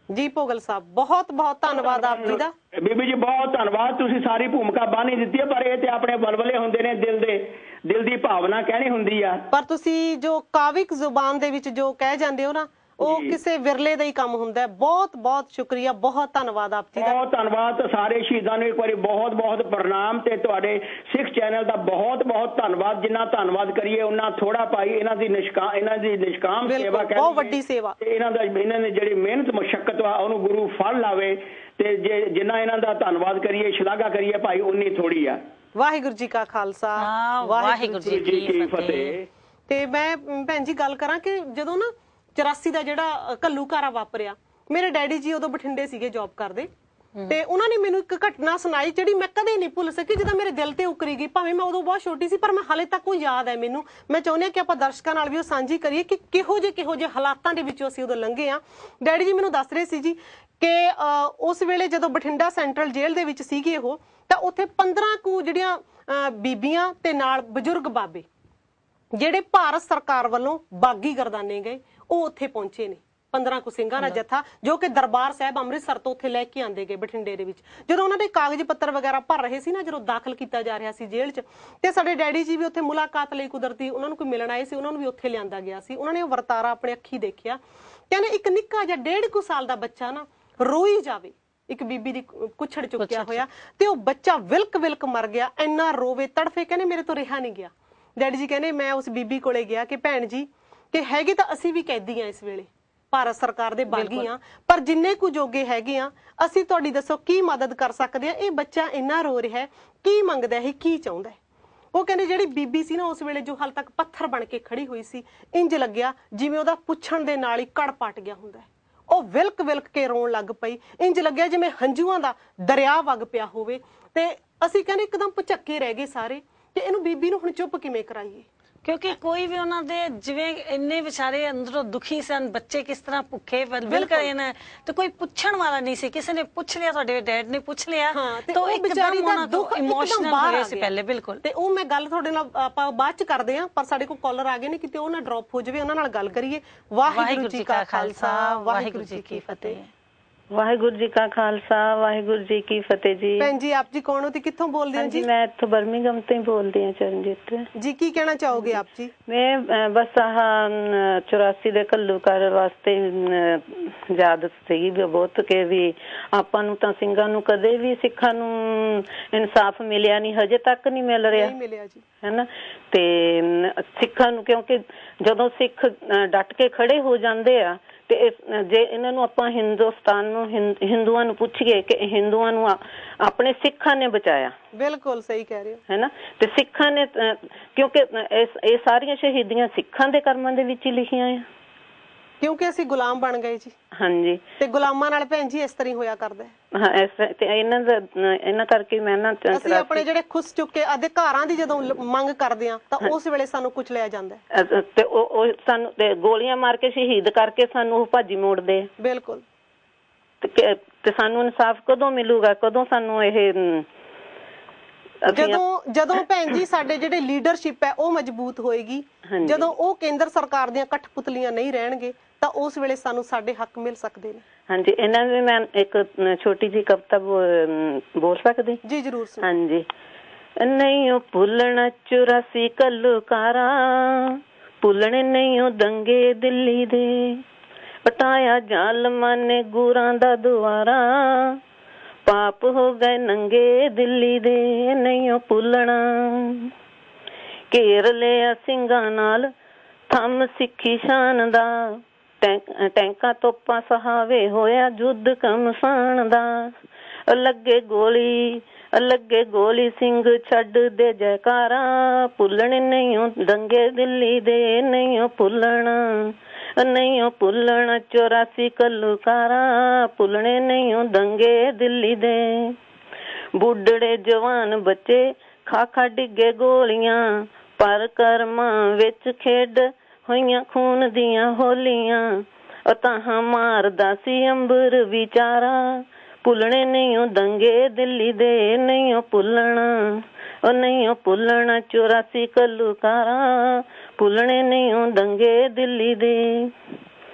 ਜੀ ਭੋਗਲ ਸਾਹਿਬ ਬਹੁਤ ਬਹੁਤ ਧੰਨਵਾਦ ਆਪ ਜੀ ਦਾ। ਬੀਬੀ ਜੀ ਬਹੁਤ ਧੰਨਵਾਦ। ਤੁਸੀਂ ਸਾਰੀ ਭੂਮਿਕਾ ਬਾਨੀ ਦਿੱਤੀ ਹੈ, ਪਰ ਇਹ ਤੇ ਆਪਣੇ ਬਲਬਲੇ ਹੁੰਦੇ ਨੇ, ਦਿਲ ਦੀ ਭਾਵਨਾ ਕਹਿਣੀ ਹੁੰਦੀ ਆ। ਪਰ ਤੁਸੀਂ ਜੋ ਕਾਵਿਕ ਜ਼ੁਬਾਨ ਦੇ ਵਿੱਚ ਜੋ ਕਹਿ ਜਾਂਦੇ ਹੋ ਨਾ, ਉਹ ਕਿਸੇ ਵਿਰਲੇ ਦਾ ਹੀ ਕੰਮ ਹੁੰਦਾ ਹੈ। ਬਹੁਤ ਬਹੁਤ ਸ਼ੁਕਰੀਆ, ਬਹੁਤ ਧੰਨਵਾਦ ਆਪ ਜੀ ਦਾ। ਬਹੁਤ ਧੰਨਵਾਦ। ਸਾਰੇ ਸ਼ਹੀਦਾਂ ਨੂੰ ਇੱਕ ਵਾਰੀ ਬਹੁਤ ਬਹੁਤ ਪ੍ਰਣਾਮ, ਤੇ ਤੁਹਾਡੇ ਸਿੱਖ ਚੈਨਲ ਦਾ ਬਹੁਤ ਬਹੁਤ ਧੰਨਵਾਦ। ਜਿੰਨਾ ਧੰਨਵਾਦ ਕਰੀਏ ਉਹਨਾਂ ਥੋੜਾ ਭਾਈ। ਇਹਨਾਂ ਦੀ ਨਿਸ਼ਕਾਮ ਸੇਵਾ, ਬਹੁਤ ਵੱਡੀ ਸੇਵਾ। ਇਹਨਾਂ ਨੇ ਜਿਹੜੀ ਮਿਹਨਤ ਮੁਸ਼ੱਕਤ ਆ, ਉਹਨੂੰ ਗੁਰੂ ਫਲ ਲਾਵੇ। ਤੇ ਜੇ ਜਿੰਨਾ ਇਹਨਾਂ ਦਾ ਧੰਨਵਾਦ ਕਰੀਏ, ਸ਼ਲਾਘਾ ਕਰੀਏ ਭਾਈ, ਉਨੀ ਥੋੜੀ ਆ। ਵਾਹਿਗੁਰੂ ਜੀ ਕਾ ਖਾਲਸਾ, ਵਾਹਿਗੁਰੂ ਜੀ ਕੀ ਫਤਿਹ। ਤੇ ਮੈਂ ਭੈਣ ਜੀ ਗੱਲ ਕਰਾਂ ਕਿ ਜਦੋਂ ਨਾ 84 ਦਾ ਜਿਹੜਾ ਘੱਲੂਘਾਰਾ ਵਾਪਰਿਆ, ਮੇਰੇ ਡੈਡੀ ਜੀ ਉਦੋਂ ਬਠਿੰਡੇ ਸੀਗੇ ਜੌਬ ਕਰਦੇ, ਤੇ ਉਹਨਾਂ ਨੇ ਮੈਨੂੰ ਇੱਕ ਘਟਨਾ ਸੁਣਾਈ ਜਿਹੜੀ ਮੈਂ ਕਦੇ ਨਹੀਂ ਭੁੱਲ ਸਕੀ, ਜਿਹਦਾ ਮੇਰੇ ਦਿਲ ਤੇ ਉਕਰੀ ਗਈ। ਭਾਵੇਂ ਮੈਂ ਉਦੋਂ ਬਹੁਤ ਛੋਟੀ ਸੀ, ਪਰ ਮੈਂ ਹਾਲੇ ਤੱਕ ਉਹ ਯਾਦ ਹੈ ਮੈਨੂੰ। ਮੈਂ ਚਾਹੁੰਦੀ ਹਾਂ ਕਿ ਆਪਾਂ ਦਰਸ਼ਕਾਂ ਨਾਲ ਵੀ ਉਹ ਸਾਂਝੀ ਕਰੀਏ ਕਿ ਕਿਹੋ ਜਿਹੇ ਹਾਲਾਤਾਂ ਦੇ ਵਿੱਚੋਂ ਅਸੀਂ ਉਦੋਂ ਲੰਘੇ ਆ। ਡੈਡੀ ਜੀ ਮੈਨੂੰ ਦੱਸ ਰਹੇ ਸੀ ਜੀ ਕਿ ਉਸ ਵੇਲੇ ਜਦੋਂ ਬਠਿੰਡਾ ਸੈਂਟਰਲ ਜੇਲ੍ਹ ਦੇ ਵਿੱਚ ਸੀਗੇ ਉਹ, ਤਾਂ ਉੱਥੇ 15 ਕੁ ਜਿਹੜੀਆਂ ਬੀਬੀਆਂ ਤੇ ਨਾਲ ਬਜ਼ੁਰਗ ਬਾਬੇ ਜਿਹੜੇ ਭਾਰਤ ਸਰਕਾਰ ਵੱਲੋਂ ਬਾਗੀ ਗਰਦਾਨੇ ਗਏ, ਉਹ ਉੱਥੇ ਪਹੁੰਚੇ ਨੇ। 15 ਕੁ ਸਿੰਘਾਂ ਦਾ ਜੱਥਾ, ਜੋ ਕਿ ਦਰਬਾਰ ਸਾਹਿਬ ਅੰਮ੍ਰਿਤਸਰ ਤੋਂ ਉੱਥੇ ਲੈ ਕੇ ਆਂਦੇ ਗਏ ਬਠਿੰਡੇ ਦੇ ਵਿੱਚ। ਜਦੋਂ ਉਹਨਾਂ ਦੇ ਕਾਗਜ਼ ਪੱਤਰ ਵਗੈਰਾ ਭਰ ਰਹੇ ਸੀ ਨਾ, ਜਦੋਂ ਦਾਖਲ ਕੀਤਾ ਜਾ ਰਿਹਾ ਸੀ ਜੇਲ੍ਹ 'ਚ, ਤੇ ਸਾਡੇ ਡੈਡੀ ਜੀ ਵੀ ਉੱਥੇ ਮੁਲਾਕਾਤ ਲਈ ਕੁਦਰਤੀ ਉਹਨਾਂ ਨੂੰ ਕੋਈ ਮਿਲਣ ਆਏ ਸੀ, ਉਹਨਾਂ ਨੂੰ ਵੀ ਉੱਥੇ ਲਿਆਂਦਾ ਗਿਆ ਸੀ। ਉਹਨਾਂ ਨੇ ਉਹ ਵਰਤਾਰਾ ਆਪਣੇ ਅੱਖੀ ਦੇਖਿਆ। ਕਹਿੰਦੇ ਇੱਕ ਨਿੱਕਾ ਜਿਹਾ 1.5 ਕੁ ਸਾਲ ਦਾ ਬੱਚਾ ਨਾ ਰੋਈ ਜਾਵੇ, ਇੱਕ ਬੀਬੀ ਦੀ ਕੁੱਛੜ ਚੁੱਕਿਆ ਹੋਇਆ, ਤੇ ਉਹ ਬੱਚਾ ਵਿਲਕ ਮਰ ਗਿਆ। ਇੰਨਾ ਰੋਵੇ ਤੜਫੇ, ਕਹਿੰਦੇ ਮੇਰੇ ਤੋਂ ਰਿਹਾ ਨਹੀਂ ਗਿਆ। ਡੈਡੀ ਜੀ ਕਹਿੰਦੇ ਮੈਂ ਉਸ ਬੀਬੀ ਕੋਲੇ ਗਿਆ ਕਿ ਭੈਣ ਜੀ, ਕਿ ਹੈਗੇ ਤਾਂ ਅਸੀਂ ਵੀ ਕੈਦੀ ਆ ਇਸ ਵੇਲੇ, ਭਾਰਤ ਸਰਕਾਰ ਦੇ ਬਾਗੀ ਆ, ਪਰ ਜਿੰਨੇ ਕੁ ਜੋਗੇ ਹੈਗੇ ਆ ਅਸੀਂ ਤੁਹਾਡੀ ਦੱਸੋ ਕੀ ਮਦਦ ਕਰ ਸਕਦੇ ਆ। ਇਹ ਬੱਚਾ ਇੰਨਾ ਰੋ ਰਿਹਾ ਹੈ, ਕੀ ਮੰਗਦਾ ਹੈ, ਕੀ ਚਾਹੁੰਦਾ ਹੈ। ਉਹ ਕਹਿੰਦੇ ਜਿਹੜੀ ਬੀਬੀ ਸੀ ਨਾ ਉਸ ਵੇਲੇ ਜੋ ਹਾਲ ਤੱਕ ਪੱਥਰ ਬਣ ਕੇ ਖੜੀ ਹੋਈ ਸੀ, ਇੰਜ ਲੱਗਿਆ ਜਿਵੇਂ ਉਹਦਾ ਪੁੱਛਣ ਦੇ ਨਾਲ ਹੀ ਕੜ ਪਟ ਗਿਆ ਹੁੰਦਾ ਹੈ। ਉਹ ਵਿਲਕ ਵਿਲਕ ਕੇ ਰੋਣ ਲੱਗ ਪਈ, ਇੰਜ ਲੱਗਿਆ ਜਿਵੇਂ ਹੰਝੂਆਂ ਦਾ ਦਰਿਆ ਵਗ ਪਿਆ ਹੋਵੇ। ਤੇ ਅਸੀਂ ਕਹਿੰਦੇ ਇੱਕਦਮ ਭੁਚੱਕੇ ਰਹਿ ਗਏ ਸਾਰੇ ਕਿ ਇਹਨੂੰ ਬੀਬੀ ਨੂੰ ਹੁਣ ਚੁੱਪ ਕਿਵੇਂ ਕਰਾਈਏ, ਕਿਉਂਕਿ ਕੋਈ ਵੀ ਉਹਨਾਂ ਦੇ ਜਿਵੇਂ ਇੰਨੇ ਵਿਚਾਰੇ ਅੰਦਰੋਂ ਦੁਖੀ ਸਨ, ਬੱਚੇ ਕਿਸ ਤਰ੍ਹਾਂ ਭੁੱਖੇ ਵਿਲਵਿਲ ਕਰੇ ਨੇ, ਤੇ ਕੋਈ ਪੁੱਛਣ ਵਾਲਾ ਨਹੀਂ ਸੀ। ਕਿਸੇ ਨੇ ਪੁੱਛ ਲਿਆ, ਤੁਹਾਡੇ ਡੈਡ ਨੇ ਪੁੱਛ ਲਿਆ, ਤਾਂ ਉਹ ਵਿਚਾਰੀ ਦਾ ਦੁੱਖ ਇਮੋਸ਼ਨਲ ਹੋਏ ਸੀ ਪਹਿਲੇ। ਬਿਲਕੁਲ, ਤੇ ਉਹ ਮੈਂ ਗੱਲ ਤੁਹਾਡੇ ਨਾਲ ਆਪਾਂ ਬਾਅਦ ਚ ਕਰਦੇ ਆਂ, ਪਰ ਸਾਡੇ ਕੋਲ ਕਾਲਰ ਆ ਗਏ ਨੇ, ਕਿਤੇ ਉਹ ਨਾ ਡ੍ਰੌਪ ਹੋ ਜਾਵੇ, ਉਹਨਾਂ ਨਾਲ ਗੱਲ ਕਰੀਏ। ਵਾਹਿਗੁਰੂ ਜੀ ਕਾ ਖਾਲਸਾ, ਵਾਹਿਗੁਰੂ ਜੀ ਕੀ ਫਤਿਹ। ਵਾਹਿਗੁਰੂ ਜੀ ਕਾ ਖਾਲਸਾ, ਵਾਹਿਗੁਰੂ ਜੀ ਕੀ ਫਤਿਹ ਜੀ। ਭੈਣ ਜੀ ਆਪ ਜੀ ਕੌਣ ਹੋ ਤੇ ਕਿੱਥੋਂ ਬੋਲਦੇ ਹੋ ਜੀ? ਮੈਂ ਇੱਥੋਂ ਬਰਮਿੰਘਮ ਤੋਂ ਹੀ ਬੋਲਦੀ ਹਾਂ, ਚਰਨਜੀਤ ਜੀ। ਕੀ ਕਹਿਣਾ ਚਾਹੋਗੇ ਆਪ ਜੀ? ਮੈਂ ਬਸ ਆਹ 84 ਦੇ ਘੱਲੂਘਾਰ ਵਾਸਤੇ ਯਾਦ ਸੀਗੀ ਬਹੁਤ ਕਿ ਵੀ ਆਪਾਂ ਨੂੰ ਤਾਂ ਸਿੰਘਾਂ ਨੂੰ ਕਦੇ ਵੀ ਸਿੱਖਾਂ ਨੂੰ ਇਨਸਾਫ ਮਿਲਿਆ ਨਹੀਂ, ਹਜੇ ਤੱਕ ਨਹੀਂ ਮਿਲ ਰਿਹਾ, ਨਹੀਂ ਮਿਲਿਆ ਜੀ, ਹੈਨਾ। ਤੇ ਸਿੱਖਾਂ ਨੂੰ ਕਿਉਂਕਿ ਜਦੋਂ ਸਿੱਖ ਡਟ ਕੇ ਖੜੇ ਹੋ ਜਾਂਦੇ ਆ ਤੇ ਜੇ ਇਹਨਾਂ ਨੂੰ ਆਪਾਂ ਹਿੰਦੁਸਤਾਨ ਨੂੰ ਹਿੰਦੂਆਂ ਨੂੰ ਪੁੱਛੀਏ ਕਿ ਹਿੰਦੂਆਂ ਨੂੰ ਆਪਣੇ ਸਿੱਖਾਂ ਨੇ ਬਚਾਇਆ। ਬਿਲਕੁਲ ਸਹੀ ਕਹਿ ਰਹੇ ਹੋ, ਹੈ ਨਾ। ਤੇ ਸਿੱਖਾਂ ਨੇ ਕਿਉਂਕਿ ਇਹ ਸਾਰੀਆਂ ਸ਼ਹੀਦੀਆਂ ਸਿੱਖਾਂ ਦੇ ਕਰਮਾਂ ਦੇ ਵਿੱਚ ਹੀ ਲਿਖੀਆਂ ਆ, ਕਿਉਂਕਿ ਅਸੀਂ ਗੁਲਾਮ ਬਣ ਗਏ ਜੀ। ਹਾਂਜੀ, ਤੇ ਗੁਲਾਮਾਂ ਨਾਲ ਭੈਣ ਜੀ ਇਸ ਤਰ੍ਹਾਂ ਹੀ ਹੋਇਆ ਕਰਦਾ ਹੈ। ਹਾਂ, ਤੇ ਇਹਨਾਂ ਕਰਕੇ ਮੈਂ ਨਾ ਅਸੀਂ ਆਪਣੇ ਜਿਹੜੇ ਖੁਸ ਚੁੱਕੇ ਅਧਿਕਾਰਾਂ ਦੀ ਜਦੋਂ ਮੰਗ ਕਰਦੇ ਆ ਤਾਂ ਉਸ ਵੇਲੇ ਸਾਨੂੰ ਕੁਝ ਲਿਆ ਜਾਂਦਾ ਹੈ ਤੇ ਉਹ ਸਾਨੂੰ ਤੇ ਗੋਲੀਆਂ ਮਾਰ ਕੇ ਸ਼ਹੀਦ ਕਰਕੇ ਸਾਨੂੰ ਉਹ ਭਾਜੀ ਮੋੜਦੇ। ਬਿਲਕੁਲ। ਤੇ ਸਾਨੂੰ ਇਨਸਾਫ ਕਦੋਂ ਮਿਲੂਗਾ, ਕਦੋਂ ਸਾਨੂੰ ਇਹ ਜਦੋਂ ਭੈਣ ਜੀ ਸਾਡੇ ਜਿਹੜੇ ਲੀਡਰਸ਼ਿਪ ਹੈ ਉਹ ਮਜ਼ਬੂਤ ਹੋਏਗੀ, ਜਦੋਂ ਉਹ ਕੇਂਦਰ ਸਰਕਾਰ ਦੀਆਂ ਕਠਪੁਤਲੀਆਂ ਨਹੀਂ ਰਹਿਣਗੇ ਤਾਂ ਉਸ ਵੇਲੇ ਸਾਨੂੰ ਸਾਡੇ ਹੱਕ ਮਿਲ ਸਕਦੇ ਨੇ। ਹਾਂਜੀ, ਇਹਨਾਂ ਵੀ ਮੈਂ ਇੱਕ ਛੋਟੀ ਜਿਹੀ ਕਵਿਤਾ ਬੋਲ ਸਕਦੀ? ਜੀ ਜ਼ਰੂਰ। ਹਾਂਜੀ। ਨਹੀਂ ਉਹ ਭੁੱਲਣਾ 84 ਘੱਲੂਘਾਰਾਂ, ਭੁੱਲਣੇ ਨਹੀਂ ਉਹ ਦੰਗੇ ਦਿੱਲੀ ਦੇ, ਪਟਾਇਆ ਜ਼ਾਲਮਾਂ ਨੇ ਗੁਰਾਂ ਦਾ ਦੁਆਰਾ, ਪਾਪ ਹੋ ਗਏ ਨੰਗੇ ਦਿੱਲੀ ਦੇ, ਨਹੀਂ ਉਹ ਭੁੱਲਣਾ। ਘੇਰ ਲਿਆ ਸਿੰਘਾਂ ਨਾਲ ਥੰਮ ਸਿੱਖੀ ਸ਼ਾਨ ਦਾ, ਟੈਂਕਾਂ ਤੋਪਾਂ ਸਹਾਵੇ ਹੋਇਆ ਯੁੱਧ ਘਮਸਾਨ ਦਾ, ਲੱਗੇ ਗੋਲੀ ਸਿੰਘ ਛੱਡ ਦੇ ਜੈਕਾਰਾ, ਭੁੱਲਣੇ ਨਹੀਂ ਉਹ ਦੰਗੇ ਦਿੱਲੀ ਦੇ, ਨਹੀਂ ਉਹ ਭੁੱਲਣਾ, ਨਹੀਂ ਉਹ ਭੁੱਲਣਾ 84 ਘੱਲੂਘਾਰਾਂ, ਭੁੱਲਣੇ ਨਹੀਂ ਉਹ ਦੰਗੇ ਦਿੱਲੀ ਦੇ। ਬੁੱਢੜੇ ਜਵਾਨ ਬੱਚੇ ਖਾ ਡਿੱਗੇ ਗੋਲੀਆਂ, ਪਰ ਕਰਮਾਂ ਵਿੱਚ ਖੇਡ ਹੋਈਆਂ ਖੂਨ ਦੀਆਂ ਹੋਲੀਆਂ, ਉਹ ਤਾਂ ਮਾਰਦਾ ਸੀ ਅੰਬਰ ਵਿਚਾਰਾ, ਭੁੱਲਣੇ ਨਹੀਂ ਉਹ ਦੰਗੇ ਦਿੱਲੀ ਦੇ, ਨਹੀਂ ਉਹ ਭੁੱਲਣਾ, ਉਹ ਨਹੀਂ ਉਹ ਭੁੱਲਣਾ 84 ਘੱਲੂਘਾਰਾਂ, ਭੁੱਲਣੇ ਨਹੀਂ ਉਹ ਦੰਗੇ ਦਿੱਲੀ ਦੇ।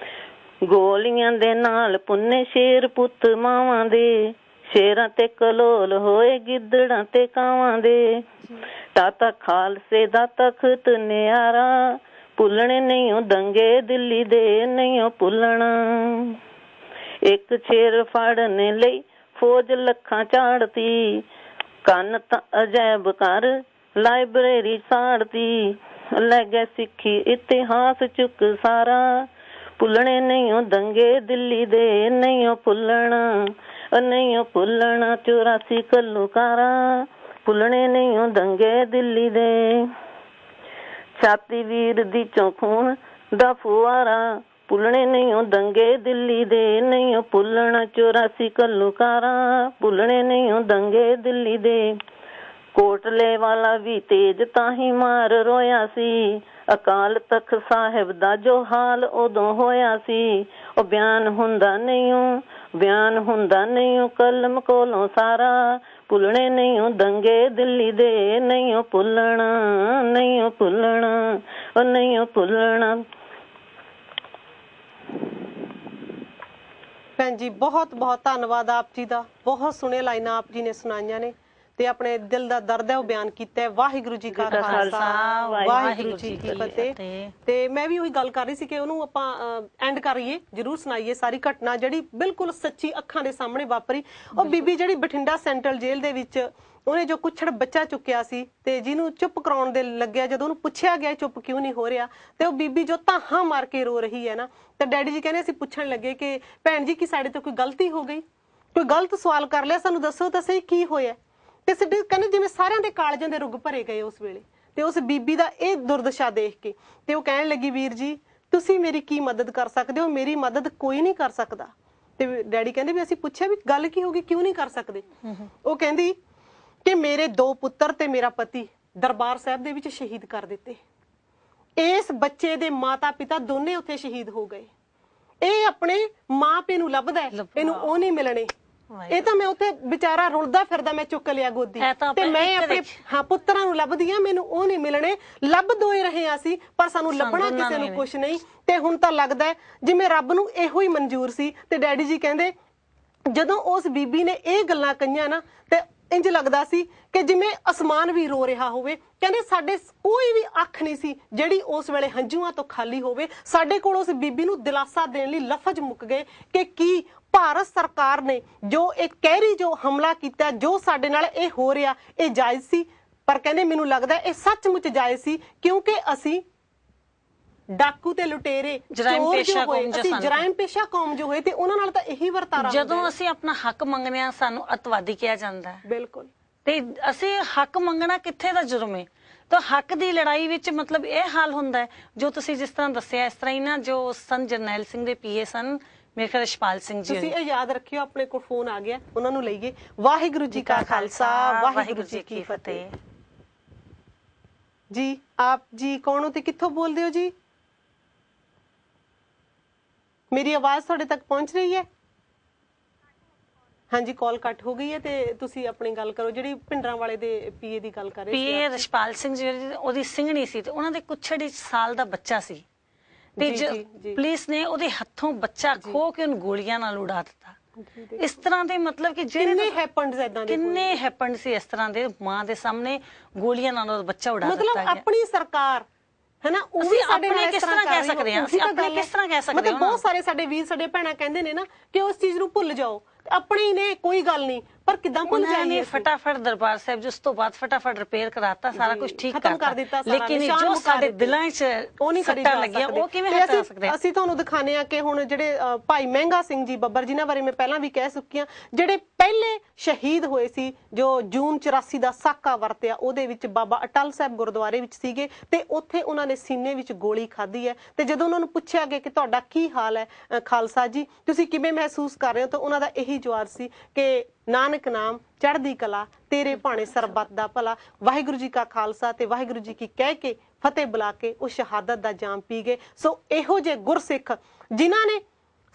ਗੋਲੀਆਂ ਦੇ ਨਾਲ ਪੁੰਨੇ ਸ਼ੇਰ ਪੁੱਤ ਮਾਵਾਂ ਦੇ, ਸ਼ੇਰਾਂ ਤੇ ਕਲੋਲ ਹੋਏ ਗਿੱਦੜਾਂ ਤੇ ਕਾਵਾਂ ਦੇ, ਤਾਤਾ ਖਾਲਸੇ ਦਾ ਤਖਤ ਨਿਆਰਾ, ਭੁੱਲਣੇ ਨਹੀਂ ਉਹ ਦੰਗੇ ਦਿੱਲੀ ਦੇ, ਨਹੀਂ ਉਹ ਭੁੱਲਣਾ। ਇੱਕ ਸ਼ੇਰ ਫੜਨ ਲਈ ਫੌਜ ਲੱਖਾਂ ਝਾੜਤੀ, ਕੰਨ ਤਾਂ ਅਜਾਇਬ ਘਰ ਲਾਇਬ੍ਰੇਰੀ ਸਾੜਤੀ, ਲੈ ਗਏ ਸਿੱਖੀ ਇਤਿਹਾਸ ਚੁੱਕ ਸਾਰਾ, ਭੁੱਲਣੇ ਨਹੀਂ ਉਹ ਦੰਗੇ ਦਿੱਲੀ ਦੇ, ਨਹੀਂ ਉਹ ਭੁੱਲਣਾ, ਨਹੀਂ ਉਹ ਭੁੱਲਣਾ 84 ਘੱਲੂਘਾਰਾਂ, ਭੁੱਲਣੇ ਨਹੀਂ ਉਹ ਦੰਗੇ ਦਿੱਲੀ ਦੇ। ਛਾਤੀ ਵੀਰ ਦੀ ਚੋਂ ਖੂਨ ਦਾ ਫੁਆਰਾ, ਭੁੱਲਣੇ ਨਹੀਂ ਉਹ ਦੰਗੇ ਦਿੱਲੀ ਦੇ, ਨਹੀਂ ਉਹ ਭੁੱਲਣਾ 84 ਘੱਲੂਘਾਰਾਂ, ਭੁੱਲਣੇ ਨਹੀਂ ਉਹ ਦੰਗੇ ਦਿੱਲੀ ਦੇ। ਕੋਟਲੇ ਵਾਲਾ ਵੀ ਤੇਜ ਤਾਂ ਹੀ ਮਾਰ ਰੋਇਆ ਸੀ, ਅਕਾਲ ਤਖਤ ਸਾਹਿਬ ਦਾ ਜੋ ਹਾਲ ਉਦੋਂ ਹੋਇਆ ਸੀ, ਉਹ ਬਿਆਨ ਹੁੰਦਾ ਨਹੀਂ ਉਹ ਕਲਮ ਕੋਲੋਂ ਸਾਰਾ, ਭੁੱਲਣੇ ਨਹੀਂ ਉਹ ਦੰਗੇ ਦਿੱਲੀ ਦੇ, ਨਹੀਂ ਉਹ ਭੁੱਲਣਾ, ਨਹੀਂ ਉਹ ਭੁੱਲਣਾ, ਉਹ ਨਹੀਂ ਉਹ ਭੁੱਲਣਾ। ਭੈਣ ਜੀ ਬਹੁਤ ਬਹੁਤ ਧੰਨਵਾਦ ਆਪ ਜੀ ਦਾ, ਬਹੁਤ ਸੋਹਣੀਆਂ ਲਾਈਨਾਂ ਆਪ ਜੀ ਨੇ ਸੁਣਾਈਆਂ ਨੇ। ਤੇ ਆਪਣੇ ਦਿਲ ਦਾ ਦਰਦ ਹੈ ਉਹ ਬਿਆਨ ਕੀਤਾ ਹੈ। ਵਾਹਿਗੁਰੂ ਜੀ ਕਾ ਖਾਲਸਾ ਵਾਹਿਗੁਰੂ ਜੀ ਕੀ ਫਤਿਹ। ਤੇ ਮੈਂ ਵੀ ਉਹੀ ਗੱਲ ਕਰ ਰਹੀ ਸੀ ਕਿ ਉਹਨੂੰ ਆਪਾਂ ਐਂਡ ਕਰੀਏ, ਜਰੂਰ ਸੁਣਾਈਏ ਸਾਰੀ ਘਟਨਾ ਜਿਹੜੀ ਬਿਲਕੁਲ ਸੱਚੀ ਅੱਖਾਂ ਦੇ ਸਾਹਮਣੇ ਵਾਪਰੀ। ਉਹ ਬੀਬੀ ਜਿਹੜੀ ਬਠਿੰਡਾ ਸੈਂਟਰਲ ਜੇਲ੍ਹ ਦੇ ਵਿੱਚ ਉਹਨੇ ਜੋ ਕੁੱਛੜ ਬੱਚਾ ਚੁੱਕਿਆ ਸੀ ਤੇ ਜਿਹਨੂੰ ਚੁੱਪ ਕਰਾਉਣ ਦੇ ਲੱਗਿਆ, ਜਦੋਂ ਉਹਨੂੰ ਪੁੱਛਿਆ ਗਿਆ ਚੁੱਪ ਕਿਉਂ ਨਹੀਂ ਹੋ ਰਿਹਾ, ਤੇ ਉਹ ਬੀਬੀ ਜੋ ਤਾਹਾਂ ਮਾਰ ਕੇ ਰੋ ਰਹੀ ਹੈ ਨਾ, ਤੇ ਡੈਡੀ ਜੀ ਕਹਿੰਦੇ ਅਸੀਂ ਪੁੱਛਣ ਲੱਗੇ ਕਿ ਭੈਣ ਜੀ ਕੀ ਸਾਡੇ ਤੋਂ ਕੋਈ ਗਲਤੀ ਹੋ ਗਈ, ਕੋਈ ਗਲਤ ਸਵਾਲ ਕਰ ਲਿਆ, ਸਾਨੂੰ ਦੱਸੋ ਤਾਂ ਸਹੀ ਕੀ ਹੋਇਆ। ਤੇ ਸਾਡੇ ਕਹਿੰਦੇ ਜਿਵੇਂ ਸਾਰਿਆਂ ਦੇ ਕਾਲਜਾਂ ਦੇ ਰੁੱਗ ਭਰੇ ਗਏ ਉਸ ਵੇਲੇ, ਤੇ ਉਸ ਬੀਬੀ ਦਾ ਇਹ ਦੁਰਦਸ਼ਾ ਦੇਖ ਕੇ ਤੇ ਉਹ ਕਹਿਣ ਲੱਗੀ ਵੀਰ ਜੀ ਤੁਸੀਂ ਮੇਰੀ ਕੀ ਮਦਦ ਕਰ ਸਕਦੇ ਹੋ, ਮੇਰੀ ਮਦਦ ਕੋਈ ਨਹੀਂ ਕਰ ਸਕਦਾ। ਤੇ ਡੈਡੀ ਕਹਿੰਦੇ ਵੀ ਅਸੀਂ ਪੁੱਛਿਆ ਵੀ ਗੱਲ ਕੀ ਹੋ ਗਈ, ਕਿਉਂ ਨਹੀਂ ਕਰ ਸਕਦੇ। ਉਹ ਕਹਿੰਦੀ ਕਿ ਮੇਰੇ 2 ਪੁੱਤਰ ਤੇ ਮੇਰਾ ਪਤੀ ਦਰਬਾਰ ਸਾਹਿਬ ਦੇ ਵਿੱਚ ਸ਼ਹੀਦ ਕਰ ਦਿੱਤੇ, ਇਸ ਬੱਚੇ ਦੇ ਮਾਤਾ ਪਿਤਾ ਦੋਨੇ ਉੱਥੇ ਸ਼ਹੀਦ ਹੋ ਗਏ, ਇਹ ਆਪਣੇ ਮਾਂ ਪਿਓ ਨੂੰ ਲੱਭਦਾ ਹੈ, ਇਹਨੂੰ ਉਹ ਨਹੀਂ ਮਿਲਣੇ, ਇਹ ਤਾਂ ਮੈਂ ਉੱਥੇ ਵਿਚਾਰਾ ਰੁਲਦਾ ਫਿਰਦਾ, ਮੈਂ ਚੁੱਕ ਲਿਆ ਗੋਦੀ ਤੇ ਮੈਂ ਆਪਣੇ ਪੁੱਤਰਾਂ ਨੂੰ ਲੱਭਦੀ ਆ, ਮੈਨੂੰ ਉਹ ਨਹੀਂ ਮਿਲਣੇ, ਲੱਭ ਦੋਏ ਰਹੇ ਆ ਸੀ ਪਰ ਸਾਨੂੰ ਲੱਭਣਾ ਕਿਸੇ ਨੂੰ ਕੁਛ ਨਹੀਂ। ਤੇ ਹੁਣ ਤਾਂ ਲੱਗਦਾ ਜਿਵੇਂ ਰੱਬ ਨੂੰ ਇਹੋ ਹੀ ਮਨਜ਼ੂਰ ਸੀ। ਤੇ ਡੈਡੀ ਜੀ ਕਹਿੰਦੇ ਜਦੋਂ ਉਸ ਬੀਬੀ ਨੇ ਇਹ ਗੱਲਾਂ ਕਹੀਆਂ ਨਾ ਤੇ ਇੰਜ ਲੱਗਦਾ ਸੀ ਕਿ ਜਿਵੇਂ ਅਸਮਾਨ ਵੀ ਰੋ ਰਿਹਾ ਹੋਵੇ। ਕਹਿੰਦੇ ਸਾਡੇ ਕੋਈ ਵੀ ਅੱਖ ਨਹੀਂ ਸੀ ਜਿਹੜੀ ਉਸ ਵੇਲੇ ਹੰਝੂਆਂ ਤੋਂ ਖਾਲੀ ਹੋਵੇ। ਸਾਡੇ ਕੋਲ ਉਸ ਬੀਬੀ ਨੂੰ ਦਿਲਾਸਾ ਦੇਣ ਲਈ ਲਫ਼ਜ਼ ਮੁੱਕ ਗਏ ਕਿ ਕੀ ਭਾਰਤ ਸਰਕਾਰ ਨੇ ਜੋ ਇੱਕ ਕਹਿਰੀ ਜੋ ਹਮਲਾ ਕੀਤਾ, ਜੋ ਸਾਡੇ ਨਾਲ ਇਹ ਹੋ ਰਿਹਾ, ਇਹ ਜਾਇਜ਼ ਸੀ। ਪਰ ਕਹਿੰਦੇ ਮੈਨੂੰ ਲੱਗਦਾ ਇਹ ਸੱਚਮੁੱਚ ਜਾਇਜ਼ ਸੀ, ਕਿਉਂਕਿ ਅਸੀਂ ਡਾਕੂ ਤੇ ਲੁਟੇਰੇ ਜਰਾਇਮ ਪੇਸ਼ਾ ਕੌਮ ਜੋ ਹੋਏ ਤੇ ਉਹਨਾਂ ਨਾਲ ਤਾਂ ਇਹੀ ਵਰਤਾਰਾ। ਜਦੋਂ ਅਸੀਂ ਆਪਣਾ ਹੱਕ ਮੰਗਦੇ ਆ ਸਾਨੂੰ ਅਤਵਾਦੀ ਕਿਹਾ ਜਾਂਦਾ ਹੈ। ਬਿਲਕੁਲ। ਤੇ ਅਸੀਂ ਹੱਕ ਮੰਗਣਾ ਕਿੱਥੇ ਦਾ ਜੁਰਮ ਹੈ। ਤਾਂ ਹੱਕ ਦੀ ਲੜਾਈ ਵਿੱਚ ਮਤਲਬ ਇਹ ਹਾਲ ਹੁੰਦਾ ਹੈ ਜੋ ਤੁਸੀਂ ਜਿਸ ਤਰ੍ਹਾਂ ਦੱਸਿਆ, ਇਸ ਤਰ੍ਹਾਂ ਹੀ ਨਾ ਜੋ ਸਨ ਜਰਨੈਲ ਸਿੰਘ ਦੇ ਪੀਏ ਸਨ, ਮੇਰੇ ਖਿਆਲ ਰਿਸ਼ਪਾਲ ਸਿੰਘ ਜੀ, ਤੁਸੀਂ ਇਹ ਯਾਦ ਰੱਖਿਓ। ਆਪਣੇ ਕੋਲ ਫੋਨ ਆ ਗਿਆ, ਉਹਨਾਂ ਨੂੰ ਲਈਏ। ਵਾਹਿਗੁਰੂ ਜੀ ਕਾ ਖਾਲਸਾ ਵਾਹਿਗੁਰੂ ਜੀ ਕੀ ਫਤਿਹ। ਜੀ ਆਪ ਜੀ ਕੌਣ ਹੋ ਤੇ ਕਿੱਥੋਂ ਬੋਲਦੇ ਹੋ ਜੀ? ਮੇਰੀ ਆਵਾਜ਼ ਤੁਹਾਡੇ ਤੱਕ ਪਹੁੰਚ ਰਹੀ ਹੈ? ਹਾਂਜੀ, ਕਾਲ ਕੱਟ ਹੋ ਗਈ ਹੈ ਤੇ ਤੁਸੀਂ ਆਪਣੀ ਗੱਲ ਕਰੋ। ਜਿਹੜੀ ਭਿੰਡਰਾਂ ਵਾਲੇ ਦੇ ਪੀਏ ਦੀ ਗੱਲ ਕਰ ਰਹੇ ਸੀ, ਪੀਏ ਰਿਸ਼ਪਾਲ ਸਿੰਘ ਜੀ, ਉਹਦੀ ਸਿੰਘਣੀ ਸੀ ਤੇ ਉਹਨਾਂ ਦੇ ਕੁੱਛੜ 1 ਸਾਲ ਦਾ ਬੱਚਾ ਸੀ ਤੇ ਪੁਲਿਸ ਨੇ ਉਹਦੇ ਹੱਥੋਂ ਬੱਚਾ ਖੋਹ ਕੇ ਉਹਨੂੰ ਗੋਲੀਆਂ ਨਾਲ ਉਡਾ ਦਿੱਤਾ। ਇਸ ਤਰ੍ਹਾਂ ਦੇ ਮਤਲਬ ਕਿ ਕਿੰਨੇ ਹੈਪਨਸ ਇਦਾਂ ਦੇ, ਕਿੰਨੇ ਹੈਪਨ ਸੀ ਇਸ ਤਰ੍ਹਾਂ ਦੇ, ਮਾਂ ਦੇ ਸਾਹਮਣੇ ਗੋਲੀਆਂ ਨਾਲ ਉਹਦਾ ਬੱਚਾ ਉਡਾ ਦਿੱਤਾ ਗਿਆ। ਮਤਲਬ ਆਪਣੀ ਸਰਕਾਰ ਹੈ ਨਾ, ਉਹ ਵੀ ਸਾਡੇ ਨਾਲ ਕਿਸ ਤਰ੍ਹਾਂ ਕਹਿ ਸਕਦੇ ਹਾਂ, ਅਸੀਂ ਆਪਣੇ ਕਿਸ ਤਰ੍ਹਾਂ ਕਹਿ ਸਕਦੇ ਹਾਂ। ਮਤਲਬ ਬਹੁਤ ਸਾਰੇ ਸਾਡੇ ਵੀਰ ਸਾਡੇ ਭੈਣਾਂ ਕਹਿੰਦੇ ਨੇ ਨਾ ਕਿ ਉਸ ਚੀਜ਼ ਨੂੰ ਭੁੱਲ ਜਾਓ, ਆਪਣੇ ਨੇ ਕੋਈ ਗੱਲ ਨਹੀਂ, ਪਰ ਕਿਦਾਂ ਭੁੱਲ ਜਾਈਏ। ਫਟਾਫਟ ਦਰਬਾਰ ਸਾਹਿਬ ਜਿਸ ਤੋਂ ਬਾਅਦ ਫਟਾਫਟ ਰਿਪੇਅਰ ਕਰਾਤਾ, ਸਾਰਾ ਕੁਝ ਠੀਕ ਕਰ ਦਿੱਤਾ, ਲੇਕਿਨ ਜੋ ਸਾਡੇ ਦਿਲਾਂ 'ਚ ਉਹ ਨਹੀਂ ਸੱਟਾਂ ਲੱਗੀਆਂ ਉਹ ਕਿਵੇਂ ਹਟਾ ਸਕਦੇ। ਅਸੀਂ ਤੁਹਾਨੂੰ ਦਿਖਾਣੇ ਆ ਕਿ ਹੁਣ ਜਿਹੜੇ ਭਾਈ ਮਹਿੰਗਾ ਸਿੰਘ ਜੀ ਬੱਬਰ, ਜਿਨ੍ਹਾਂ ਬਾਰੇ ਮੈਂ ਪਹਿਲਾਂ ਵੀ ਕਹਿ ਚੁੱਕੀ ਹਾਂ, ਜਿਹੜੇ ਪਹਿਲੇ ਸ਼ਹੀਦ ਹੋਏ ਸੀ ਜੋ ਜੂਨ 84 ਦਾ ਸਾਕਾ ਵਰਤਿਆ, ਉਹਦੇ ਵਿੱਚ ਬਾਬਾ ਅਟਲ ਸਾਹਿਬ ਗੁਰਦੁਆਰੇ ਵਿੱਚ ਸੀਗੇ ਤੇ ਉੱਥੇ ਉਹਨਾਂ ਨੇ ਸੀਨੇ ਵਿੱਚ ਗੋਲੀ ਖਾਧੀ ਹੈ। ਤੇ ਜਦੋਂ ਉਹਨਾਂ ਨੂੰ ਪੁੱਛਿਆ ਗਿਆ ਕਿ ਤੁਹਾਡਾ ਕੀ ਹਾਲ ਹੈ ਖਾਲਸਾ ਜੀ, ਤੁਸੀਂ ਕਿਵੇਂ ਮਹਿਸੂਸ ਕਰ ਰਹੇ ਹੋ, ਤਾਂ ਉਹਨਾਂ ਦਾ ਇਹੀ ਜਵਾਬ ਸੀ ਕਿ ਨਾਨਕ ਨਾਮ ਚੜ੍ਹਦੀ ਕਲਾ, ਤੇਰੇ ਭਾਣੇ ਸਰਬੱਤ ਦਾ ਭਲਾ, ਵਾਹਿਗੁਰੂ ਜੀ ਕਾ ਖਾਲਸਾ ਤੇ ਵਾਹਿਗੁਰੂ ਜੀ ਕੀ ਕਹਿ ਕੇ ਫਤਿਹ ਬੁਲਾ ਕੇ ਉਹ ਸ਼ਹਾਦਤ ਦਾ ਜਾਮ ਪੀ ਗਏ। ਸੋ ਇਹੋ ਜਿਹੇ ਗੁਰਸਿੱਖ ਜਿਨ੍ਹਾਂ ਨੇ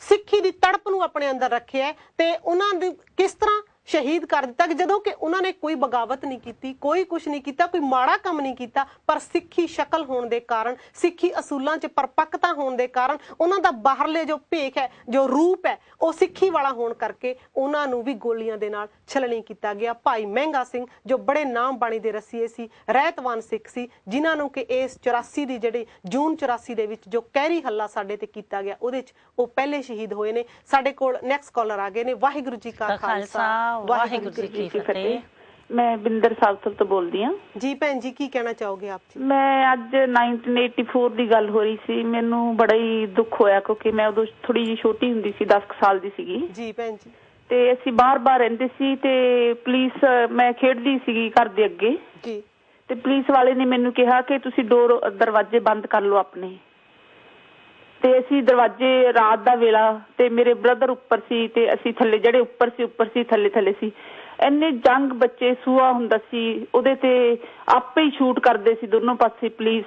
ਸਿੱਖੀ ਦੀ ਤੜਪ ਨੂੰ ਆਪਣੇ ਅੰਦਰ ਰੱਖਿਆ ਤੇ ਉਹਨਾਂ ਦੀ ਕਿਸ ਤਰ੍ਹਾਂ ਸ਼ਹੀਦ ਕਰ ਦਿੱਤਾ ਕਿ ਜਦੋਂ ਕਿ ਉਹਨਾਂ ਨੇ ਕੋਈ ਬਗਾਵਤ ਨਹੀਂ ਕੀਤੀ, ਕੋਈ ਕੁਛ ਨਹੀਂ ਕੀਤਾ, ਕੋਈ ਮਾੜਾ ਕੰਮ ਨਹੀਂ ਕੀਤਾ, ਪਰ ਸਿੱਖੀ ਸ਼ਕਲ ਹੋਣ ਦੇ ਕਾਰਨ, ਸਿੱਖੀ ਅਸੂਲਾਂ 'ਚ ਪਰਪੱਕਤਾ ਹੋਣ ਦੇ ਕਾਰਨ, ਉਹਨਾਂ ਦਾ ਬਾਹਰਲੇ ਜੋ ਭੇਖ ਹੈ, ਜੋ ਰੂਪ ਹੈ, ਉਹ ਸਿੱਖੀ ਵਾਲਾ ਹੋਣ ਕਰਕੇ ਉਹਨਾਂ ਨੂੰ ਵੀ ਗੋਲੀਆਂ ਦੇ ਨਾਲ ਛਲਣੀ ਕੀਤਾ ਗਿਆ। ਭਾਈ ਮਹਿੰਗਾ ਸਿੰਘ ਜੋ ਬੜੇ ਨਾਮ ਬਾਣੀ ਦੇ ਰਸੀਏ ਸੀ, ਰਹਿਤਵਾਨ ਸਿੱਖ ਸੀ, ਜਿਨ੍ਹਾਂ ਨੂੰ ਕਿ ਇਸ 84 ਦੀ ਜਿਹੜੀ ਜੂਨ 84 ਦੇ ਵਿੱਚ ਜੋ ਕਹਿਰੀ ਹੱਲਾ ਸਾਡੇ ਤੇ ਕੀਤਾ ਗਿਆ, ਉਹਦੇ 'ਚ ਉਹ ਪਹਿਲੇ ਸ਼ਹੀਦ ਹੋਏ ਨੇ। ਸਾਡੇ ਕੋਲ ਨੈਕਸਟ ਕਾਲਰ ਆ ਗਏ ਨੇ। ਵਾਹਿਗੁਰੂ ਜੀ ਕਾ ਖਾਲਸਾ ਵਾਹਿਗੁਰੂ ਜੀ ਕੀ ਫਤਿਹ। ਮੈਂ ਬਿੰਦਰ ਸਾਬਤਲ ਤੋਂ ਬੋਲਦੀ ਹਾਂ ਜੀ। ਭੈਣ ਜੀ ਕੀ ਕਹਿਣਾ ਚਾਹੋਗੇ ਆਪ ਜੀ? ਮੈਂ ਅੱਜ 1984 ਦੀ ਗੱਲ ਹੋ ਰਹੀ ਸੀ, ਮੈਨੂੰ ਬੜਾ ਹੀ ਦੁੱਖ ਹੋਇਆ ਕਿਉਂਕਿ ਮੈਂ ਉਦੋਂ ਥੋੜੀ ਜਿਹੀ ਛੋਟੀ ਹੁੰਦੀ ਸੀ, 10 ਸਾਲ ਦੀ ਸੀਗੀ ਜੀ ਭੈਣ ਜੀ। ਤੇ ਅਸੀਂ ਬਾਹਰ ਰਹਿੰਦੇ ਸੀ ਤੇ ਪੁਲਿਸ, ਮੈਂ ਖੇਡਦੀ ਸੀਗੀ ਘਰ ਦੇ ਅੱਗੇ ਜੀ, ਤੇ ਪੁਲਿਸ ਵਾਲੇ ਨੇ ਮੈਨੂੰ ਕਿਹਾ ਕਿ ਤੁਸੀਂ ਦਰਵਾਜ਼ੇ ਬੰਦ ਕਰ ਲਓ ਆਪਣੇ। ਤੇ ਅਸੀਂ ਦਰਵਾਜ਼ੇ, ਰਾਤ ਦਾ ਵੇਲਾ, ਤੇ ਮੇਰੇ ਬ੍ਰਦਰ ਉੱਪਰ ਸੀ ਤੇ ਅਸੀਂ ਥੱਲੇ, ਜਿਹੜੇ ਉੱਪਰ ਸੀ ਥੱਲੇ ਸੀ। ਇੰਨੇ ਜੰਗ ਬੱਚੇ, ਸੂਆ ਹੁੰਦਾ ਸੀ ਉਹਦੇ ਤੇ, ਆਪੇ ਹੀ ਸ਼ੂਟ ਕਰਦੇ ਸੀ ਦੋਨੋਂ ਪਾਸੇ ਪੁਲਿਸ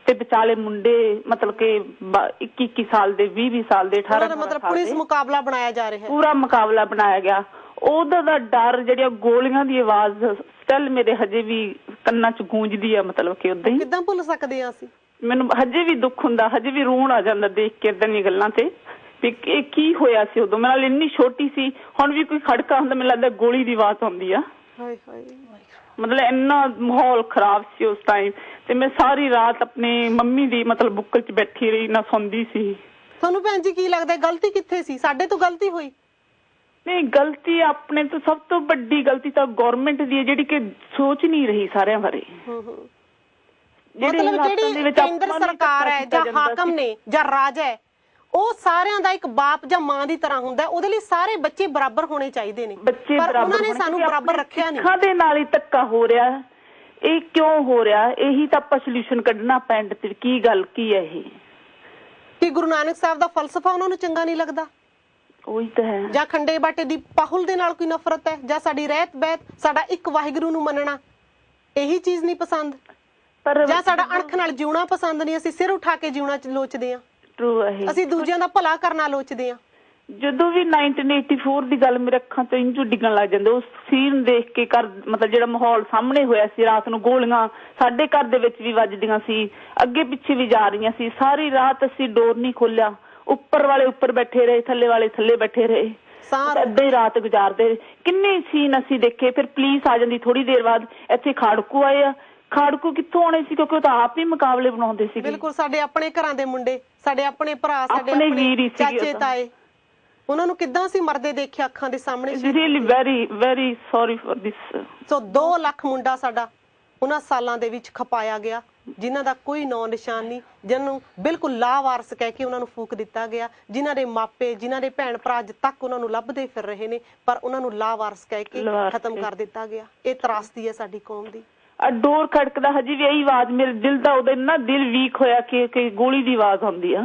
ਤੇ ਵਿਚਾਲੇ ਮੁੰਡੇ, ਮਤਲਬ ਕਿ 21 ਸਾਲ ਦੇ, 20 ਸਾਲ ਦੇ, 18 ਮਤਲਬ ਪੁਲਿਸ ਮੁਕਾਬਲਾ ਬਣਾਇਆ ਜਾ ਰਿਹਾ ਹੈ, ਪੂਰਾ ਮੁਕਾਬਲਾ ਬਣਾਇਆ ਗਿਆ। ਉਹਦਾ ਦਾ ਡਰ, ਜਿਹੜੀਆਂ ਗੋਲੀਆਂ ਦੀ ਆਵਾਜ਼ ਸਟਿਲ ਮੇਰੇ ਹਜੇ ਵੀ ਕੰਨਾਂ 'ਚ ਗੂੰਜਦੀ ਆ। ਮਤਲਬ ਕਿ ਉਦਾਂ ਹੀ ਕਿੱਦਾਂ ਭੁੱਲ ਸਕਦੇ ਆ ਅਸੀਂ? ਮੈਨੂੰ ਹਜੇ ਵੀ ਦੁੱਖ ਹੁੰਦਾ, ਹਜੇ ਵੀ ਰੋਣ ਆ ਜਾਂਦਾ ਦੇਖ ਕੇ ਏਦਾਂ ਦੀਆਂ ਗੱਲਾਂ ਤੇ, ਵੀ ਇਹ ਕੀ ਹੋਇਆ ਸੀ ਉਦੋਂ। ਮੇਰੇ ਨਾਲ ਇੰਨੀ ਛੋਟੀ ਸੀ, ਹੁਣ ਵੀ ਕੋਈ ਖੜਕਾ ਹੁੰਦਾ ਮੈਨੂੰ ਲੱਗਦਾ ਗੋਲੀ ਦੀ ਆਵਾਜ਼ ਆਉਂਦੀ ਆ। ਹਾਏ ਹਾਏ। ਮਤਲਬ ਇੰਨਾ ਮਾਹੌਲ ਖਰਾਬ ਸੀ ਉਸ ਟਾਈਮ, ਤੇ ਮੈਂ ਸਾਰੀ ਰਾਤ ਆਪਣੀ ਮੰਮੀ ਦੀ ਮਤਲਬ ਬੁੱਕਲ 'ਚ ਬੈਠੀ ਰਹੀ, ਨਾ ਸੌਂਦੀ ਸੀ। ਤੁਹਾਨੂੰ ਭੈਣ ਜੀ ਕੀ ਲੱਗਦਾ ਗਲਤੀ ਕਿੱਥੇ ਸੀ? ਸਾਡੇ ਤੋਂ ਗਲਤੀ ਹੋਈ? ਨਹੀਂ, ਗਲਤੀ ਆਪਣੇ ਤੋਂ ਸਭ ਤੋਂ ਵੱਡੀ ਗਲਤੀ ਤਾਂ ਗਵਰਨਮੈਂਟ ਦੀ ਹੈ, ਜਿਹੜੀ ਕਿ ਸੋਚ ਨਹੀਂ ਰਹੀ ਸਾਰਿਆਂ ਬਾਰੇ। ਮਤਲਬ ਜਿਹੜੀ ਕੇਂਦਰ ਸਰਕਾਰ ਹੈ ਜਾਂ ਹਾਕਮ ਨੇ ਜਾਂ ਰਾਜ ਹੈ, ਉਹ ਸਾਰਿਆਂ ਦਾ ਇੱਕ ਬਾਪ ਜਾਂ ਮਾਂ ਦੀ ਤਰ੍ਹਾਂ ਹੁੰਦਾ, ਉਹਦੇ ਲਈ ਸਾਰੇ ਬੱਚੇ ਬਰਾਬਰ ਹੋਣੇ ਚਾਹੀਦੇ ਨੇ, ਪਰ ਉਹਨਾਂ ਨੇ ਸਾਨੂੰ ਬਰਾਬਰ ਰੱਖਿਆ ਨਹੀਂ। ਸਿੱਖਾਂ ਦੇ ਨਾਲ ਹੀ ਧੱਕਾ ਹੋ ਰਿਹਾ, ਇਹ ਕਿਉਂ ਹੋ ਰਿਹਾ? ਇਹੀ ਤਾਂ ਆਪਾਂ ਸੋਲੂਸ਼ਨ ਕੱਢਣਾ ਪੈਂਡ ਤੇ। ਕੀ ਗੱਲ ਕੀ ਹੈ ਇਹ? ਕਿ ਗੁਰੂ ਨਾਨਕ ਸਾਹਿਬ ਦਾ ਫਲਸਫਾ ਉਹਨਾਂ ਨੂੰ ਚੰਗਾ ਨਹੀਂ ਲੱਗਦਾ? ਉਹੀ ਤਾਂ ਹੈ। ਜਾਂ ਖੰਡੇ ਬਾਟੇ ਦੀ ਪਾਹੁਲ ਦੇ ਨਾਲ ਕੋਈ ਨਫ਼ਰਤ ਹੈ? ਜਾਂ ਸਾਡੀ ਰਹਿਤ ਬਹਿਤ, ਸਾਡਾ ਇੱਕ ਵਾਹਿਗੁਰੂ ਨੂੰ ਮੰਨਣਾ, ਇਹੀ ਚੀਜ਼ ਨਹੀਂ ਪਸੰਦ? ਜਾਂ ਸਾਡਾ ਅਣਖ ਨਾਲ ਜਿਉਣਾ ਪਸੰਦ ਨਹੀਂ? ਅਸੀਂ ਸਿਰ ਉਠਾ ਕੇ ਜਿਉਣਾ ਲੋਚਦੇ ਹਾਂ, ਅਸੀਂ ਦੂਜਿਆਂ ਦਾ ਭਲਾ ਕਰਨਾ ਲੋਚਦੇ ਹਾਂ। ਜਦੋਂ ਵੀ 1984 ਦੀ ਗੱਲ ਮੇਰੇ ਅੱਖਾਂ ਤੋਂ ਇੰਜੂ ਡਿੱਗਣ ਲੱਗ ਜਾਂਦੇ ਉਸ ਸੀਨ ਦੇਖ ਕੇ। ਘਰ ਮਤਲਬ ਜਿਹੜਾ ਮਾਹੌਲ ਸਾਹਮਣੇ ਹੋਇਆ ਸੀ, ਰਾਤ ਨੂੰ ਗੋਲੀਆਂ ਸਾਡੇ ਘਰ ਦੇ ਵਿੱਚ ਵੀ ਵੱਜਦੀਆਂ ਸੀ, ਅੱਗੇ ਪਿੱਛੇ ਵੀ ਜਾ ਰਹੀਆਂ ਸੀ। ਸਾਰੀ ਰਾਤ ਅਸੀਂ ਡੋਰ ਨਹੀਂ ਖੋਲਿਆ, ਉੱਪਰ ਵਾਲੇ ਉੱਪਰ ਬੈਠੇ ਰਹੇ, ਥੱਲੇ ਵਾਲੇ ਥੱਲੇ ਬੈਠੇ ਰਹੇ, ਏਦਾਂ ਹੀ ਰਾਤ ਗੁਜ਼ਾਰਦੇ। ਕਿੰਨੇ ਸੀਨ ਅਸੀਂ ਦੇਖੇ। ਫਿਰ ਪੁਲਿਸ ਆ ਜਾਂਦੀ ਥੋੜੀ ਦੇਰ ਬਾਅਦ। ਇੱਥੇ ਖਾੜਕੂ ਆਏ ਆ। ਖਾੜਕੂ ਕਿੱਥੋਂ ਆਉਣੇ ਸੀ? ਕਿਉਂਕਿ ਉਹ ਤਾਂ ਆਪ ਹੀ ਮੁਕਾਬਲੇ ਬਣਾਉਂਦੇ ਸੀ। ਬਿਲਕੁਲ, ਸਾਡੇ ਆਪਣੇ ਘਰਾਂ ਦੇ ਮੁੰਡੇ, ਸਾਡੇ ਆਪਣੇ ਭਰਾ, ਸਾਡੇ ਆਪਣੇ ਚਾਚੇ ਤਾਏ, ਉਹਨਾਂ ਨੂੰ ਕਿੱਦਾਂ ਅਸੀਂ ਮਰਦੇ ਦੇਖਿਆ ਅੱਖਾਂ ਦੇ ਸਾਹਮਣੇ। Really very very sorry for this. So 2 lakh ਮੁੰਡਾ ਸਾਡਾ ਉਹਨਾਂ ਸਾਲਾਂ ਦੇ ਵਿੱਚ ਖਪਾਇਆ ਗਿਆ, ਜਿਨ੍ਹਾਂ ਦਾ ਕੋਈ ਨਾਂ ਨਿਸ਼ਾਨ ਨਹੀਂ, ਜਿਹਨਾਂ ਨੂੰ ਬਿਲਕੁਲ ਲਾਵਾਰਸ ਕਹਿ ਕੇ ਉਹਨਾਂ ਨੂੰ ਫੂਕ ਦਿੱਤਾ ਗਿਆ, ਜਿਨ੍ਹਾਂ ਦੇ ਮਾਪੇ, ਜਿਨ੍ਹਾਂ ਦੇ ਭੈਣ ਭਰਾ ਅੱਜ ਤੱਕ ਉਹਨਾਂ ਨੂੰ ਲੱਭਦੇ ਫਿਰ ਰਹੇ ਨੇ, ਪਰ ਉਹਨਾਂ ਨੂੰ ਲਾਵਾਰਸ ਕਹਿ ਕੇ ਖਤਮ ਕਰ ਦਿੱਤਾ ਗਿਆ। ਇਹ ਤਰਾਸਦੀ ਹੈ ਸਾਡੀ ਕੌਮ ਦੀ। ਡੋਰ ਖੜਕਦਾ ਹਜੇ ਵੀ ਇਹੀ ਆਵਾਜ਼ ਮੇਰੇ ਦਿਲ ਦਾ, ਉਹਦਾ ਇੰਨਾ ਦਿਲ ਵੀਕ ਹੋਇਆ ਕਿ ਗੋਲੀ ਦੀ ਆਵਾਜ਼ ਆਉਂਦੀ ਆ।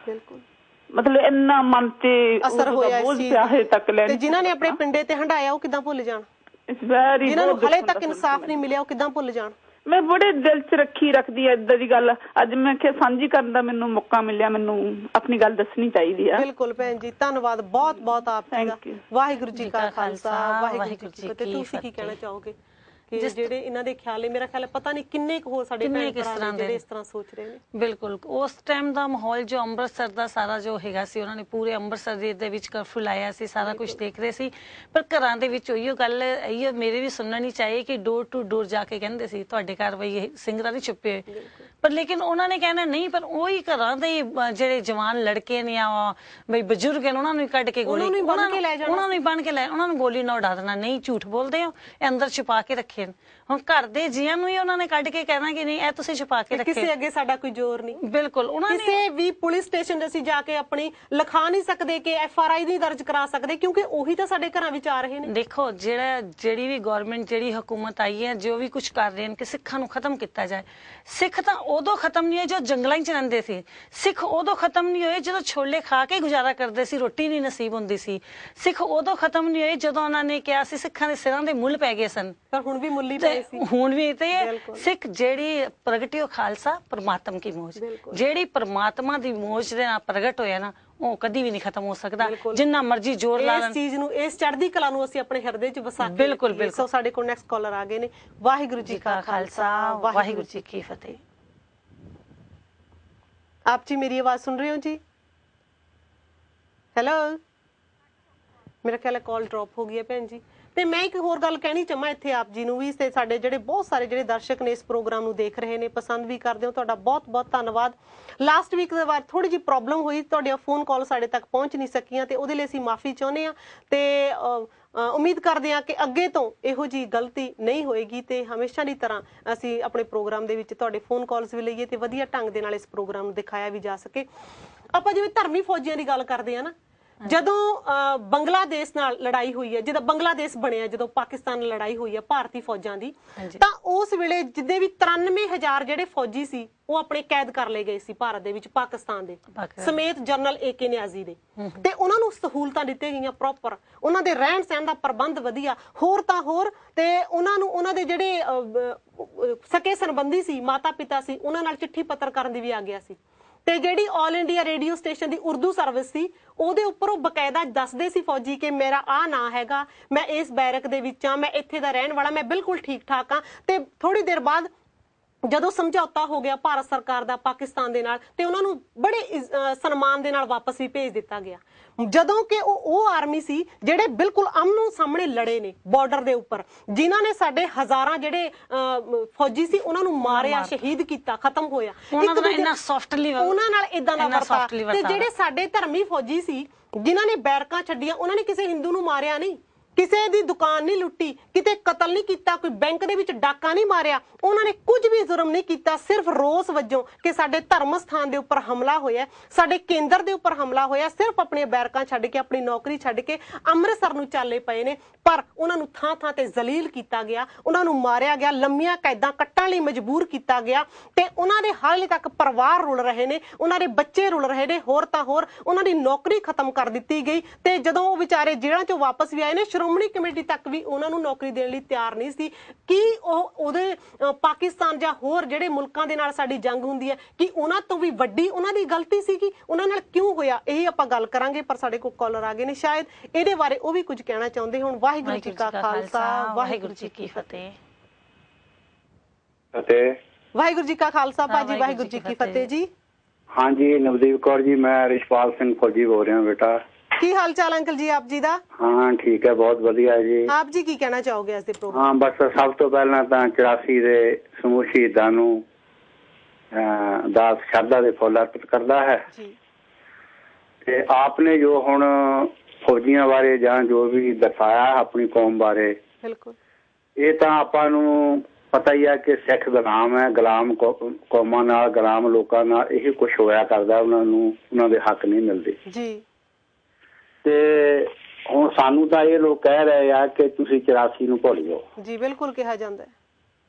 ਬਿਲਕੁਲ, ਮਤਲਬ ਇੰਨਾ ਮਨ ਤੇ ਅਸਰ ਹੋਇਆ ਇਸ ਚੀਜ਼ ਦਾ। ਤੇ ਜਿਨ੍ਹਾਂ ਨੇ ਆਪਣੇ ਪਿੰਡੇ ਤੇ ਹੰਡਾਇਆ ਉਹ ਕਿੱਦਾਂ ਭੁੱਲ ਜਾਣ? ਜਿਨ੍ਹਾਂ ਨੂੰ ਹਲੇ ਤੱਕ ਇਨਸਾਫ ਨਹੀਂ ਮਿਲਿਆ ਉਹ ਕਿੱਦਾਂ ਭੁੱਲ ਜਾਣ? ਮੈਂ ਬੜੇ ਦਿਲ 'ਚ ਰੱਖਦੀ ਐ ਏਦਾਂ ਦੀ ਗੱਲ। ਅੱਜ ਮੈਂ ਕਿਹਾ ਸਾਂਝੀ ਕਰਨ ਦਾ ਮੈਨੂੰ ਮੌਕਾ ਮਿਲਿਆ, ਮੈਨੂੰ ਆਪਣੀ ਗੱਲ ਦੱਸਣੀ ਚਾਹੀਦੀ ਆ। ਬਿਲਕੁਲ ਭੈਣ ਜੀ, ਧੰਨਵਾਦ ਬਹੁਤ ਬਹੁਤ ਆਪ ਜੀ ਦਾ। ਵਾਹਿਗੁਰੂ ਜੀ ਕਾ ਖਾਲਸਾ, ਵਾਹਿਗੁਰੂ ਜੀ ਕੀ ਫਤਿਹ। ਤੁਸੀਂ ਕੀ ਕਹਿਣਾ ਚਾਹੋਗੇ ਕਿ ਜਿਹੜੇ ਇਹਨਾਂ ਦੇ ਖਿਆਲ ਨੇ? ਮੇਰਾ ਖਿਆਲ ਹੈ ਪਤਾ ਨਹੀਂ ਕਿੰਨੇ ਕੁ ਹੋਰ ਸਾਡੇ ਭੈਣ ਭਰਾ ਜਿਹੜੇ ਇਸ ਤਰ੍ਹਾਂ ਸੋਚ ਰਹੇ ਨੇ। ਬਿਲਕੁਲ, ਉਸ ਟਾਈਮ ਦਾ ਮਾਹੌਲ ਜੋ ਅੰਮ੍ਰਿਤਸਰ ਦਾ ਸਾਰਾ ਜੋ ਹੈਗਾ ਸੀ, ਉਹਨਾਂ ਨੇ ਪੂਰੇ ਅੰਮ੍ਰਿਤਸਰ ਦੇ ਵਿੱਚ ਕਰਫਿਊ ਲਾਇਆ ਸੀ, ਸਾਰਾ ਕੁਝ ਦੇਖ ਰਹੇ ਸੀ। ਪਰ ਘਰਾਂ ਦੇ ਵਿੱਚ ਉਹੀਓ ਗੱਲ ਇਹੀ ਮੇਰੇ ਵੀ ਸੁਣਨੀ ਚਾਹੀਏ ਕਿ ਡੋਰ ਟੂ ਡੋਰ ਜਾ ਕੇ ਕਹਿੰਦੇ ਸੀ ਤੁਹਾਡੇ ਘਰ ਬਈ ਸਿੰਗਰਾਂ ਨਹੀਂ ਛੁਪੇ ਹੋਏ, ਪਰ ਲੇਕਿਨ ਉਹਨਾਂ ਨੇ ਕਹਿਣਾ ਨਹੀਂ, ਪਰ ਉਹੀ ਘਰਾਂ ਦੇ ਜਿਹੜੇ ਜਵਾਨ ਲੜਕੇ ਨੇ ਆ ਬਈ ਬਜ਼ੁਰਗ ਨੇ, ਉਹਨਾਂ ਨੂੰ ਕੱਢ ਕੇ ਗੋਲੀ, ਉਹਨਾਂ ਨੂੰ ਬਣ ਕੇ ਲੈ, ਉਹਨਾਂ ਨੂੰ ਗੋਲੀ ਨਾਲ ਉਡਾ ਦੇਣਾ। ਨਹੀਂ, ਝੂਠ ਬੋਲਦੇ ਹੋ, ਇਹ ਅੰਦਰ ਛੁਪਾ ਕੇ ਰੱਖੇ। ਹੁਣ ਘਰ ਦੇ ਜੀਆਂ ਨੂੰ ਹੀ ਉਹਨਾਂ ਨੇ ਕੱਢ ਕੇ ਕਹਿਣਾ ਕਿ ਨਹੀਂ ਇਹ ਤੁਸੀਂ ਛੁਪਾ ਕੇ ਰੱਖੇ, ਕਿਸੇ ਅੱਗੇ ਸਾਡਾ ਕੋਈ ਜ਼ੋਰ ਨਹੀਂ। ਬਿਲਕੁਲ, ਉਹਨਾਂ ਨੇ ਕਿਸੇ ਵੀ ਪੁਲਿਸ ਸਟੇਸ਼ਨ ਤੇ ਅਸੀਂ ਜਾ ਕੇ ਆਪਣੀ ਲਿਖਾ ਨਹੀਂ ਸਕਦੇ ਕਿ FRI ਨਹੀਂ ਦਰਜ ਕਰਾ ਸਕਦੇ, ਕਿਉਂਕਿ ਉਹੀ ਤਾਂ ਸਾਡੇ ਘਰਾਂ ਵਿੱਚ ਆ ਰਹੇ ਨੇ। ਦੇਖੋ, ਜਿਹੜੀ ਵੀ ਗਵਰਨਮੈਂਟ, ਜਿਹੜੀ ਹਕੂਮਤ ਆਈ ਹੈ, ਜੋ ਵੀ ਕੁਝ ਕਰ ਰਹੇ ਨੇ ਕਿ ਸਿੱਖਾਂ ਨੂੰ ਖਤਮ ਕੀਤਾ ਜਾਏ। ਸਿੱਖ ਤਾਂ ਉਦੋਂ ਖਤਮ ਨਹੀਂ ਹੋਏ ਜੋ ਜੰਗਲਾਂ 'ਚ ਰਹਿੰਦੇ ਸੀ। ਸਿੱਖ ਉਦੋਂ ਖਤਮ ਨਹੀਂ ਹੋਏ ਜਦੋਂ ਛੋਲੇ ਖਾ ਕੇ ਗੁਜ਼ਾਰਾ ਕਰਦੇ ਸੀ, ਰੋਟੀ ਨਹੀਂ ਨਸੀਬ ਹੁੰਦੀ ਸੀ। ਸਿੱਖ ਉਦੋਂ ਖਤਮ ਨਹੀਂ ਹੋਏ ਜਦੋਂ ਉਹਨਾਂ ਨੇ ਕਿਹਾ ਸੀ ਸਿੱਖਾਂ ਦੇ ਸਿਰਾਂ ਦੇ ਮੁੱਲ ਪੈ ਗਏ ਸਨ, ਪਰ ਹੁਣ ਵੀ ਮੁੱਲ ਹੀ ਹੁਣ ਵੀ ਤੇ ਸਿੱਖ ਜਿਹੜੀ ਪ੍ਰਗਟਿਓ ਖਾਲਸਾ ਪਰਮਾਤਮ ਕੀ ਮੋਜ, ਜਿਹੜੀ ਪਰਮਾਤਮਾ ਦੀ ਮੋਜ ਦੇ ਨਾਲ ਪ੍ਰਗਟ ਹੋਇਆ ਨਾ, ਉਹ ਕਦੀ ਵੀ ਨਹੀਂ ਖਤਮ ਹੋ ਸਕਦਾ, ਜਿੰਨਾ ਮਰਜ਼ੀ ਜ਼ੋਰ ਲਾ ਲੈਣ। ਇਸ ਚੀਜ਼ ਨੂੰ, ਇਸ ਚੜ੍ਹਦੀ ਕਲਾ ਨੂੰ ਅਸੀਂ ਆਪਣੇ ਹਿਰਦੇ 'ਚ ਵਸਾ ਕੇ ਬਿਲਕੁਲ ਬਿਲਕੁਲ। ਸੋ ਸਾਡੇ ਕੋਲ ਨੈਕਸਟ ਕਾਲਰ ਆ ਗਏ ਨੇ। ਵਾਹਿਗੁਰੂ ਜੀ ਕਾ ਖਾਲਸਾ, ਵਾਹਿਗੁਰੂ ਜੀ ਕੀ ਫਤਿਹ। ਆਪ ਜੀ ਮੇਰੀ ਆਵਾਜ਼ ਸੁਣ ਰਹੇ ਹੋ ਜੀ? ਹੈਲੋ, ਮੇਰਾ ਖਿਆਲ ਹੈ ਕਾਲ ਡ੍ਰੌਪ ਹੋ ਗਈ ਹੈ ਭੈਣ ਜੀ। ਤੇ ਮੈਂ ਇੱਕ ਹੋਰ ਗੱਲ ਕਹਿਣੀ ਚਾਹਾਂ ਇੱਥੇ ਆਪ ਜੀ ਨੂੰ ਵੀ, ਤੇ ਸਾਡੇ ਜਿਹੜੇ ਬਹੁਤ ਸਾਰੇ ਜਿਹੜੇ ਦਰਸ਼ਕ ਨੇ ਇਸ ਪ੍ਰੋਗਰਾਮ ਨੂੰ ਦੇਖ ਰਹੇ ਨੇ, ਪਸੰਦ ਵੀ ਕਰਦੇ ਹੋ, ਤੁਹਾਡਾ ਬਹੁਤ ਬਹੁਤ ਧੰਨਵਾਦ। ਲਾਸਟ ਵੀਕ ਦੇ ਬਾਅਦ ਥੋੜੀ ਜਿਹੀ ਪ੍ਰੋਬਲਮ ਹੋਈ, ਤੁਹਾਡੀਆਂ ਫੋਨ ਕਾਲ ਸਾਡੇ ਤੱਕ ਪਹੁੰਚ ਨਹੀਂ ਸਕੀਆਂ, ਤੇ ਉਹਦੇ ਲਈ ਅਸੀਂ ਮਾਫੀ ਚਾਹੁੰਦੇ ਹਾਂ। ਤੇ ਉਮੀਦ ਕਰਦੇ ਹਾਂ ਕਿ ਅੱਗੇ ਤੋਂ ਇਹੋ ਜਿਹੀ ਗਲਤੀ ਨਹੀਂ ਹੋਏਗੀ, ਤੇ ਹਮੇਸ਼ਾ ਦੀ ਤਰ੍ਹਾਂ ਅਸੀਂ ਆਪਣੇ ਪ੍ਰੋਗਰਾਮ ਦੇ ਵਿੱਚ ਤੁਹਾਡੇ ਫੋਨ ਕਾਲਸ ਵੀ ਲਈਏ ਤੇ ਵਧੀਆ ਢੰਗ ਦੇ ਨਾਲ ਇਸ ਪ੍ਰੋਗਰਾਮ ਨੂੰ ਦਿਖਾਇਆ ਵੀ ਜਾ ਸਕੇ। ਆਪਾਂ ਜਿਵੇਂ ਧਰਮੀ ਫੌਜੀਆਂ ਦੀ ਗੱਲ ਕਰਦੇ ਆ ਨਾ, ਜਦੋਂ ਬੰਗਲਾਦੇਸ਼ ਨਾਲ ਲੜਾਈ ਹੋਈ ਹੈ, ਜਦੋਂ ਬੰਗਲਾਦੇਸ਼ ਬਣਿਆ, ਜਦੋਂ ਪਾਕਿਸਤਾਨ ਨਾਲ ਲੜਾਈ ਹੋਈ ਹੈ ਭਾਰਤੀ ਫੌਜਾਂ ਦੀ, ਤਾਂ ਉਸ ਵੇਲੇ ਜਿੱਦੇ ਵੀ 93,000 ਜਿਹੜੇ ਫੌਜੀ ਸੀ ਉਹ ਆਪਣੇ ਕੈਦ ਕਰ ਲਏ ਗਏ ਸੀ ਭਾਰਤ ਦੇ ਵਿੱਚ, ਪਾਕਿਸਤਾਨ ਦੇ ਸਮੇਤ ਜਨਰਲ AK ਨਿਆਜ਼ੀ ਦੇ। ਤੇ ਉਹਨਾਂ ਨੂੰ ਸਹੂਲਤਾਂ ਦਿੱਤੀਆਂ ਗਈਆਂ ਪ੍ਰੋਪਰ, ਉਹਨਾਂ ਦੇ ਰਹਿਣ ਸਹਿਣ ਦਾ ਪ੍ਰਬੰਧ ਵਧੀਆ, ਹੋਰ ਤਾਂ ਹੋਰ। ਤੇ ਉਹਨਾਂ ਨੂੰ ਉਹਨਾਂ ਦੇ ਜਿਹੜੇ ਸਕੇ ਸੰਬੰਧੀ ਸੀ, ਮਾਤਾ ਪਿਤਾ ਸੀ, ਉਹਨਾਂ ਨਾਲ ਚਿੱਠੀ ਪੱਤਰ ਕਰਨ ਦੀ ਵੀ ਆ ਗਿਆ ਸੀ। ਤੇ ਜਿਹੜੀ ਆਲ ਇੰਡੀਆ ਰੇਡੀਓ ਸਟੇਸ਼ਨ ਦੀ ਉਰਦੂ ਸਰਵਿਸ ਸੀ, ਉਹਦੇ ਉੱਪਰ ਉਹ ਬਕਾਇਦਾ ਦੱਸਦੇ ਸੀ ਫੌਜੀ ਕਿ ਮੇਰਾ ਆਹ ਨਾਂ ਹੈਗਾ, ਮੈਂ ਇਸ ਬੈਰਕ ਦੇ ਵਿੱਚ ਆ, ਮੈਂ ਇੱਥੇ ਦਾ ਰਹਿਣ ਵਾਲਾ, ਮੈਂ ਬਿਲਕੁਲ ਠੀਕ ਠਾਕ ਆ। ਤੇ ਥੋੜੀ ਦੇਰ ਬਾਅਦ ਜਦੋਂ ਸਮਝੌਤਾ ਹੋ ਗਿਆ ਭਾਰਤ ਸਰਕਾਰ ਦਾ ਪਾਕਿਸਤਾਨ ਦੇ ਨਾਲ ਤੇ ਉਹਨਾਂ ਨੂੰ ਬੜੇ ਸਨਮਾਨ ਦੇ ਨਾਲ ਵਾਪਸ ਵੀ ਭੇਜ ਦਿੱਤਾ ਗਿਆ। ਜਦੋਂ ਕਿ ਉਹ ਆਰਮੀ ਸੀ ਜਿਹੜੇ ਬਿਲਕੁਲ ਆਮਨੋ ਸਾਹਮਣੇ ਲੜੇ ਨੇ ਬਾਰਡਰ ਦੇ ਉੱਪਰ, ਜਿਨ੍ਹਾਂ ਨੇ ਸਾਡੇ ਹਜ਼ਾਰਾਂ ਜਿਹੜੇ ਫੌਜੀ ਸੀ ਉਹਨਾਂ ਨੂੰ ਮਾਰਿਆ, ਸ਼ਹੀਦ ਕੀਤਾ, ਖਤਮ ਹੋਇਆ। ਉਹਨਾਂ ਨਾਲ ਇਦਾਂ ਦਾ ਵਰਤਾ। ਤੇ ਜਿਹੜੇ ਸਾਡੇ ਧਰਮੀ ਫੌਜੀ ਸੀ ਜਿਨ੍ਹਾਂ ਨੇ ਬੈਰਕਾਂ ਛੱਡੀਆਂ, ਉਹਨਾਂ ਨੇ ਕਿਸੇ ਹਿੰਦੂ ਨੂੰ ਮਾਰਿਆ ਨਹੀਂ, ਕਿਸੇ ਦੀ ਦੁਕਾਨ ਨਹੀਂ ਲੁੱਟੀ, ਕਿਤੇ ਕਤਲ ਨਹੀਂ ਕੀਤਾ, ਕੋਈ ਬੈਂਕ ਦੇ ਵਿੱਚ ਡਾਕਾ ਨਹੀਂ ਮਾਰਿਆ, ਉਹਨਾਂ ਨੇ ਕੁਝ ਵੀ ਜ਼ੁਲਮ ਨਹੀਂ ਕੀਤਾ। ਸਿਰਫ ਰੋਸ ਵਜੋਂ ਕਿ ਸਾਡੇ ਧਰਮ ਸਥਾਨ ਦੇ ਉੱਪਰ ਹਮਲਾ ਹੋਇਆ, ਸਾਡੇ ਕੇਂਦਰ ਦੇ ਉੱਪਰ ਹਮਲਾ ਹੋਇਆ, ਸਿਰਫ ਆਪਣੀਆਂ ਬੈਰਕਾਂ ਛੱਡ ਕੇ, ਆਪਣੀ ਨੌਕਰੀ ਛੱਡ ਕੇ ਅੰਮ੍ਰਿਤਸਰ ਨੂੰ ਚਾਲੇ ਪਏ ਨੇ। ਪਰ ਉਹਨਾਂ ਨੂੰ ਥਾਂ ਥਾਂ ਤੇ ਜ਼ਲੀਲ ਕੀਤਾ ਗਿਆ, ਉਹਨਾਂ ਨੂੰ ਮਾਰਿਆ ਗਿਆ, ਲੰਮੀਆਂ ਕੈਦਾਂ ਕੱਟਣ ਲਈ ਮਜਬੂਰ ਕੀਤਾ ਗਿਆ ਤੇ ਉਹਨਾਂ ਦੇ ਹਾਲੇ ਤੱਕ ਪਰਿਵਾਰ ਰੁਲ ਰਹੇ ਨੇ, ਉਹਨਾਂ ਦੇ ਬੱਚੇ ਰੁਲ ਰਹੇ ਨੇ। ਹੋਰ ਤਾਂ ਹੋਰ ਉਹਨਾਂ ਦੀ ਨੌਕਰੀ ਖਤਮ ਕਰ ਦਿੱਤੀ ਗਈ ਤੇ ਜਦੋਂ ਉਹ ਵਿਚਾਰੇ ਜੇਲ੍ਹਾਂ ਚੋਂ ਵਾਪਸ ਵੀ ਆਏ ਨੇ, ਸ਼੍ਰੋਮਣੀ ਕਮੇਟੀ ਤੱਕ ਵੀ ਉਹਨਾਂ ਨੂੰ ਨੌਕਰੀ ਦੇਣ ਲਈ ਤਿਆਰ ਨਹੀਂ ਸੀ। ਕੀ ਉਹਦੇ ਪਾਕਿਸਤਾਨ ਜਾਂ ਹੋਰ ਜਿਹੜੇ ਮੁਲਕਾਂ ਦੇ ਨਾਲ ਸਾਡੀ ਜੰਗ ਹੁੰਦੀ ਹੈ, ਕਿ ਉਹਨਾਂ ਤੋਂ ਵੀ ਵੱਡੀ ਉਹਨਾਂ ਦੀ ਗਲਤੀ ਸੀਗੀ? ਉਹਨਾਂ ਨਾਲ ਕਿਉਂ ਹੋਇਆ, ਇਹ ਆਪਾਂ ਗੱਲ ਕਰਾਂਗੇ। ਪਰ ਸਾਡੇ ਕੋਲ ਕਾਲਰ ਆ ਗਏ ਨੇ, ਸ਼ਾਇਦ ਇਹਦੇ ਬਾਰੇ ਉਹ ਵੀ ਕੁਝ ਕਹਿਣਾ ਚਾਹੁੰਦੇ ਹੋਣ। ਵਾਹਿਗੁਰੂ ਜੀ ਕਾ ਖਾਲਸਾ, ਵਾਹਿਗੁਰੂ ਜੀ ਕੀ ਫਤਿਹ। ਵਾਹਿਗੁਰੂ ਜੀ ਕਾ ਖਾਲਸਾ ਭਾਜੀ, ਵਾਹਿਗੁਰੂ ਜੀ ਕੀ ਫਤਿਹ ਜੀ। हाँ जी, नवदीप कौर जी, मैं रिशपाल सिंह फौजी बोल रहा हूँ बेटा। ਕੀ ਹਾਲ ਚਾਲ ਅੰਕਲ ਜੀ ਆਪ ਜੀ ਦਾ? हाँ ठीक है, बहुत वधिया जी। ਆਪ ਜੀ ਕੀ ਕਹਿਣਾ ਚਾਹੋਗੇ ਅੱਜ ਦੇ ਪ੍ਰੋਗਰਾਮ? हाँ बस सब तो पहला ਤਾਂ 84 ਦੇ ਸਮੂਹ ਸ਼ਹੀਦਾਂ ਨੂੰ ਦਾਸ ਸ਼ਰਧਾ ਦੇ ਫੁੱਲ ਅਰਪਿਤ ਕਰਦਾ ਹੈ ਜੀ। ਤੇ ਆਪਨੇ ਜੋ ਹੁਣ ਫੌਜੀਆਂ ਬਾਰੇ ਜਾਂ ਜੋ ਵੀ ਦਿਖਾਇਆ ਆਪਣੀ ਕੌਮ ਬਾਰੇ, ਬਿਲਕੁਲ ਇਹ ਤਾਂ ਆਪਾਂ ਨੂੰ ਪਤਾ ਹੀ ਹੈ ਕਿ ਸਿੱਖ ਗੁਲਾਮ ਹੈ, ਗੁਲਾਮ ਕੌਮਾਂ ਨਾਲ, ਗੁਲਾਮ ਲੋਕਾਂ ਨਾਲ ਇਹ ਕੁਝ ਹੋਇਆ ਕਰਦਾ, ਉਹਨਾਂ ਨੂੰ ਉਹਨਾਂ ਦੇ ਹੱਕ ਨਹੀਂ ਮਿਲਦੇ ਜੀ। ਤੇ ਹੁਣ ਸਾਨੂੰ ਤਾਂ ਇਹ ਲੋਕ ਕਹਿ ਰਹੇ ਆ ਕਿ ਤੁਸੀਂ 84 ਨੂੰ ਭੁੱਲ ਜਾਓ ਜੀ, ਬਿਲਕੁਲ ਕਿਹਾ ਜਾਂਦਾ ਹੈ।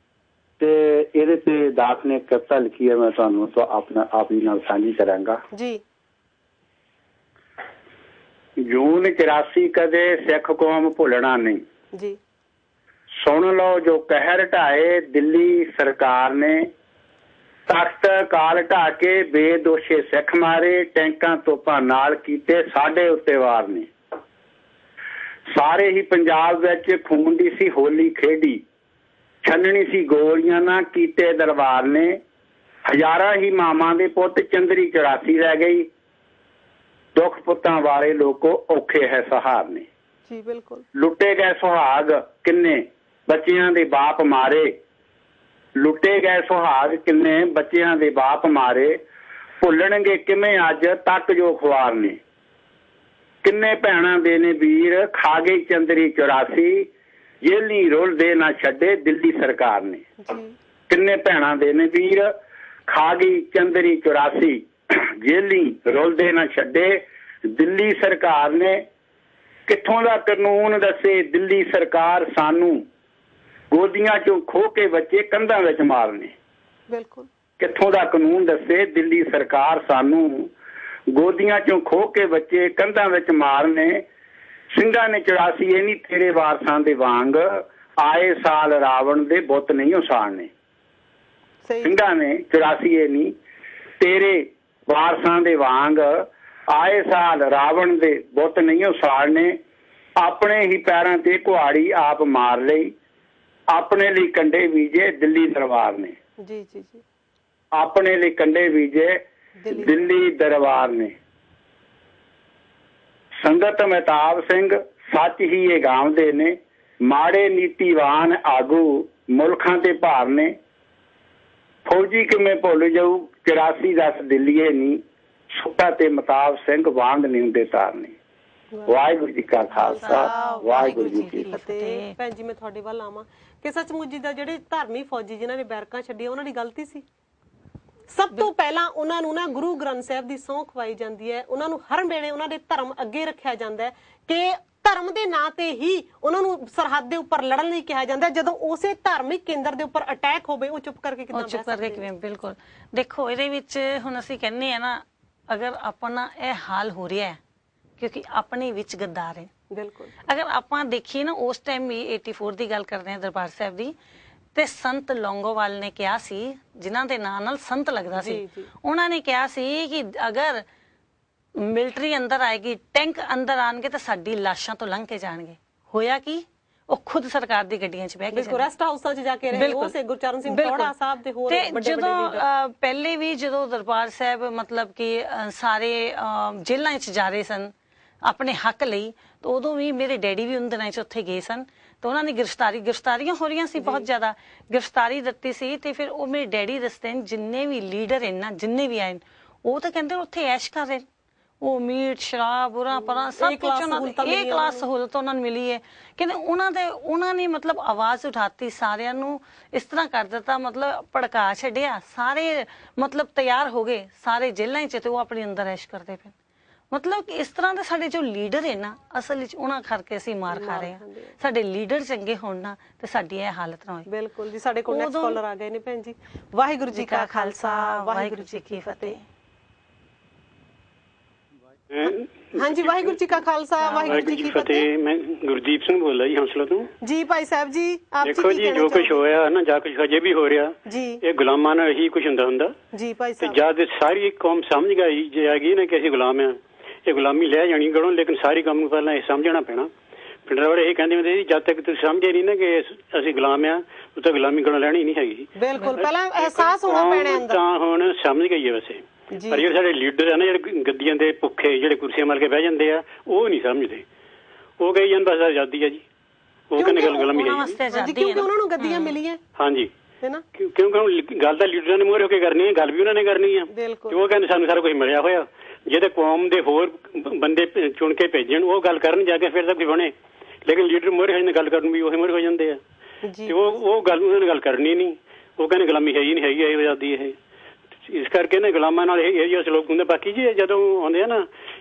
ਤੇ ਇਹਦੇ ਤੇ ਦਾਸ ਨੇ ਕਵਿਤਾ ਲਿਖੀ ਹੈ, ਮੈਂ ਤੁਹਾਨੂੰ ਤਾਂ ਆਪਣਾ ਆਪ ਹੀ ਨਾਲ ਸਾਂਝੀ ਕਰਾਂਗਾ ਜੀ। ਜੂਨ 84 ਕਦੇ ਸਿੱਖ ਕੌਮ ਭੁੱਲਣਾ ਨਹੀਂ ਜੀ। ਸੁਣ ਲਓ ਜੋ ਕਹਿਰ ਢਾਏ ਦਿੱਲੀ ਸਰਕਾਰ ਨੇ, ਤਖਤ ਕਾਲ ਢਾ ਕੇ ਬੇਦੋਸ਼ੇ ਸਿੱਖ ਮਾਰੇ, ਟੈਂਕਾਂ ਤੋਪਾਂ ਨਾਲ ਕੀਤੇ ਸਾਡੇ ਉੱਤੇ ਵਾਰ ਨੇ। ਸਾਰੇ ਹੀ ਪੰਜਾਬ ਵਿੱਚ ਖੂਨ ਦੀ ਸੀ ਹੋਲੀ ਖੇਡੀ, ਛੰਨਣੀ ਸੀ ਗੋਲੀਆਂ ਨਾ ਕੀਤੇ ਦਰਬਾਰ ਨੇ। ਹਜ਼ਾਰਾਂ ਹੀ ਮਾਵਾਂ ਦੇ ਪੁੱਤ ਚੰਦਰੀ 84 ਰਹਿ ਗਈ, ਦੁੱਖ ਪੁੱਤਾਂ ਵਾਲੇ ਲੋਕੋ ਔਖੇ ਹੈ ਸਹਾਰਨੇ। ਜੀ ਬਿਲਕੁਲ। ਲੁੱਟੇ ਗਏ ਸੁਹਾਗ ਕਿੰਨੇ ਬੱਚਿਆਂ ਦੇ ਬਾਪ ਮਾਰੇ, ਲੁੱਟੇ ਗਏ ਸੁਹਾਗ ਕਿੰਨੇ ਬੱਚਿਆਂ ਦੇ ਬਾਪ ਮਾਰੇ। ਭੁੱਲਣਗੇ ਕਿਵੇਂ ਅੱਜ ਤੱਕ ਜੋ ਖੁਆਰ ਨੇ, ਕਿੰਨੇ ਭੈਣਾਂ ਦੇ ਨੇ ਵੀਰ ਖਾ ਗਈ ਚੰਦਰੀ 84, ਜੇਲੀ ਰੁਲਦੇ ਨਾ ਛੱਡੇ ਦਿੱਲੀ ਸਰਕਾਰ ਨੇ। ਕਿੰਨੇ ਭੈਣਾਂ ਦੇ ਨੇ ਵੀਰ ਖਾ ਗਈ ਚੰਦਰੀ 84, ਜੇਲੀ ਰੁਲਦੇ ਨਾ ਛੱਡੇ ਦਿੱਲੀ ਸਰਕਾਰ ਨੇ। ਕਿੱਥੋਂ ਦਾ ਕਾਨੂੰਨ ਦੱਸੇ ਦਿੱਲੀ ਸਰਕਾਰ ਸਾਨੂੰ, ਗੋਦੀਆਂ ਚੋਂ ਖੋਹ ਕੇ ਬੱਚੇ ਕੰਧਾਂ ਵਿੱਚ ਮਾਰਨੇ। ਬਿਲਕੁਲ। ਕਿੱਥੋਂ ਦਾ ਕਾਨੂੰਨ ਦੱਸੇ ਦਿੱਲੀ ਸਰਕਾਰ ਸਾਨੂੰ, ਗੋਦੀਆਂ ਚੋਂ ਖੋਹ ਕੇ ਬੱਚੇ ਕੰਧਾਂ ਵਿੱਚ ਮਾਰਨੇ। ਸਿੰਘਾਂ ਨੇ 84 ਇਹ ਨਹੀਂ ਤੇਰੇ ਵਾਰਸਾਂ ਦੇ ਵਾਂਗ, ਆਏ ਸਾਲ ਰਾਵਣ ਦੇ ਬੁੱਤ ਨਹੀਂ ਉਸਾੜਨੇ। ਸਿੰਘਾਂ ਨੇ 84 ਇਹ ਨਹੀਂ ਤੇਰੇ ਵਾਰਸਾਂ ਦੇ ਵਾਂਗ, ਆਏ ਸਾਲ ਰਾਵਣ ਦੇ ਬੁੱਤ ਨਹੀਂ ਉਸਾੜਨੇ। ਆਪਣੇ ਹੀ ਪੈਰਾਂ ਤੇ ਕੁਹਾੜੀ ਆਪ ਮਾਰ ਲਈ, ਆਪਣੇ ਲਈ ਕੰਡੇ ਬੀਜੇ ਦਿੱਲੀ ਦਰਬਾਰ ਨੇ। ਜੀ ਜੀ ਜੀ। ਆਪਣੇ ਲਈ ਕੰਡੇ ਬੀਜੇ ਦਿੱਲੀ ਦਰਬਾਰ ਨੇ। ਸੰਗਤ ਮਹਿਤਾਬ ਸਿੰਘ ਸੱਚ ਹੀ ਇਹ ਗਾਉਂਦੇ ਨੇ, ਮਾੜੇ ਨੀਤੀਵਾਨ ਆਗੂ ਮੁਲਕਾਂ ਤੇ ਭਾਰ ਨੇ। ਫੌਜੀ ਕਿਵੇਂ ਭੁੱਲ ਜਾਊ 84 10 ਦਿੱਲੀਏ ਨਹੀਂ, ਸੁੱਤਾ ਤੇ ਮਹਿਤਾਬ ਸਿੰਘ ਵਾਂਗ ਨਹੀਂ ਹੁੰਦੇ ਤਾਰਨੇ। ਵਾਹਿਗੁਰੂ ਜੀ ਕਾ ਖਾਲਸਾ, ਵਾਹਿਗੁਰੂ ਜੀ ਕੀ ਫਤਿਹ। ਭੈਣ ਜੀ ਮੈਂ ਤੁਹਾਡੇ ਵੱਲ ਆਵਾਂ ਕਿ ਸੱਚਮੁੱਚ ਜੀ ਦਾ ਜਿਹੜੇ ਧਾਰਮਿਕ ਫੌਜੀ ਜਿਨ੍ਹਾਂ ਨੇ ਬੈਰਕਾਂ ਛੱਡੀਆਂ, ਉਹਨਾਂ ਦੀ ਗਲਤੀ ਸੀ? ਸਭ ਤੋਂ ਪਹਿਲਾਂ ਉਹਨਾਂ ਨੂੰ ਨਾ ਗੁਰੂ ਗ੍ਰੰਥ ਸਾਹਿਬ ਦੀ ਸਹੁੰ ਖਵਾਈ ਜਾਂਦੀ ਹੈ, ਉਹਨਾਂ ਨੂੰ ਹਰ ਵੇਲੇ ਉਹਨਾਂ ਦੇ ਧਰਮ ਅੱਗੇ ਰੱਖਿਆ ਜਾਂਦਾ ਹੈ ਕਿ ਧਰਮ ਦੇ ਨਾਂ ਤੇ ਹੀ ਉਹਨਾਂ ਨੂੰ ਸਰਹੱਦ ਦੇ ਉੱਪਰ ਲੜਨ ਲਈ ਕਿਹਾ ਜਾਂਦਾ। ਜਦੋਂ ਉਸੇ ਧਾਰਮਿਕ ਕੇਂਦਰ ਦੇ ਉੱਪਰ ਅਟੈਕ ਹੋਵੇ, ਉਹ ਚੁੱਪ ਕਰਕੇ ਕਿੱਦਾਂ ਬੈਠ ਸਕਦੇ? ਬਿਲਕੁਲ। ਦੇਖੋ ਇਹਦੇ ਵਿੱਚ ਹੁਣ ਅਸੀਂ ਕਹਿੰਦੇ ਆ ਨਾ, ਅਗਰ ਆਪਣਾ ਇਹ ਹਾਲ ਹੋ ਰਿਹਾ ਹੈ ਕਿਉਂਕਿ ਆਪਣੇ ਵਿੱਚ ਗੱਦਾਰ ਹੈ। ਬਿਲਕੁਲ। ਅਗਰ ਆਪਾਂ ਦੇਖੀਏ ਨਾ ਉਸ ਟਾਈਮ ਵੀ 84 ਦੀ ਗੱਲ ਕਰਦੇ ਹਾਂ ਦਰਬਾਰ ਸਾਹਿਬ ਦੀ, ਤੇ ਸੰਤ ਲੌਂਗੋਵਾਲ ਨੇ ਕਿਹਾ ਸੀ, ਜਿਨ੍ਹਾਂ ਦੇ ਨਾਂ ਨਾਲ ਸੰਤ ਲੱਗਦਾ ਸੀ, ਉਹਨਾਂ ਨੇ ਕਿਹਾ ਸੀ ਕਿ ਅਗਰ ਮਿਲਟਰੀ ਅੰਦਰ ਆਏਗੀ, ਟੈਂਕ ਅੰਦਰ ਆਣਗੇ ਤਾਂ ਸਾਡੀ ਲਾਸ਼ਾਂ ਤੋਂ ਲੰਘ ਕੇ ਜਾਣਗੇ। ਹੋਇਆ ਕੀ? ਉਹ ਖੁਦ ਸਰਕਾਰ ਦੀ ਗੱਡੀਆਂ 'ਚ ਬਹਿ ਕੇ ਬਿਲਕੁਲ ਰੈਸਟ ਹਾਊਸਾਂ 'ਚ ਜਾ ਕੇ ਰਹੇ ਉਹ ਸੇ ਗੁਰਚਰਨ ਸਿੰਘ ਥੋੜਾ ਸਾਹਿਬ ਤੇ ਹੋਰ ਤੇ ਵੱਡੇ ਜਦੋਂ ਲੀਡਰ ਪਹਿਲੇ ਵੀ ਜਦੋਂ ਦਰਬਾਰ ਸਾਹਿਬ ਮਤਲਬ ਕਿ ਸਾਰੇ ਜੇਲ੍ਹਾਂ 'ਚ ਜਾ ਰਹੇ ਸਨ ਆਪਣੇ ਹੱਕ ਲਈ, ਤਾਂ ਉਦੋਂ ਵੀ ਮੇਰੇ ਡੈਡੀ ਵੀ ਉਹਨਾਂ ਦਿਨਾਂ 'ਚ ਉੱਥੇ ਗਏ ਸਨ, ਤਾਂ ਉਹਨਾਂ ਨੇ ਗ੍ਰਿਫਤਾਰੀਆਂ ਹੋ ਰਹੀਆਂ ਸੀ, ਬਹੁਤ ਜ਼ਿਆਦਾ ਗ੍ਰਿਫਤਾਰੀ ਦਿੱਤੀ ਸੀ। ਤੇ ਫਿਰ ਉਹ ਮੇਰੇ ਡੈਡੀ ਦੱਸਦੇ ਨੇ ਜਿੰਨੇ ਵੀ ਲੀਡਰ ਹਨ ਨਾ, ਜਿੰਨੇ ਵੀ ਆਏ ਉਹ ਤਾਂ ਕਹਿੰਦੇ ਉੱਥੇ ਐਸ਼ ਕਰ ਰਹੇ, ਉਹ ਮੀਟ ਸ਼ਰਾਬ ਉਰਾਂ ਪਰਾਂ ਸਭ ਕੁਝ ਉਹਨਾਂ ਦੇ ਇਹ ਕਲਾਸ ਸਹੂਲਤ ਉਹਨਾਂ ਨੂੰ ਮਿਲੀ ਹੈ। ਕਹਿੰਦੇ ਉਹਨਾਂ ਨੇ ਮਤਲਬ ਆਵਾਜ਼ ਉਠਾਤੀ, ਸਾਰਿਆਂ ਨੂੰ ਇਸ ਤਰ੍ਹਾਂ ਕਰ ਦਿੱਤਾ, ਮਤਲਬ ਭੜਕਾ ਛੱਡਿਆ, ਸਾਰੇ ਮਤਲਬ ਤਿਆਰ ਹੋ ਗਏ, ਸਾਰੇ ਜੇਲ੍ਹਾਂ 'ਚ ਤੇ ਉਹ ਆਪਣੇ ਅੰਦਰ ਐਸ਼ ਕਰਦੇ ਪਏ। ਮਤਲਬ ਇਸ ਤਰ੍ਹਾਂ ਦੇ ਸਾਡੇ ਜੋ ਲੀਡਰ ਹੈ ਨਾ, ਅਸਲ ਵਿੱਚ ਉਹਨਾਂ ਕਰਕੇ ਅਸੀਂ ਮਾਰ ਖਾ ਰਹੇ ਹਾਂ। ਸਾਡੇ ਲੀਡਰ ਚੰਗੇ ਹੋਣ ਨਾ ਤੇ ਸਾਡੀ ਇਹ ਹਾਲਤ ਨਾ ਹੋਏ। ਬਿਲਕੁਲ ਜੀ, ਸਾਡੇ ਕੋਲ ਨੈਕਸਟ ਕਾਲਰ ਆ ਗਏ ਨੇ ਭੈਣ ਜੀ। ਵਾਹਿਗੁਰੂ ਜੀ ਕਾ ਖਾਲਸਾ ਵਾਹਿਗੁਰੂ ਜੀ ਕੀ ਫਤਿਹ। ਹਾਂਜੀ ਵਾਹਿਗੁਰੂ ਜੀ ਕਾ ਖਾਲਸਾ ਵਾਹਿਗੁਰੂ ਜੀ ਕੀ ਫਤਿਹ। ਮੈਂ ਗੁਰਦੀਪ ਸਿੰਘ ਬੋਲਦਾ ਜੀ ਹੰਸਲਾ ਤੋਂ। ਜੀ ਭਾਈ ਸਾਹਿਬ ਜੀ ਆਪ ਜੀ ਦੇਖੋ ਜੀ ਜੋ ਕੁਝ ਹੋਇਆ ਨਾ ਜਾਂ ਕੁਝ ਹਜੇ ਵੀ ਹੋ ਰਿਹਾ ਜੀ, ਇਹ ਗੁਲਾਮਾਂ ਨਾਲ ਹੀ ਕੁਝ ਹੁੰਦਾ ਜੀ ਭਾਈ ਤੇ ਸਾਹਿਬ। ਜਦ ਸਾਰੀ ਕੌਮ ਸਮਝ ਗਈ ਜੇ ਆ ਗਈ ਨਾ ਕਿ ਅਸੀਂ ਗੁਲਾਮ ਆ, ਇਹ ਗੁਲਾਮੀ ਲੈ ਜਾਣੀ ਗੜੋਂ, ਲੇਕਿਨ ਸਾਰੀ ਕੌਮ ਨੂੰ ਪਹਿਲਾਂ ਇਹ ਸਮਝਣਾ ਪੈਣਾ। ਪਿੰਡਾਂ ਵਾਲੇ ਇਹ ਕਹਿੰਦੇ ਹੁੰਦੇ ਸੀ ਜਦ ਤੱਕ ਤੁਸੀਂ ਸਮਝੇ ਨਹੀਂ ਨਾ ਕਿ ਅਸੀਂ ਗੁਲਾਮ ਆ ਉਹ ਤਾਂ ਗੁਲਾਮੀ ਗੜੋਂ ਲੈਣੀ ਨਹੀਂ ਹੈਗੀ। ਬਿਲਕੁਲ ਪਹਿਲਾਂ ਅਹਿਸਾਸ ਹੋਣਾ ਪੈਣਾ ਅੰਦਰ। ਤਾਂ ਹੁਣ ਸਮਝ ਗਈ ਹੈ ਵੈਸੇ, ਪਰ ਜਿਹੜੇ ਸਾਡੇ ਲੀਡਰ ਆ ਨਾ ਜਿਹੜੇ ਗੱਦੀਆਂ ਦੇ ਭੁੱਖੇ ਜਿਹੜੇ ਕੁਰਸੀਆਂ ਮਾਰ ਕੇ ਬਹਿ ਜਾਂਦੇ ਆ ਉਹ ਨਹੀਂ ਸਮਝਦੇ। ਉਹ ਕਹੀ ਜਾਂਦੇ ਬਸ ਆਜ਼ਾਦੀ ਆ ਜੀ, ਉਹ ਕਹਿੰਦੇ ਗੱਲ ਗੁਲਾਮੀ ਹੈ ਜੀ, ਕਿਉਂਕਿ ਉਹਨਾਂ ਨੂੰ ਗੱਦੀਆਂ ਮਿਲੀਆਂ। ਹਾਂਜੀ ਹੈ ਨਾ, ਕਿਉਂਕਿ ਗੱਲ ਤਾਂ ਲੀਡਰਾਂ ਨੇ ਮੂਹਰੇ ਹੋ ਕੇ ਕਰਨੀ ਹੈ, ਗੱਲ ਵੀ ਉਹਨਾਂ ਨੇ ਕਰਨੀ ਆ। ਉਹ ਕਹਿੰਦੇ ਸਾਨੂੰ ਸਾਰਾ ਕੁਝ ਮਿਲਿਆ ਹੋਇਆ, ਜੇ ਤਾਂ ਕੌਮ ਦੇ ਹੋਰ ਬੰਦੇ ਚੁਣ ਕੇ ਭੇਜਣ ਉਹ ਗੱਲ ਕਰਨ ਜਾ ਕੇ ਫਿਰ ਤਾਂ ਕੋਈ ਬਣੇ, ਲੇਕਿਨ ਲੀਡਰ ਮੂਹਰੇ ਹੋ ਜਾਂਦੇ ਗੱਲ ਕਰਨ ਵੀ ਉਹੀ ਮੂਹਰੇ ਹੋ ਜਾਂਦੇ ਆ ਤੇ ਉਹ ਗੱਲ ਉਹਨਾਂ ਨੇ ਗੱਲ ਕਰਨੀ ਨਹੀਂ। ਉਹ ਕਹਿੰਦੇ ਗੁਲਾਮੀ ਹੈ ਹੀ ਨਹੀਂ ਹੈਗੀ, ਇਹ ਆਜ਼ਾਦੀ ਇਹ। ਇਸ ਕਰਕੇ ਨਾ ਗੁਲਾਮਾਂ ਨਾਲ ਇਹ ਜਿਹੇ ਸਲੋਕ ਹੁੰਦੇ। ਬਾਕੀ ਜੀ ਜਦੋਂ ਆਉਂਦੇ ਆ ਨਾ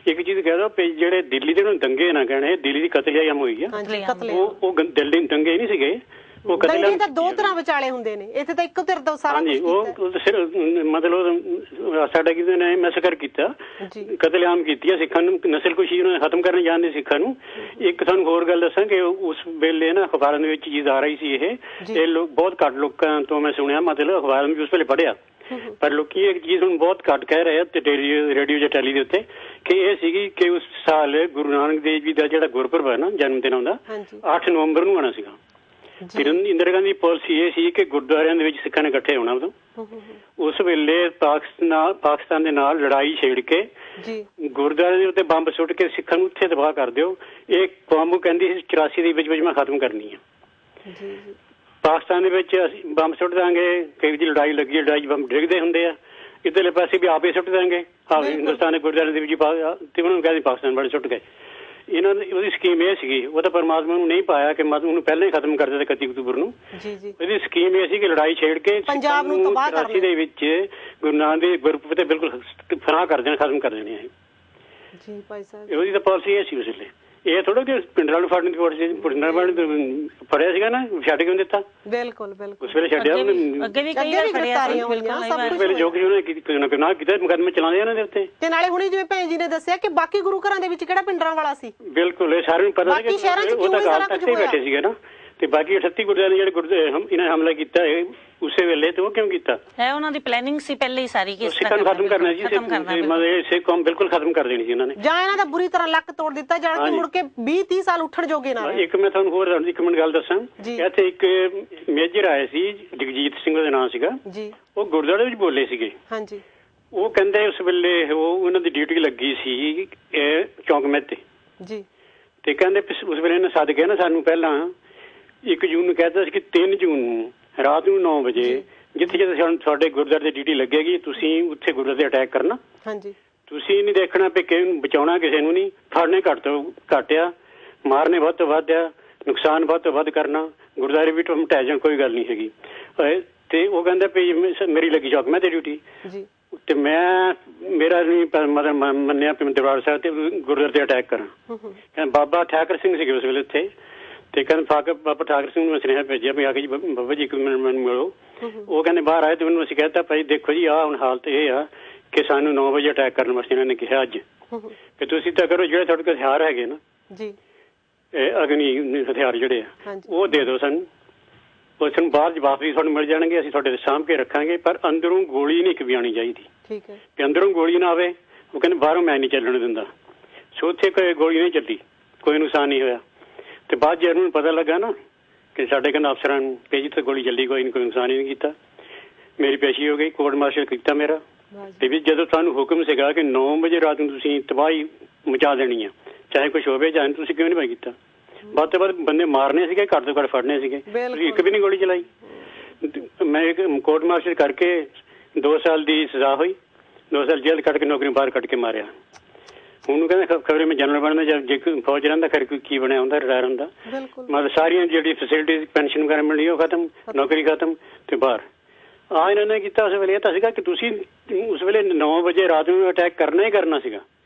ਇੱਕ ਚੀਜ਼ ਕਹਿ ਦੋ ਜਿਹੜੇ ਦਿੱਲੀ ਦੇ ਦੰਗੇ ਨਾ ਕਹਿਣੇ, ਦਿੱਲੀ ਦੀ ਕਤਲੇਆਮ ਹੋਈ ਆ, ਉਹ ਦਿੱਲੀ ਦੰਗੇ ਨਹੀਂ ਸੀਗੇ, ਉਹ ਕਤਲੇਆਮ ਤਾਂ ਦੋ ਤਰ੍ਹਾਂ ਵਿਚਾਲੇ ਹੁੰਦੇ ਨੇ, ਇੱਥੇ ਤਾਂ ਇੱਕੋ ਧਿਰ ਦਾ ਸਾਰਾ ਕੁਝ ਕੀਤਾ। ਉਹ ਮਤਲਬ ਸਾਡਾ ਕਿਸੇ ਨੇ ਮੈਸਕਰ ਕੀਤਾ, ਕਤਲੇਆਮ ਕੀਤੀ ਆ ਸਿੱਖਾਂ ਨੂੰ, ਨਸਲਕੁਸ਼ੀ ਉਹਨਾਂ ਨੇ ਖਤਮ ਕਰਨ ਜਾਣਦੇ ਸਿੱਖਾਂ ਨੂੰ। ਇੱਕ ਤੁਹਾਨੂੰ ਹੋਰ ਗੱਲ ਦੱਸਾਂ ਕਿ ਉਸ ਵੇਲੇ ਨਾ ਅਖਬਾਰਾਂ ਦੇ ਵਿੱਚ ਚੀਜ਼ ਆ ਰਹੀ ਸੀ, ਇਹ ਲੋਕ ਬਹੁਤ ਘੱਟ ਲੋਕਾਂ ਤੋਂ ਮੈਂ ਸੁਣਿਆ, ਮਤਲਬ ਅਖਬਾਰਾਂ ਵਿੱਚ ਉਸ ਵੇਲੇ ਪੜ੍ਹਿਆ, ਪਰ ਲੋਕੀ ਇੱਕ ਚੀਜ਼ ਹੁਣ ਬਹੁਤ ਘੱਟ ਕਹਿ ਰਹੇ ਆ ਤੇ ਰੇਡੀਓ ਜਾਂ ਟੈਲੀ ਦੇ ਉੱਤੇ ਕਿ ਇਹ ਸੀਗੀ ਕਿ ਉਸ ਸਾਲ ਗੁਰੂ ਨਾਨਕ ਦੇਵ ਜੀ ਦਾ ਜਿਹੜਾ ਗੁਰਪੁਰਬ ਹੈ ਨਾ, ਜਨਮ ਦਿਨ ਆਉਂਦਾ 8 ਨਵੰਬਰ ਨੂੰ ਆਉਣਾ ਸੀਗਾ। ਇੰਦਰਾ ਗਾਂਧੀ ਪਾਲਿਸੀ ਇਹ ਸੀ ਕਿ ਗੁਰਦੁਆਰਿਆਂ ਦੇ ਵਿੱਚ ਸਿੱਖਾਂ ਨੇ ਇਕੱਠੇ ਹੋਣਾ। ਉਦੋਂ ਉਸ ਵੇਲੇ ਪਾਕਿਸਤਾਨ ਦੇ ਨਾਲ ਲੜਾਈ ਛੇੜ ਕੇ ਗੁਰਦੁਆਰੇ ਦੇ ਉੱਤੇ ਬੰਬ ਸੁੱਟ ਕੇ ਸਿੱਖਾਂ ਨੂੰ ਉੱਥੇ ਤਬਾਹ ਕਰ ਦਿਓ, ਇਹ ਕੌਮ ਕਹਿੰਦੀ ਸੀ 84 ਦੇ ਵਿੱਚ ਮੈਂ ਖਤਮ ਕਰਨੀ ਆ। ਪਾਕਿਸਤਾਨ ਦੇ ਵਿੱਚ ਅਸੀਂ ਬੰਬ ਸੁੱਟ ਦਾਂਗੇ, ਕਈ ਦੀ ਲੜਾਈ ਲੱਗੀ, ਲੜਾਈ ਬੰਬ ਡਿੱਗਦੇ ਹੁੰਦੇ ਆ, ਇੱਧਰਲੇ ਪਾਸੇ ਵੀ ਆਪੇ ਸੁੱਟ ਦਾਂਗੇ। ਹਿੰਦੁਸਤਾਨ ਦੇ ਗੁਰਦੁਆਰੇ ਦੇ ਵਿੱਚ ਤੇ ਉਹਨਾਂ ਨੂੰ ਕਹਿੰਦੇ ਪਾਕਿਸਤਾਨ ਵਾਲੇ ਸੁੱਟ ਗਏ। ਇਹਨਾਂ ਦੀ ਉਹਦੀ ਸਕੀਮ ਇਹ ਸੀਗੀ, ਉਹ ਤਾਂ ਪਰਮਾਤਮਾ ਨੂੰ ਨਹੀਂ ਪਾਇਆ ਕਿ ਉਹਨੂੰ ਪਹਿਲਾਂ ਹੀ ਖਤਮ ਕਰ ਦਿੱਤਾ 31 ਅਕਤੂਬਰ ਨੂੰ। ਇਹਦੀ ਸਕੀਮ ਇਹ ਸੀ ਕਿ ਲੜਾਈ ਛੇੜ ਕੇ ਪੰਜਾਬ ਨੂੰ ਤਬਾਹ ਕਰ 84 ਦੇ ਵਿੱਚ ਗੁਰੂ ਨਾਨਕ ਦੇ ਗੁਰਪੁਰਬ ਤੇ ਬਿਲਕੁਲ ਫਨਾਹ ਕਰ ਦੇਣਾ, ਖਤਮ ਕਰ ਦੇਣੇ ਜੀ ਭਾਈ ਸਾਹਿਬ। ਉਹਦੀ ਤਾਂ ਪਾਲਿਸੀ ਇਹ ਸੀ ਉਸ ਵੇਲੇ। ਇਹ ਥੋੜਾ ਕਿ ਪਿੰਡਾਂ ਨੂੰ ਫੜਨ ਦੀ ਪਿੰਡਾਂ ਫੜਿਆ ਸੀਗਾ ਨਾ, ਛੱਡ ਕਿਉਂ ਦਿੱਤਾ? ਬਿਲਕੁਲ ਬਿਲਕੁਲ ਉਸ ਵੇਲੇ ਛੱਡਿਆ, ਅੱਗੇ ਵੀ ਕਈ ਵਾਰ ਫੜਿਆ ਸੀ। ਉਸ ਵੇਲੇ ਜੋ ਕਿ ਉਹਨੇ ਕੀਤਾ ਮੁਕੱਦਮੇ ਚਲਾਉਂਦੇ ਇਹਨਾਂ ਦੇ ਉੱਤੇ। ਤੇ ਨਾਲੇ ਹੁਣੀ ਜਿਵੇਂ ਭੈਣ ਜੀ ਨੇ ਦੱਸਿਆ ਕਿ ਬਾਕੀ ਗੁਰੂ ਘਰਾਂ ਦੇ ਵਿੱਚ ਕਿਹੜਾ ਪਿੰਡਰਾਂ ਵਾਲਾ ਸੀ। ਬਿਲਕੁਲ ਇਹ ਸਾਰਿਆਂ ਨੂੰ ਪਤਾ ਸੀ ਕਿ ਉਹ ਤਾਂ ਕਾਲ ਤੱਕ ਹੀ ਬੈਠੇ ਸੀਗੇ ਨਾ, ਤੇ ਬਾਕੀ 38 ਗੁਰਦੁਆਰੇ ਜਿਹੜੇ ਇਹਨਾਂ ਹਮਲਾ ਕੀਤਾ ਹੈ ਉਸੇ ਵੇਲੇ, ਤੇ ਉਹ ਕਿਉਂ ਕੀਤਾ ਹੈ? ਉਹਨਾਂ ਦੀ ਪਲੈਨਿੰਗ ਸੀ ਪਹਿਲੇ ਹੀ ਸਾਰੀ ਕਿ ਸਿੱਖਾਂ ਨੂੰ ਖਤਮ ਕਰਨਾ ਜੀ, ਮਤਲਬ ਸਿੱਖ ਕੌਮ ਬਿਲਕੁਲ ਖਤਮ ਕਰ ਦੇਣੀ ਸੀ ਉਹਨਾਂ ਨੇ, ਜਾਂ ਇਹਨਾਂ ਦਾ ਬੁਰੀ ਤਰ੍ਹਾਂ ਲੱਕ ਤੋੜ ਦਿੱਤਾ ਜਾਣ ਕਿ ਮੁੜ ਕੇ 20-30 ਸਾਲ ਉੱਠਣ ਜੋਗੇ ਨਾ। ਇੱਕ ਮੈਂ ਤੁਹਾਨੂੰ ਹੋਰ ਇੱਕ ਮਿੰਟ ਗੱਲ ਦੱਸਾਂ, ਇੱਥੇ ਇੱਕ ਮੇਜਰ ਆਏ ਸੀ, ਜਗਜੀਤ ਸਿੰਘ ਦਾ ਨਾਮ ਸੀਗਾ, ਉਹ ਗੁਰਦੁਆਰੇ ਵਿੱਚ ਬੋਲੇ ਸੀਗੇ। ਹਾਂਜੀ, ਉਹ ਕਹਿੰਦੇ ਉਸ ਵੇਲੇ ਉਹਨਾਂ ਦੀ ਡਿਊਟੀ ਲੱਗੀ ਸੀ ਚੌਂਕ ਮਹਿਤੇ ਜੀ, ਤੇ ਕਹਿੰਦੇ ਉਸ ਵੇਲੇ ਇਹਨਾਂ ਸੱਦ ਕੇ ਨਾ ਸਾਨੂੰ ਪਹਿਲਾਂ 1 ਜੂਨ ਨੂੰ ਕਹਿੰਦਾ ਸੀ ਕਿ 3 ਜੂਨ ਨੂੰ ਰਾਤ ਨੂੰ 9 ਵਜੇ ਜਿੱਥੇ ਜਿੱਥੇ ਤੁਹਾਡੇ ਗੁਰਦੁਆਰੇ ਦੀ ਡਿਊਟੀ ਲੱਗੇਗੀ ਤੁਸੀਂ ਉੱਥੇ ਗੁਰਦੁਆਰੇ ਤੇ ਅਟੈਕ ਕਰਨਾ। ਹਾਂਜੀ, ਤੁਸੀਂ ਨਹੀਂ ਦੇਖਣਾ ਵੀ ਕਿਹਨੂੰ ਬਚਾਉਣਾ, ਕਿਸੇ ਨੂੰ ਨਹੀਂ ਫੜਨੇ, ਘੱਟ ਤੋਂ ਘੱਟ ਆ, ਮਾਰਨੇ ਵੱਧ ਤੋਂ ਵੱਧ ਆ, ਨੁਕਸਾਨ ਵੱਧ ਤੋਂ ਵੱਧ ਕਰਨਾ, ਗੁਰਦੁਆਰੇ ਵੀ ਢਹਿ ਜਾਣ, ਕੋਈ ਗੱਲ ਨਹੀਂ ਹੈਗੀ। ਤੇ ਉਹ ਕਹਿੰਦਾ ਵੀ ਮੇਰੀ ਲੱਗੀ ਚੌਕ ਮੈਂ ਤੇ ਡਿਊਟੀ, ਤੇ ਮੇਰਾ ਨਹੀਂ ਮਤਲਬ ਮੰਨਿਆ ਵੀ ਦਰਬਾਰ ਸਾਹਿਬ ਤੇ ਗੁਰਦੁਆਰੇ ਤੇ ਅਟੈਕ ਕਰਾਂ। ਕਹਿੰਦਾ ਬਾਬਾ ਠਾਕਰ ਸਿੰਘ ਸੀਗੇ ਉਸ ਵੇਲੇ ਉੱਥੇ, ਤੇ ਕਹਿੰਦੇ ਬਾਬਾ ਠਾਕਰ ਸਿੰਘ ਨੂੰ ਸੁਨੇਹਾ ਭੇਜਿਆ ਵੀ ਆ ਕੇ ਜੀ ਬਾਬਾ ਜੀ 1 ਮਿੰਟ ਮੈਨੂੰ ਮਿਲੋ। ਉਹ ਕਹਿੰਦੇ ਬਾਹਰ ਆਏ ਤੇ ਮੈਨੂੰ ਅਸੀਂ ਕਹਿਤਾ ਭਾਈ ਦੇਖੋ ਜੀ ਆਹ ਹੁਣ ਹਾਲਤ ਇਹ ਆ ਕਿ ਸਾਨੂੰ 9 ਵਜੇ ਅਟੈਕ ਕਰਨ ਵਾਸਤੇ ਇਹਨਾਂ ਨੇ ਕਿਹਾ ਅੱਜ, ਕਿ ਤੁਸੀਂ ਤਾਂ ਕਰੋ ਜਿਹੜੇ ਤੁਹਾਡੇ ਕੋਲ ਹਥਿਆਰ ਹੈਗੇ ਨਾ ਜੀ, ਅਗਨੀ ਹਥਿਆਰ ਜਿਹੜੇ ਆ ਉਹ ਦੇ ਦਿਓ ਸਾਨੂੰ, ਉਹ ਸਾਨੂੰ ਬਾਹਰ ਜਵਾਬ ਵੀ ਤੁਹਾਨੂੰ ਮਿਲ ਜਾਣਗੇ, ਅਸੀਂ ਤੁਹਾਡੇ ਸਾਂਭ ਕੇ ਰੱਖਾਂਗੇ, ਪਰ ਅੰਦਰੋਂ ਗੋਲੀ ਨਹੀਂ ਇੱਕ ਵੀ ਆਉਣੀ ਚਾਹੀਦੀ। ਠੀਕ ਹੈ, ਕਿ ਅੰਦਰੋਂ ਗੋਲੀ ਨਾ ਆਵੇ। ਉਹ ਕਹਿੰਦੇ ਬਾਹਰੋਂ ਮੈਂ ਨਹੀਂ ਚੱਲਣ ਦਿੰਦਾ। ਸੋ ਉੱਥੇ ਕੋਈ ਗੋਲੀ ਨਹੀਂ ਚੱਲੀ, ਕੋਈ ਨੁਕਸਾਨ ਨਹੀਂ ਹੋਇਆ। ਤੇ ਬਾਅਦ ਜੇ ਉਹਨੂੰ ਪਤਾ ਲੱਗਾ ਨਾ ਕਿ ਸਾਡੇ ਕਹਿੰਦਾ ਅਫਸਰਾਂ ਨੂੰ ਕਿ ਜਿੱਥੇ ਗੋਲੀ ਚੱਲੀ ਕੋਈ ਨੁਕਸਾਨ ਹੀ ਨਹੀਂ ਕੀਤਾ, ਮੇਰੀ ਪੇਸ਼ੀ ਹੋ ਗਈ, ਕੋਰਟ ਮਾਰਸ਼ਲ ਕੀਤਾ ਮੇਰਾ। ਤੇ ਵੀ ਜਦੋਂ ਤੁਹਾਨੂੰ ਹੁਕਮ ਸੀਗਾ ਕਿ 9 ਵਜੇ ਰਾਤ ਨੂੰ ਤੁਸੀਂ ਤਬਾਹੀ ਮਚਾ ਦੇਣੀ ਆ, ਚਾਹੇ ਕੁਛ ਹੋਵੇ ਚਾਹੇ, ਤੁਸੀਂ ਕਿਉਂ ਨਹੀਂ ਕੀਤਾ? ਵੱਧ ਤੋਂ ਵੱਧ ਬੰਦੇ ਮਾਰਨੇ ਸੀਗੇ, ਘੱਟ ਤੋਂ ਘੱਟ ਫੜਨੇ ਸੀਗੇ, ਤੁਸੀਂ ਇੱਕ ਵੀ ਨਹੀਂ ਗੋਲੀ ਚਲਾਈ। ਮੈਂ ਕੋਰਟ ਮਾਰਸ਼ਲ ਕਰਕੇ 2 ਸਾਲ ਦੀ ਸਜ਼ਾ ਹੋਈ, 2 ਸਾਲ ਜੇਲ੍ਹ ਕੱਟ ਕੇ ਨੌਕਰੀ ਬਾਹਰ ਕੱਢ ਕੇ ਮਾਰਿਆ। ਉਹਨੂੰ ਕਹਿੰਦਾ ਖਬਰੇ ਮੈਂ ਜਨਰਲ ਬਣਦਾ, ਜੇ ਫੌਜ ਰਹਿੰਦਾ ਫਿਰ ਕੀ ਬਣਿਆ ਹੁੰਦਾ, ਰਿਟਾਇਰ ਹੁੰਦਾ। ਮਤਲਬ ਸਾਰੀਆਂ ਜਿਹੜੀ ਫੈਸਿਲਿਟੀਜ਼ ਪੈਨਸ਼ਨ ਵਗੈਰਾ ਮਿਲਣੀ ਉਹ ਖਤਮ, ਨੌਕਰੀ ਖਤਮ ਤੇ ਬਾਹਰ। ਆ ਇਹਨਾਂ ਨੇ ਕੀਤਾ ਉਸ ਵੇਲੇ ਇਹ ਤਾਂ ਸੀਗਾ ਕਿ ਤੁਸੀਂ ਉਸ ਵੇਲੇ 9 ਵਜੇ ਰਾਤ ਨੂੰ ਅਟੈਕ ਕਰਨਾ ਹੀ ਕਰਨਾ ਸੀਗਾ।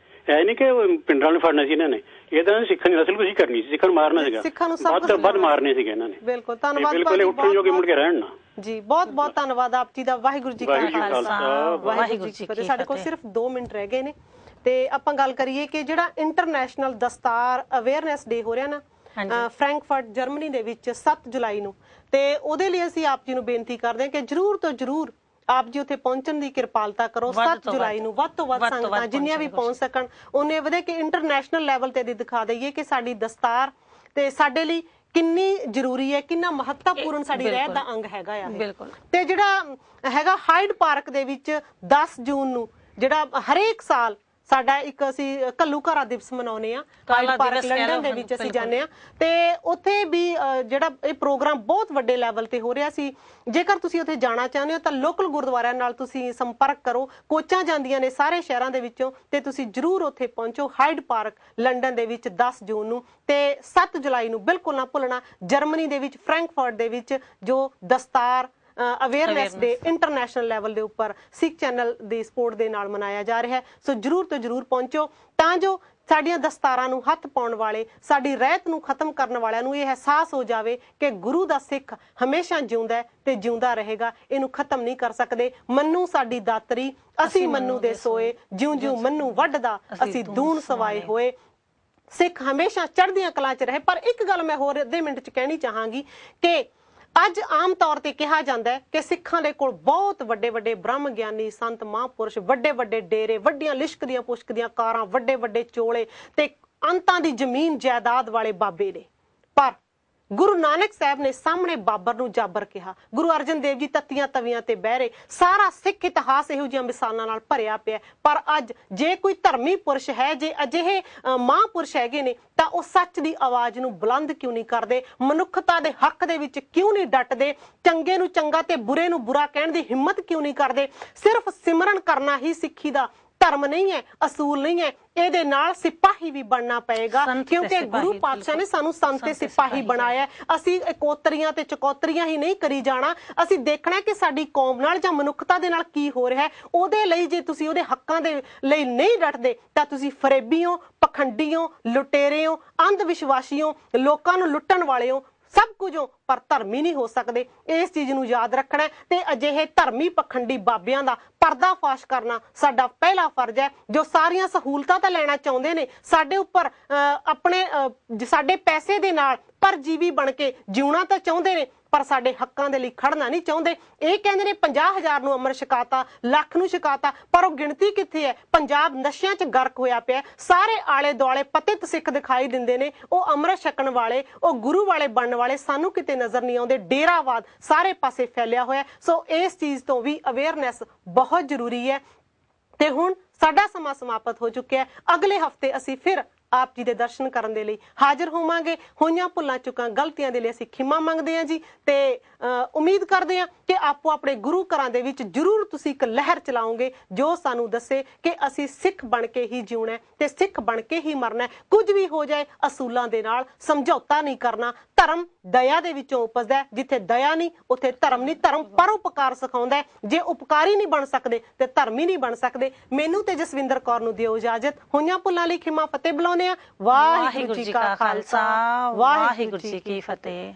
ਇਹ ਨਹੀਂ ਕਿ ਪਿੰਡਾਂ ਨੂੰ ਫੜਨਾ ਸੀ ਇਹਨਾਂ ਨੇ, ਇਹ ਤਾਂ ਸਿੱਖਾਂ ਦੀ ਨਸਲ ਕੁਛ ਕਰਨੀ ਸੀ, ਸਿੱਖਾਂ ਨੂੰ ਮਾਰਨਾ ਸੀਗਾ, ਵੱਧ ਤੋਂ ਵੱਧ ਮਾਰਨੇ ਸੀਗੇ ਇਹਨਾਂ ਨੇ। ਬਿਲਕੁਲ ਧੰਨਵਾਦ, ਬਿਲਕੁਲ ਉੱਠਣ ਜੋਗੇ ਮੁੜ ਕੇ ਰਹਿਣ ਨਾ ਜੀ। ਬਹੁਤ ਬਹੁਤ ਧੰਨਵਾਦ ਆਪ ਜੀ ਦਾ। ਵਾਹਿਗੁਰੂ ਜੀ ਕਾ ਖਾਲਸਾ, ਵਾਹਿਗੁਰੂ ਜੀ ਕੀ ਫਤਿਹ। ਸਾਡੇ ਕੋਲ ਸਿਰਫ 2 ਮਿੰਟ ਰਹਿ ਗਏ ਨੇ ਤੇ ਆਪਾਂ ਗੱਲ ਕਰੀਏ ਕਿ ਜਿਹੜਾ ਇੰਟਰਨੈਸ਼ਨਲ ਦਸਤਾਰ ਅਵੇਅਰਨੈਸ ਡੇ ਹੋ ਰਿਹਾ ਨਾ ਫਰੈਂਕਫਰਟ ਜਰਮਨੀ ਦੇ ਵਿੱਚ 7 ਜੁਲਾਈ ਨੂੰ, ਤੇ ਉਹਦੇ ਲਈ ਅਸੀਂ ਆਪ ਜੀ ਨੂੰ ਬੇਨਤੀ ਕਰਦੇ ਹਾਂ ਕਿ ਜਰੂਰ ਤੋਂ ਜਰੂਰ ਆਪ ਜੀ ਉੱਥੇ ਪਹੁੰਚਣ ਦੀ ਕਿਰਪਾਲਤਾ ਕਰੋ। 7 ਜੁਲਾਈ ਨੂੰ ਵੱਧ ਤੋਂ ਵੱਧ ਸੰਗਤਾਂ ਜਿੰਨੀਆਂ ਵੀ ਪਹੁੰਚ ਸਕਣ ਉਹਨੇ ਵਧੇ ਕਿ ਇੰਟਰਨੈਸ਼ਨਲ ਲੈਵਲ ਤੇ ਦਿਖਾ ਦਈਏ ਕਿ ਸਾਡੀ ਦਸਤਾਰ ਤੇ ਸਾਡੇ ਲਈ ਕਿੰਨੀ ਜ਼ਰੂਰੀ ਹੈ, ਕਿੰਨਾ ਮਹੱਤਵਪੂਰਨ ਸਾਡੀ ਰਹਿਤ ਦਾ ਅੰਗ ਹੈਗਾ ਆ। ਤੇ ਜਿਹੜਾ ਹੈਗਾ ਹਾਈਡ ਪਾਰਕ ਦੇ ਵਿੱਚ 10 ਜੂਨ ਨੂੰ ਜਿਹੜਾ ਹਰੇਕ ਸਾਲ ਸਾਡਾ ਇੱਕ ਅਸੀਂ ਘੱਲੂਘਾਰਾ ਦਿਵਸ ਮਨਾਉਂਦੇ ਆ, ਹਾਈਡ ਪਾਰਕ ਲੰਡਨ ਦੇ ਵਿੱਚ ਅਸੀਂ ਜਾਂਦੇ ਆ, ਤੇ ਉੱਥੇ ਵੀ ਜਿਹੜਾ ਇਹ ਪ੍ਰੋਗਰਾਮ ਬਹੁਤ ਵੱਡੇ ਲੈਵਲ ਤੇ ਹੋ ਰਿਹਾ ਸੀ। ਜੇਕਰ ਤੁਸੀਂ ਉੱਥੇ ਜਾਣਾ ਚਾਹੁੰਦੇ ਹੋ ਤਾਂ ਲੋਕਲ ਗੁਰਦੁਆਰਿਆਂ ਨਾਲ ਤੁਸੀਂ ਸੰਪਰਕ ਕਰੋ, ਕੋਚਾਂ ਜਾਂਦੀਆਂ ਨੇ ਸਾਰੇ ਸ਼ਹਿਰਾਂ ਦੇ ਵਿੱਚੋਂ, ਤੇ ਤੁਸੀਂ ਜਰੂਰ ਉੱਥੇ ਪਹੁੰਚੋ ਹਾਈਡ ਪਾਰਕ ਲੰਡਨ ਦੇ ਵਿੱਚ 10 ਜੂਨ ਨੂੰ। ਤੇ 7 ਜੁਲਾਈ ਨੂੰ ਬਿਲਕੁਲ ਨਾ ਭੁੱਲਣਾ, ਜਰਮਨੀ ਦੇ ਵਿੱਚ ਫਰੈਂਕਫਰਟ ਦੇ ਵਿੱਚ ਜੋ ਦਸਤਾਰ ਅਵੇਅਰਨੈਸ ਡੇ ਇੰਟਰਨੈਸ਼ਨਲ ਲੈਵਲ ਦੇ ਉੱਪਰ ਸਿੱਖ ਚੈਨਲ ਦੀ ਸਪੋਰਟ ਦੇ ਨਾਲ ਮਨਾਇਆ ਜਾ ਰਿਹਾ ਹੈ। ਸੋ ਜਰੂਰ ਤੋਂ ਜਰੂਰ ਪਹੁੰਚੋ ਤਾਂ ਜੋ ਸਾਡੀਆਂ ਦਸਤਾਰਾਂ ਨੂੰ ਹੱਥ ਪਾਉਣ ਵਾਲੇ, ਸਾਡੀ ਰਹਿਤ ਨੂੰ ਖਤਮ ਕਰਨ ਵਾਲਿਆਂ ਨੂੰ ਇਹ ਅਹਿਸਾਸ ਹੋ ਜਾਵੇ ਕਿ ਗੁਰੂ ਦਾ ਸਿੱਖ ਹਮੇਸ਼ਾ ਜਿਉਂਦਾ ਤੇ ਜਿਉਂਦਾ ਰਹੇਗਾ, ਇਹਨੂੰ ਖਤਮ ਨਹੀਂ ਕਰ ਸਕਦੇ। ਮੰਨੂ ਸਾਡੀ ਦਾਤਰੀ ਅਸੀਂ ਮੰਨੂ ਦੇ ਸੋਏ, ਜਿਉਂ ਜਿਉਂ ਮੰਨੂ ਵੱਢਦਾ ਅਸੀਂ ਦੂਣ ਸਵਾਏ ਹੋਏ। ਸਿੱਖ ਹਮੇਸ਼ਾ ਚੜ੍ਹਦੀਆਂ ਕਲਾਂ 'ਚ ਰਹੇ। ਪਰ ਇੱਕ ਗੱਲ ਮੈਂ ਹੋਰ ਅੱਧੇ ਮਿੰਟ 'ਚ ਕਹਿਣੀ ਚਾਹਾਂਗੀ ਕਿ ਅੱਜ ਆਮ ਤੌਰ ਤੇ ਕਿਹਾ ਜਾਂਦਾ ਹੈ ਕਿ ਸਿੱਖਾਂ ਦੇ ਕੋਲ ਬਹੁਤ ਵੱਡੇ ਵੱਡੇ ਬ੍ਰਹਮ ਗਿਆਨੀ ਸੰਤ ਮਹਾਂਪੁਰਸ਼, ਵੱਡੇ ਵੱਡੇ ਡੇਰੇ, ਵੱਡੀਆਂ ਲਿਸ਼ਕਦੀਆਂ ਪੁਸ਼ਕਦੀਆਂ ਕਾਰਾਂ, ਵੱਡੇ ਵੱਡੇ ਚੋਲੇ ਤੇ ਅੰਤਾਂ ਦੀ ਜ਼ਮੀਨ ਜਾਇਦਾਦ ਵਾਲੇ ਬਾਬੇ ਨੇ। ਪਰ ਗੁਰੂ ਨਾਨਕ ਸਾਹਿਬ ਨੇ ਸਾਹਮਣੇ ਬਾਬਰ ਨੂੰ ਜਾਬਰ ਕਿਹਾ, ਗੁਰੂ ਅਰਜਨ ਦੇਵ ਜੀ ਤੱਤੀਆਂ ਤਵੀਆਂ ਤੇ ਬਹਿਰੇ, ਸਾਰਾ ਸਿੱਖ ਇਤਿਹਾਸ ਇਹੋ ਜਿਹੀਆਂ ਮਿਸਾਲਾਂ ਨਾਲ ਭਰਿਆ ਪਿਆ। ਪਰ ਅੱਜ ਜੇ ਕੋਈ ਧਰਮੀ ਪੁਰਸ਼ ਹੈ, ਜੇ ਅਜਿਹੇ ਮਹਾਂਪੁਰਸ਼ ਹੈਗੇ ਨੇ ਤਾਂ ਉਹ ਸੱਚ ਦੀ ਆਵਾਜ਼ ਨੂੰ ਬੁਲੰਦ ਕਿਉਂ ਨਹੀਂ ਕਰਦੇ, ਮਨੁੱਖਤਾ ਦੇ ਹੱਕ ਦੇ ਵਿੱਚ ਕਿਉਂ ਨਹੀਂ ਡਟਦੇ, ਚੰਗੇ ਨੂੰ ਚੰਗਾ ਤੇ ਬੁਰੇ ਨੂੰ ਬੁਰਾ ਕਹਿਣ ਦੀ ਹਿੰਮਤ ਕਿਉਂ ਨਹੀਂ ਕਰਦੇ। ਸਿਰਫ ਸਿਮਰਨ ਕਰਨਾ ਹੀ ਸਿੱਖੀ ਦਾ ਧਰਮ ਨਹੀਂ ਹੈ, ਅਸੂਲ ਨਹੀਂ ਹੈ, ਇਹਦੇ ਨਾਲ ਸਿਪਾਹੀ ਵੀ ਬਣਨਾ ਪਏਗਾ, ਕਿਉਂਕਿ ਗੁਰੂ ਪਾਤਸ਼ਾਹ ਨੇ ਸਾਨੂੰ ਸੰਤ ਤੇ ਸਿਪਾਹੀ ਬਣਾਇਆ। ਅਸੀਂ ਇਕੋਤਰੀਆਂ ਤੇ ਚਕੋਤਰੀਆਂ ਹੀ ਨਹੀਂ ਕਰੀ ਜਾਣਾ, ਅਸੀਂ ਦੇਖਣਾ ਕਿ ਸਾਡੀ ਕੌਮ ਨਾਲ ਜਾਂ ਮਨੁੱਖਤਾ ਦੇ ਨਾਲ ਕੀ ਹੋ ਰਿਹਾ ਹੈ। ਉਹਦੇ ਲਈ ਜੇ ਤੁਸੀਂ ਉਹਦੇ ਹੱਕਾਂ ਦੇ ਲਈ ਨਹੀਂ ਡਟਦੇ ਤਾਂ ਤੁਸੀਂ ਫਰੇਬੀ ਹੋ, ਪਖੰਡੀ ਹੋ, ਲੁਟੇਰੇ ਹੋ, ਅੰਧ ਵਿਸ਼ਵਾਸੀ ਹੋ, ਲੋਕਾਂ ਨੂੰ ਲੁੱਟਣ ਵਾਲੇ ਹੋ, ਸਭ ਕੁਝ ਹੋ, ਪਰ ਧਰਮੀ ਨਹੀਂ ਹੋ ਸਕਦੇ। ਇਸ ਚੀਜ਼ ਨੂੰ ਯਾਦ ਰੱਖਣਾ ਤੇ ਅਜਿਹੇ ਧਰਮੀ ਪਖੰਡੀ ਬਾਬਿਆਂ ਦਾ ਪਰਦਾਫਾਸ਼ ਕਰਨਾ ਸਾਡਾ ਪਹਿਲਾ ਫਰਜ਼ ਹੈ, ਜੋ ਸਾਰੀਆਂ ਸਹੂਲਤਾਂ ਤਾਂ ਲੈਣਾ ਚਾਹੁੰਦੇ ਨੇ ਸਾਡੇ ਉੱਪਰ, ਆਪਣੇ ਸਾਡੇ ਪੈਸੇ ਦੇ ਨਾਲ ਪਰਜੀਵੀ ਬਣ ਕੇ ਜਿਉਣਾ ਤਾਂ ਚਾਹੁੰਦੇ ਨੇ, ਪਰ ਸਾਡੇ ਹੱਕਾਂ ਦੇ ਲਈ ਖੜਨਾ ਨਹੀਂ ਚਾਹੁੰਦੇ। ਇਹ ਕਹਿੰਦੇ ਨੇ 50,000 ਨੂੰ ਅੰਮ੍ਰਿਤ ਛਕਾਤਾ, ਲੱਖ ਨੂੰ ਛਕਾਤਾ, ਪਰ ਉਹ ਗਿਣਤੀ ਕਿੱਥੇ ਹੈ? ਪੰਜਾਬ ਨਸ਼ਿਆਂ 'ਚ ਗਰਕ ਹੋਇਆ ਪਿਆ, ਸਾਰੇ ਆਲੇ ਦੁਆਲੇ ਪਤਿਤ ਸਿੱਖ ਦਿਖਾਈ ਦਿੰਦੇ ਨੇ, ਉਹ ਅੰਮ੍ਰਿਤ ਛਕਣ ਵਾਲੇ, ਉਹ ਗੁਰੂ ਵਾਲੇ ਬਣਨ ਵਾਲੇ ਸਾਨੂੰ ਕਿਤੇ ਨਜ਼ਰ ਨਹੀਂ ਆਉਂਦੇ। ਡੇਰਾਵਾਦ ਸਾਰੇ ਪਾਸੇ ਫੈਲਿਆ ਹੋਇਆ। ਸੋ ਇਸ ਚੀਜ਼ ਤੋਂ ਵੀ ਅਵੇਅਰਨੈਸ ਬਹੁਤ ਜ਼ਰੂਰੀ ਹੈ। ਤੇ ਹੁਣ ਸਾਡਾ ਸਮਾਂ ਸਮਾਪਤ ਹੋ ਚੁੱਕਿਆ ਹੈ। ਅਗਲੇ ਹਫਤੇ ਅਸੀਂ ਫਿਰ ਆਪ ਜੀ ਦੇ ਦਰਸ਼ਨ ਕਰਨ ਦੇ ਲਈ ਹਾਜ਼ਰ ਹੋਵਾਂਗੇ। ਹੋਈਆਂ ਭੁੱਲਾਂ ਚੁੱਕਾਂ ਗਲਤੀਆਂ ਦੇ ਲਈ ਅਸੀਂ ਖਿਮਾ ਮੰਗਦੇ ਹਾਂ ਜੀ, ਤੇ ਉਮੀਦ ਕਰਦੇ ਹਾਂ ਕਿ ਆਪੋ ਆਪਣੇ ਗੁਰੂ ਘਰਾਂ ਦੇ ਵਿੱਚ ਜ਼ਰੂਰ ਤੁਸੀਂ ਇੱਕ ਲਹਿਰ ਚਲਾਓਗੇ ਜੋ ਸਾਨੂੰ ਦੱਸੇ ਕਿ ਅਸੀਂ ਸਿੱਖ ਬਣ ਕੇ ਹੀ ਜਿਉਣਾ ਤੇ ਸਿੱਖ ਬਣ ਕੇ ਹੀ ਮਰਨਾ। ਕੁਝ ਵੀ ਹੋ ਜਾਏ ਅਸੂਲਾਂ ਦੇ ਨਾਲ ਸਮਝੌਤਾ ਨਹੀਂ ਕਰਨਾ। ਧਰਮ ਦਇਆ ਦੇ ਵਿੱਚੋਂ ਉਪਜਦਾ, ਜਿੱਥੇ ਦਇਆ ਨਹੀਂ ਉੱਥੇ ਧਰਮ ਨਹੀਂ। ਧਰਮ ਪਰਉਪਕਾਰ ਸਿਖਾਉਂਦਾ, ਜੇ ਉਪਕਾਰੀ ਨਹੀਂ ਬਣ ਸਕਦੇ ਤੇ ਧਰਮੀ ਨਹੀਂ ਬਣ ਸਕਦੇ। ਮੈਨੂੰ ਤੇ ਜਸਵਿੰਦਰ ਕੌਰ ਨੂੰ ਦਿਓ ਇਜਾਜ਼ਤ। ਹੋਈਆਂ ਭੁੱਲਾਂ ਲਈ ਖਿਮਾ ਫਤਿਹ ਬੁਲਾਉਂਦੇ ਆ। ਵਾਹਿਗੁਰੂ ਜੀ ਕਾ ਖਾਲਸਾ, ਵਾਹਿਗੁਰੂ ਜੀ ਕੀ ਫਤਿਹ।